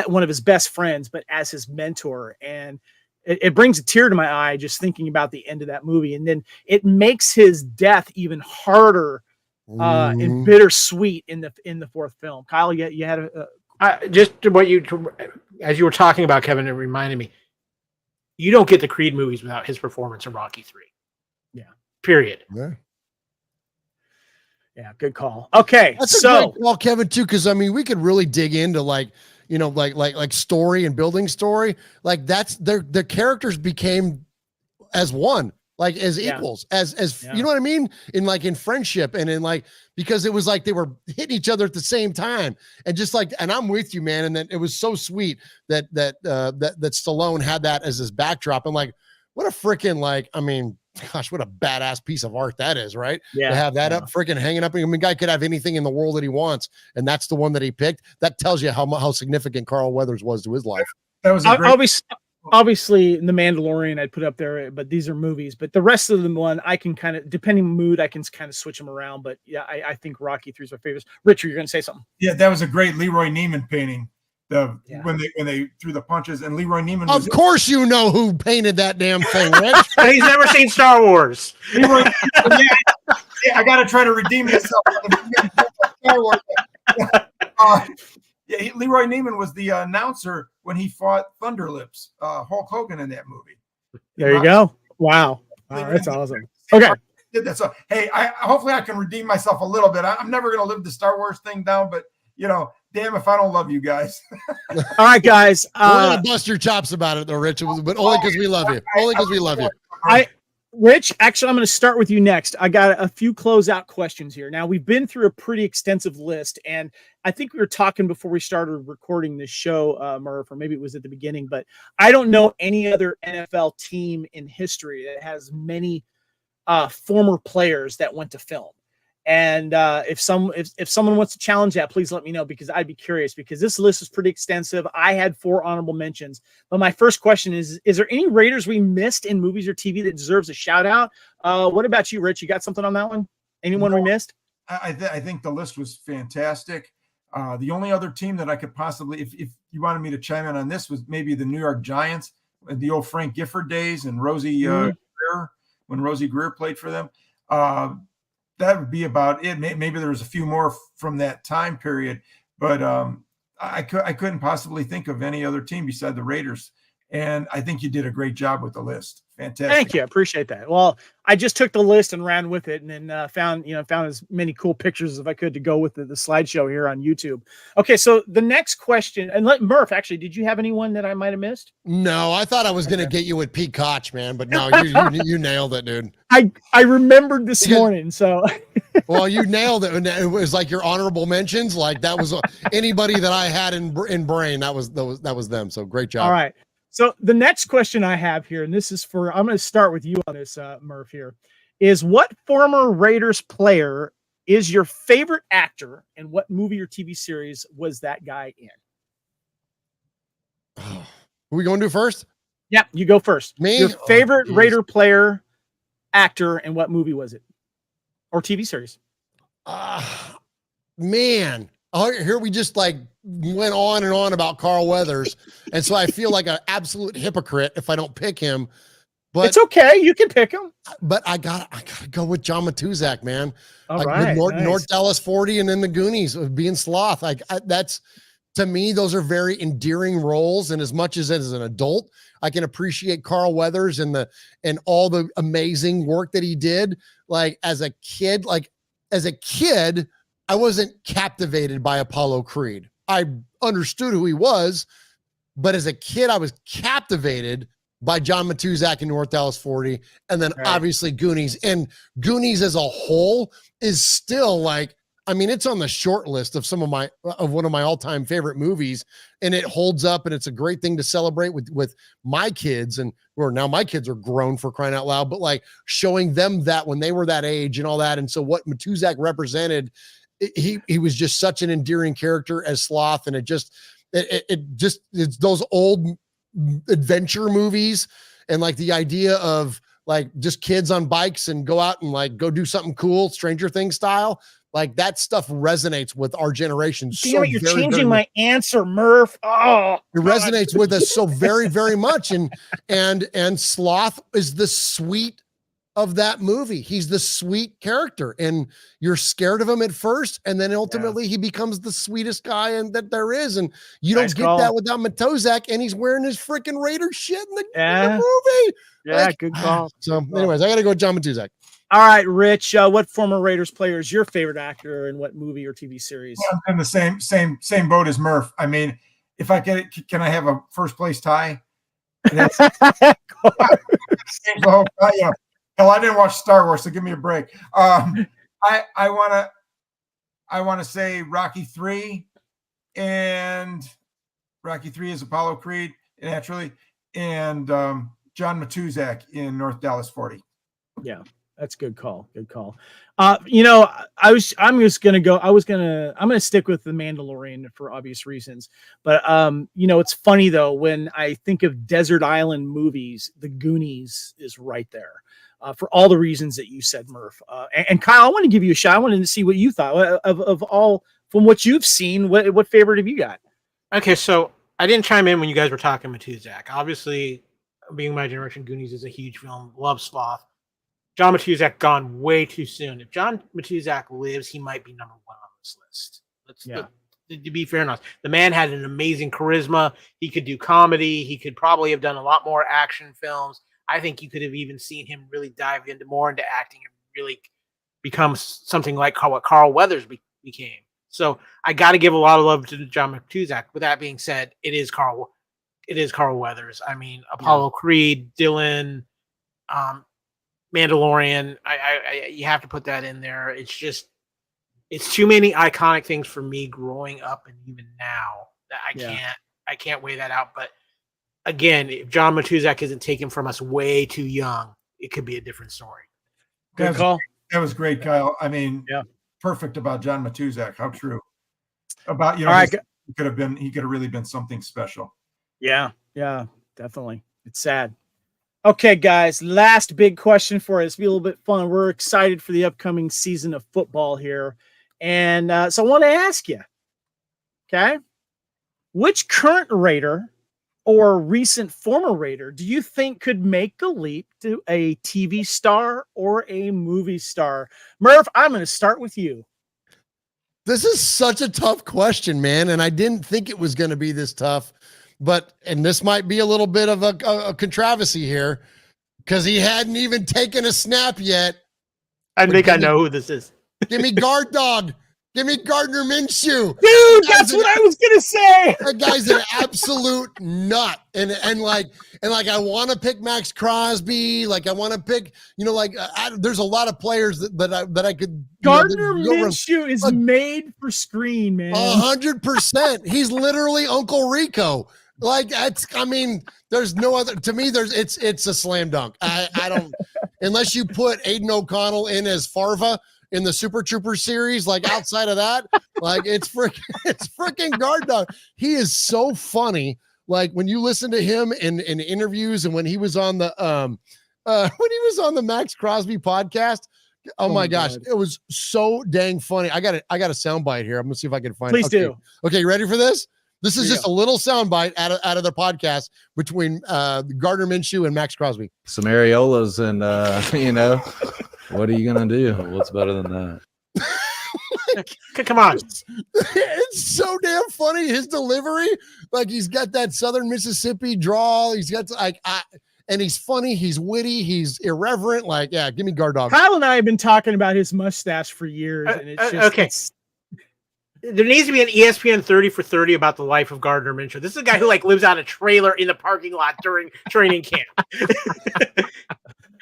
one of his best friends, but as his mentor. And it brings a tear to my eye just thinking about the end of that movie. And then it makes his death even harder and bittersweet in the fourth film. Kyle, you had as you were talking about, Kevin, it reminded me, you don't get the Creed movies without his performance in Rocky 3. Yeah. Period. Yeah. Good call. Okay. That's a great call, Kevin, too. Cause I mean, we could really dig into like story and building story. Like that's their characters became as one, like as equals, as you know what I mean? In friendship and in because it was like they were hitting each other at the same time. And just and I'm with you, man. And then it was so sweet that Stallone had that as his backdrop. And what a freaking I mean, gosh, what a badass piece of art that is, right? Yeah. To have that up freaking hanging up. I mean, guy could have anything in the world that he wants, and that's the one that he picked. That tells you how significant Carl Weathers was to his life. That was obviously The Mandalorian I'd put up there, but these are movies. But the rest of them I can kind of, depending on mood, I can kind of switch them around. But yeah, I think Rocky 3 is my favorite. Richard, you're going to say something? Yeah, that was a great Leroy Neiman painting. When they threw the punches, and Leroy Neiman. Of course, you know who painted that damn thing, Rich. He's never seen Star Wars. Leroy, I got to try to redeem myself. Star Wars. Leroy Neiman was the announcer when he fought Thunderlips, Hulk Hogan in that movie. There you go. Wow, that's awesome. Okay. So, hey, hopefully I can redeem myself a little bit. I'm never going to live the Star Wars thing down, but damn if I don't love you guys. All right, guys. We're gonna bust your chops about it, though, Rich, but only because we love you. Only because we love you. Rich, actually, I'm going to start with you next. I got a few closeout questions here. Now, we've been through a pretty extensive list, and I think we were talking before we started recording this show, Murf, or maybe it was at the beginning, but I don't know any other NFL team in history that has many former players that went to film. And if someone wants to challenge that, please let me know, because I'd be curious, because this list is pretty extensive. I had 4 honorable mentions, but my first question is there any Raiders we missed in movies or TV that deserves a shout out? What about you, Rich? You got something on that one? Anyone we missed? I think the list was fantastic. The only other team that I could possibly, if you wanted me to chime in on this, was maybe the New York Giants, the old Frank Gifford days, and Rosie Greer, when Rosie Greer played for them. That would be about it. Maybe there was a few more from that time period, but I couldn't possibly think of any other team beside the Raiders. And I think you did a great job with the list. Fantastic. Thank you. I appreciate that. Well, I just took the list and ran with it, and then found as many cool pictures as I could to go with the slideshow here on YouTube. Okay, so the next question, and Murph, actually, did you have anyone that I might have missed? No, I thought I was going to get you with Pete Koch, man, but no, you nailed it, dude. I remembered this morning, so. Well, you nailed it. And it was like your honorable mentions. Like that was anybody that I had in brain. That was them. So great job. All right. So the next question I have here, and this is I'm going to start with you on this, Murph, here, is what former Raiders player is your favorite actor, and what movie or TV series was that guy in? Are we going to do first? Yeah, you go first. Me? Your favorite Raider player, actor, and what movie was it? Or TV series? Man. Oh, here we just like went on and on about Carl Weathers. And so I feel like an absolute hypocrite if I don't pick him. But it's okay. You can pick him. But I gotta go with John Matuzak, man. All like right. North Dallas 40 and then the Goonies of being Sloth. That's, to me, those are very endearing roles. And as much as an adult, I can appreciate Carl Weathers and all the amazing work that he did. Like as a kid, I wasn't captivated by Apollo Creed. I understood who he was, but as a kid, I was captivated by John Matuzak in North Dallas 40, and then obviously Goonies. And Goonies as a whole is still like, I mean, it's on the short list of one of my all-time favorite movies, and it holds up, and it's a great thing to celebrate with my kids, now my kids are grown, for crying out loud, but like showing them that when they were that age and all that. And so what Matuzak represented, he was just such an endearing character as Sloth, and it's those old adventure movies, and like the idea of like just kids on bikes and go out and like go do something cool, Stranger Things style. Like that stuff resonates with our generation. Damn it, you're changing my answer, Murph. Oh, it resonates with us so very, very much. And Sloth is the sweet of that movie. He's the sweet character, and you're scared of him at first, and then ultimately he becomes the sweetest guy that there is. And you don't get that without Matozak, and he's wearing his freaking Raider shit in the movie. Yeah, like, good call. So, anyways, I got to go with John Matuzak. All right, Rich. What former Raiders player is your favorite actor, and what movie or TV series? I'm in the same boat as Murph. I mean, if I can I have a first place tie? That's, hell, I didn't watch Star Wars, so give me a break. I want to say Rocky 3, and Rocky 3 is Apollo Creed, naturally, and John Matuzak in North Dallas 40. Yeah. That's a good call. Good call. I'm going to stick with the Mandalorian for obvious reasons. But, it's funny though, when I think of desert island movies, the Goonies is right there for all the reasons that you said, Murph. And Kyle, I want to give you a shot. I wanted to see what you thought of all from what you've seen. What favorite have you got? Okay. So I didn't chime in when you guys were talking Matuzak. Obviously, being my generation, Goonies is a huge film. Love Sloth. John Matuzak gone way too soon. If John Matuzak lives, he might be number one on this list. To be fair enough, the man had an amazing charisma. He could do comedy. He could probably have done a lot more action films. I think you could have even seen him really dive more into acting and really become something like what Carl Weathers became. So I got to give a lot of love to John Matuzak. With that being said, it is Carl Weathers. I mean, Apollo Creed, Dylan, Mandalorian, you have to put that in there. It's too many iconic things for me growing up, and even now that I can't weigh that out. But again, if John Matuzak isn't taken from us way too young, it could be a different story. Good call. That was great, Kyle. I mean, perfect about John Matuzak. How true. About he could have really been something special. Yeah, definitely. It's sad. Okay, guys, last big question for us. Be a little bit fun. We're excited for the upcoming season of football here. And so I want to ask you, okay, which current Raider or recent former Raider do you think could make the leap to a TV star or a movie star? Murph, I'm going to start with you. This is such a tough question, man. And I didn't think it was going to be this tough. And this might be a little bit of a controversy here, because he hadn't even taken a snap yet. I think I know who this is. Give me guard dog. Give me Gardner Minshew. Dude, that's what I was gonna say. That guy's an absolute nut. And like I want to pick Max Crosby. Like I want to pick, there's a lot of players that I could. Gardner Minshew is made for screen, man. 100%. He's literally Uncle Rico. Like there's no other. To me, it's a slam dunk. I don't unless you put Aiden O'Connell in as Farva in the Super Trooper series, like outside of that, like it's freaking guard dog. He is so funny. Like when you listen to him in interviews and when he was on the Max Crosby podcast, oh my gosh, it was so dang funny. I got a soundbite here. I'm gonna see if I can find it. Please do. Okay, you ready for this? This is just a little soundbite out of the podcast between Gardner Minshew and Max Crosby. Some areolas and what are you gonna do? What's better than that? Come on. It's so damn funny. His delivery, like he's got that Southern Mississippi drawl. He's got and he's funny. He's witty. He's irreverent. Like, yeah, give me guard dog. Kyle and I have been talking about his mustache for years, and it's just okay. There needs to be an ESPN 30 for 30 about the life of Gardner Minshew. This is a guy who lives on a trailer in the parking lot during training camp.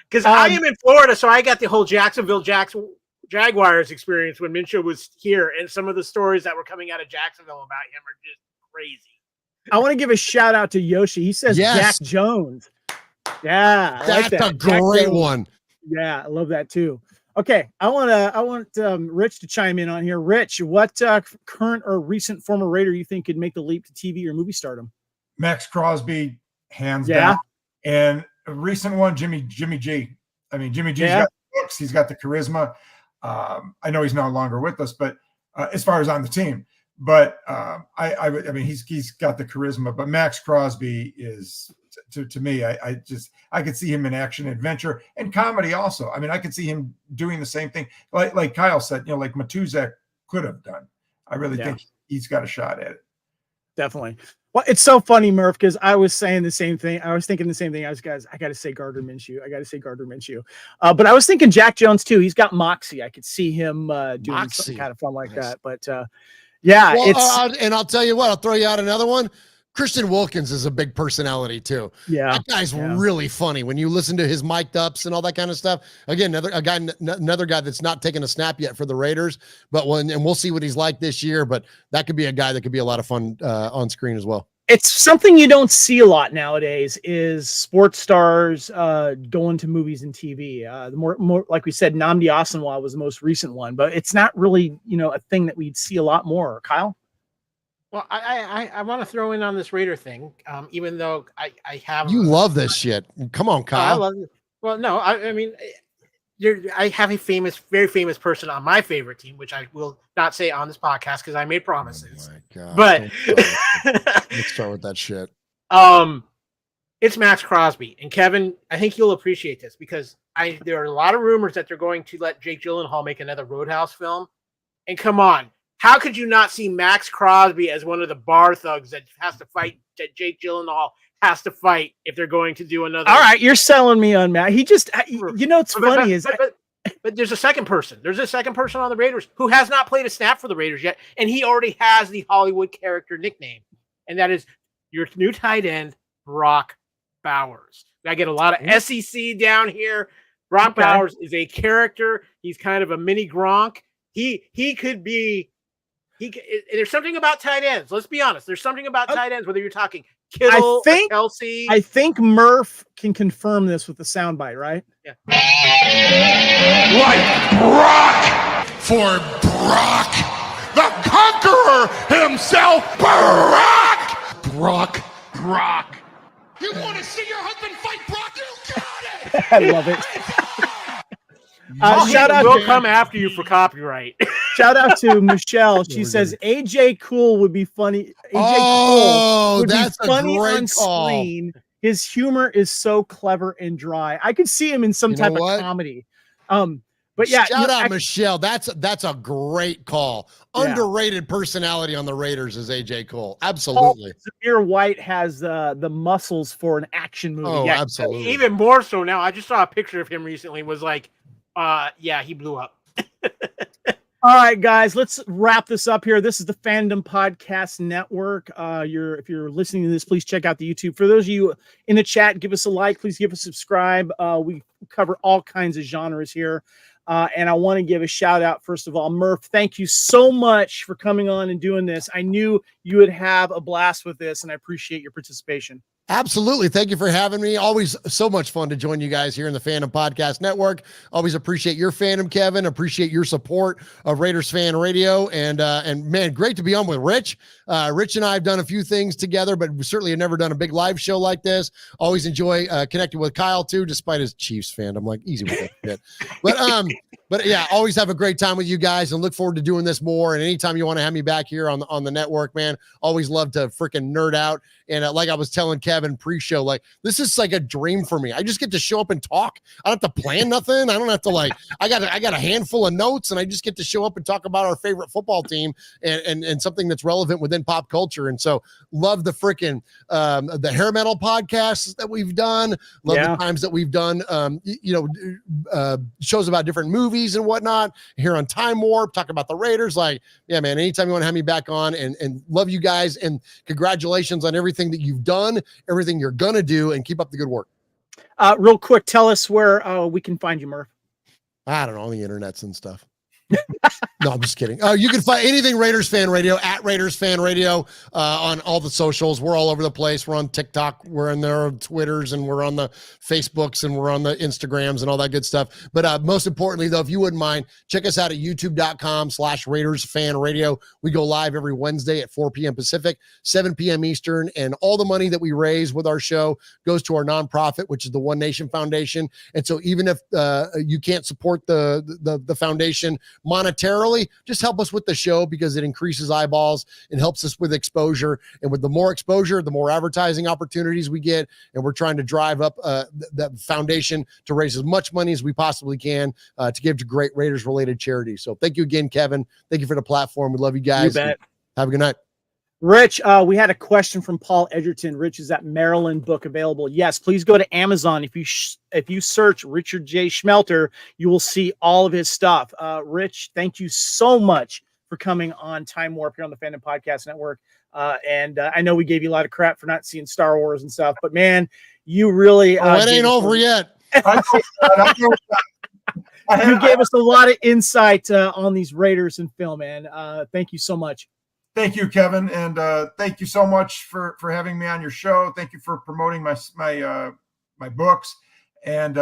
Because I am in Florida, so I got the whole Jacksonville Jaguars experience when Minshew was here, and some of the stories that were coming out of Jacksonville about him are just crazy. I want to give a shout out to Yoshi. He says Jack Jones. Yeah, that's a great one. Yeah, I love that too. Okay, I want Rich to chime in on here. Rich, what current or recent former Raider you think could make the leap to TV or movie stardom? Max Crosby, hands down. And a recent one, Jimmy G. I mean, Jimmy G's got the looks, he's got the charisma. I know he's no longer with us, but as far as on the team, but I mean, he's got the charisma. But Max Crosby is to me, I could see him in action, adventure, and comedy also. I mean, I could see him doing the same thing, like Kyle said, like Matuzak could have done. I really think he's got a shot at it. Definitely. Well, it's so funny, Murph, because I was saying the same thing. I was thinking the same thing. I got to say Gardner Minshew. But I was thinking Jack Jones too. He's got moxie. I could see him doing something kind of fun like that. But and I'll tell you what, I'll throw you out another one. Christian Wilkins is a big personality too. Yeah, that guy's really funny when you listen to his mic'd ups and all that kind of stuff. Again, another guy that's not taken a snap yet for the Raiders, and we'll see what he's like this year. But that could be a guy that could be a lot of fun on screen as well. It's something you don't see a lot nowadays is sports stars going to movies and TV. The more like we said, Nnamdi Asomugha was the most recent one, but it's not really a thing that we'd see a lot more. Kyle. Well, I want to throw in on this Raider thing, even though I have. You love this shit. Come on, Kyle. I love it. Well, no, I mean, I have a very famous person on my favorite team, which I will not say on this podcast because I made promises. Oh my God. But let's start with that shit. It's Max Crosby. And Kevin, I think you'll appreciate this because there are a lot of rumors that they're going to let Jake Gyllenhaal make another Roadhouse film. And come on. How could you not see Max Crosby as one of the bar thugs that has to fight, that Jake Gyllenhaal has to fight if they're going to do another? All right, you're selling me on Matt. He just, what's funny is... But there's a second person. There's a second person on the Raiders who has not played a snap for the Raiders yet, and he already has the Hollywood character nickname, and that is your new tight end, Brock Bowers. I get a lot of SEC down here. Brock Bowers is a character. He's kind of a mini Gronk. He could be... there's something about tight ends. Let's be honest. There's something about tight ends, whether you're talking Kittle, Kelsey. I think Murph can confirm this with the soundbite, right? Yeah. Like Brock for Brock, the conqueror himself, Brock. You want to see your husband fight Brock? You got it. I love it. Shout out! We'll come after you for copyright. Shout out to Michelle. She says AJ Cool would be funny. Cool would that's be funny a great on call. screen. His humor is so clever and dry. I could see him in some type of comedy. But But yeah, shout out Michelle. That's a great call. Yeah. Underrated personality on the Raiders is AJ Cole. Absolutely. Zamir White has the muscles for an action movie. Oh, Yeah, absolutely. Even more so now. I just saw a picture of him recently. Was like, yeah, he blew up. All right, guys, let's wrap this up here. This is the Fandom Podcast Network. If you're listening to this, please check out the YouTube. For those of you in the chat, give us a like. Please give us a subscribe. We cover all kinds of genres here. And I want to give a shout out, first of all, Murf, thank you so much for coming on and doing this. I knew you would have a blast with this, and I appreciate your participation. Absolutely. Thank you for having me. Always so much fun to join you guys here in the Fandom Podcast Network. Always appreciate your fandom, Kevin. Appreciate your support of Raiders Fan Radio. And man, great to be on with Rich. Rich and I have done a few things together, but we certainly have never done a big live show like this. Always enjoy connecting with Kyle too, despite his Chiefs fandom. Like, easy with that shit. But yeah, always have a great time with you guys and look forward to doing this more. And anytime you want to have me back here on the network, man, always love to freaking nerd out. And like I was telling Kevin pre-show, like, this is like a dream for me. I just get to show up and talk. I don't have to plan nothing. I don't have to I got a handful of notes and I just get to show up and talk about our favorite football team and something that's relevant within pop culture. And so love the freaking the hair metal podcasts that we've done. Love the times that we've done shows about different movies and whatnot here on Time Warp, talk about the Raiders. Like, yeah, man, anytime you want to have me back on, and love you guys, and congratulations on everything that you've done, everything you're gonna do, and keep up the good work. Real quick, tell us where we can find you, Murf. I don't know, on the internets and stuff. No, I'm just kidding. You can find anything Raiders Fan Radio at Raiders Fan Radio on all the socials. We're all over the place. We're on TikTok. We're on their Twitters, and we're on the Facebooks, and we're on the Instagrams and all that good stuff. But most importantly, though, if you wouldn't mind, check us out at youtube.com/Raiders Fan Radio. We go live every Wednesday at 4 p.m. Pacific, 7 p.m. Eastern, and all the money that we raise with our show goes to our nonprofit, which is the One Nation Foundation. And so even if you can't support the foundation monetarily, just help us with the show because it increases eyeballs and helps us with exposure. And with the more exposure, the more advertising opportunities we get. And we're trying to drive up the foundation to raise as much money as we possibly can to give to great Raiders related charities. So thank you again, Kevin. Thank you for the platform. We love you guys. You bet. Have a good night. Rich, we had a question from Paul Edgerton. Rich, is that Maryland book available? Yes, please go to Amazon. If you search Richard J. Shmelter, you will see all of his stuff. Rich, thank you so much for coming on Time Warp here on the Fandom Podcast Network. And I know we gave you a lot of crap for not seeing Star Wars and stuff, but man, you really it ain't over yet. You gave us a lot of insight on these Raiders and film, man. Thank you so much. Thank you, Kevin, and thank you so much for having me on your show. Thank you for promoting my books. And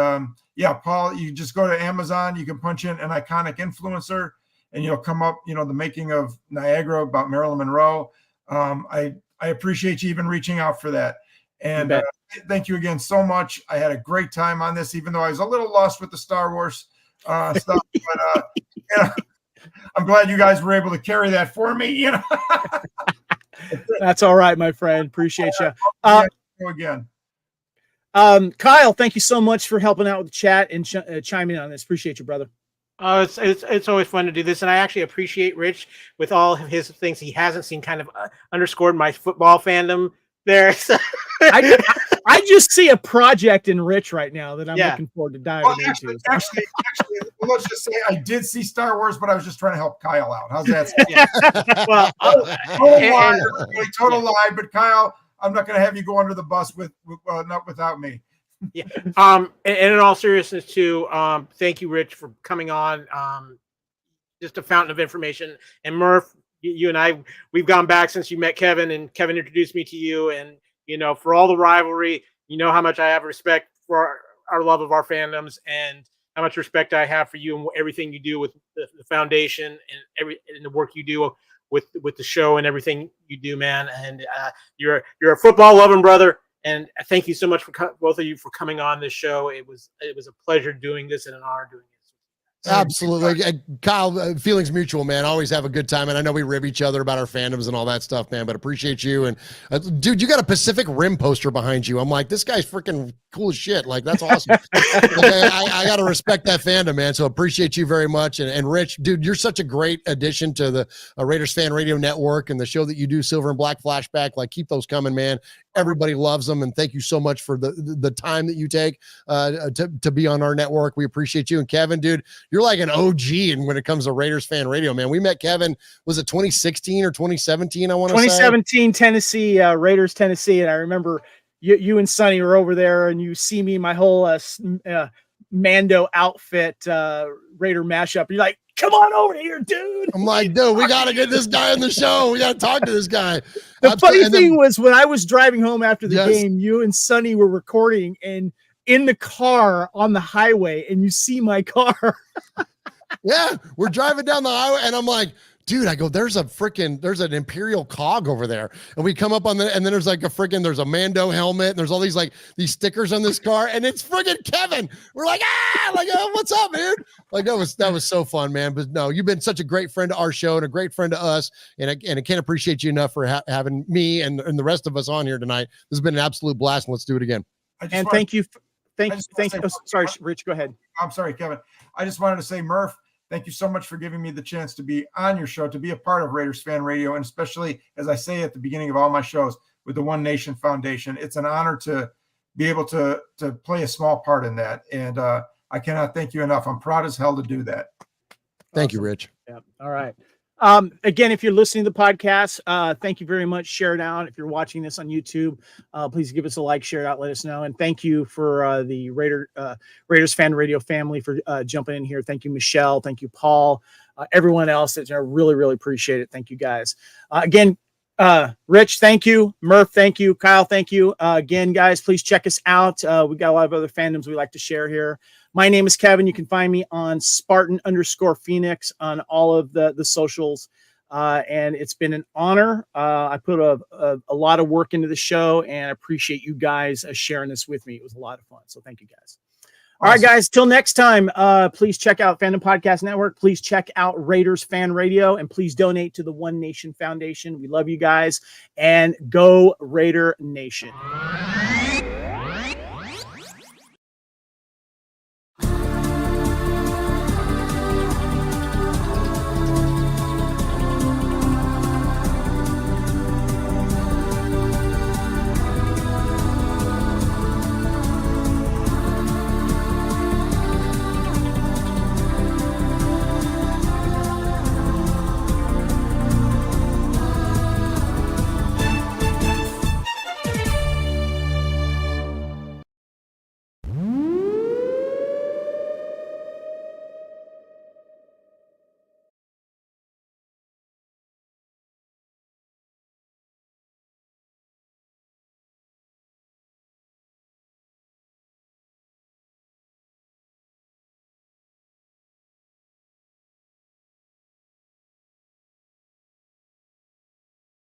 Paul, you just go to Amazon. You can punch in an iconic influencer, and you'll come up. The making of Niagara about Marilyn Monroe. I appreciate you even reaching out for that. And thank you again so much. I had a great time on this, even though I was a little lost with the Star Wars stuff. But I'm glad you guys were able to carry that for me. That's all right, my friend. Appreciate you. Again. Kyle, thank you so much for helping out with the chat and chiming in on this. Appreciate you, brother. It's always fun to do this, and I actually appreciate Rich with all of his things he hasn't seen. Kind of underscored my football fandom there. So. I just see a project in Rich right now that I'm looking forward to diving into. Actually, let's just say I did see Star Wars, but I was just trying to help Kyle out. How's that? Well, total lie, but Kyle, I'm not going to have you go under the bus not without me. Yeah. And in all seriousness, too, thank you, Rich, for coming on. Just a fountain of information. And Murf, you and I, we've gone back since you met Kevin, and Kevin introduced me to you. And for all the rivalry, how much I have respect for our love of our fandoms, and how much respect I have for you and everything you do with the foundation and the work you do with the show and everything you do, man. And you're a football loving brother. And thank you so much for both of you for coming on this show. It was a pleasure doing this and an honor doing this. Absolutely. Kyle, feelings mutual, man. Always have a good time. And I know we rib each other about our fandoms and all that stuff, man, but appreciate you. And dude, you got a Pacific Rim poster behind you. I'm like, this guy's freaking cool as shit. Like, that's awesome. I got to respect that fandom, man. So appreciate you very much. And Rich, dude, you're such a great addition to the Raiders Fan Radio Network and the show that you do, Silver and Black Flashback. Like, keep those coming, man. Everybody loves them. And thank you so much for the time that you take to be on our network. We appreciate you. And Kevin, dude, you're like an OG and when it comes to Raiders Fan Radio, man. We met Kevin, was it 2016 or 2017? I want to say 2017 Tennessee, Raiders, Tennessee. And I remember you and Sonny were over there and you see me, my whole Mando outfit, Raider mashup. You're like, come on over here, dude. I'm like, dude, we got to get this guy on the show. We got to talk to this guy. The funny thing was when I was driving home after the game, you and Sonny were recording and in the car on the highway and you see my car. Yeah, we're driving down the highway and I'm like, dude, I go, there's an Imperial cog over there. And we come up on and then there's like there's a Mando helmet and there's all these stickers on this car and it's friggin' Kevin. We're like, what's up, dude? Like that was so fun, man. But no, you've been such a great friend to our show and a great friend to us. And I can't appreciate you enough for having me and the rest of us on here tonight. This has been an absolute blast. And let's do it again. And thank you. Thank you. Oh, sorry, Rich, go ahead. I'm sorry, Kevin. I just wanted to say, Murph, thank you so much for giving me the chance to be on your show, to be a part of Raiders Fan Radio, and especially, as I say at the beginning of all my shows, with the One Nation Foundation. It's an honor to be able to play a small part in that, and I cannot thank you enough. I'm proud as hell to do that. Thank you, Rich. Yeah. All right. Again, if you're listening to the podcast, thank you very much. Share it out. If you're watching this on YouTube, please give us a like, share it out, let us know. And thank you for the Raiders Fan Radio family for jumping in here. Thank you, Michelle. Thank you, Paul. Everyone else. I really, really appreciate it. Thank you, guys. Again, Rich, thank you. Murph, thank you. Kyle, thank you. Again, guys, please check us out. We got a lot of other fandoms we like to share here. My name is Kevin. You can find me on Spartan_Phoenix on all of the socials. And it's been an honor. I put a lot of work into the show and I appreciate you guys sharing this with me. It was a lot of fun. So thank you guys. All right, guys, till next time, please check out Fandom Podcast Network. Please check out Raiders Fan Radio and please donate to the One Nation Foundation. We love you guys and go Raider Nation.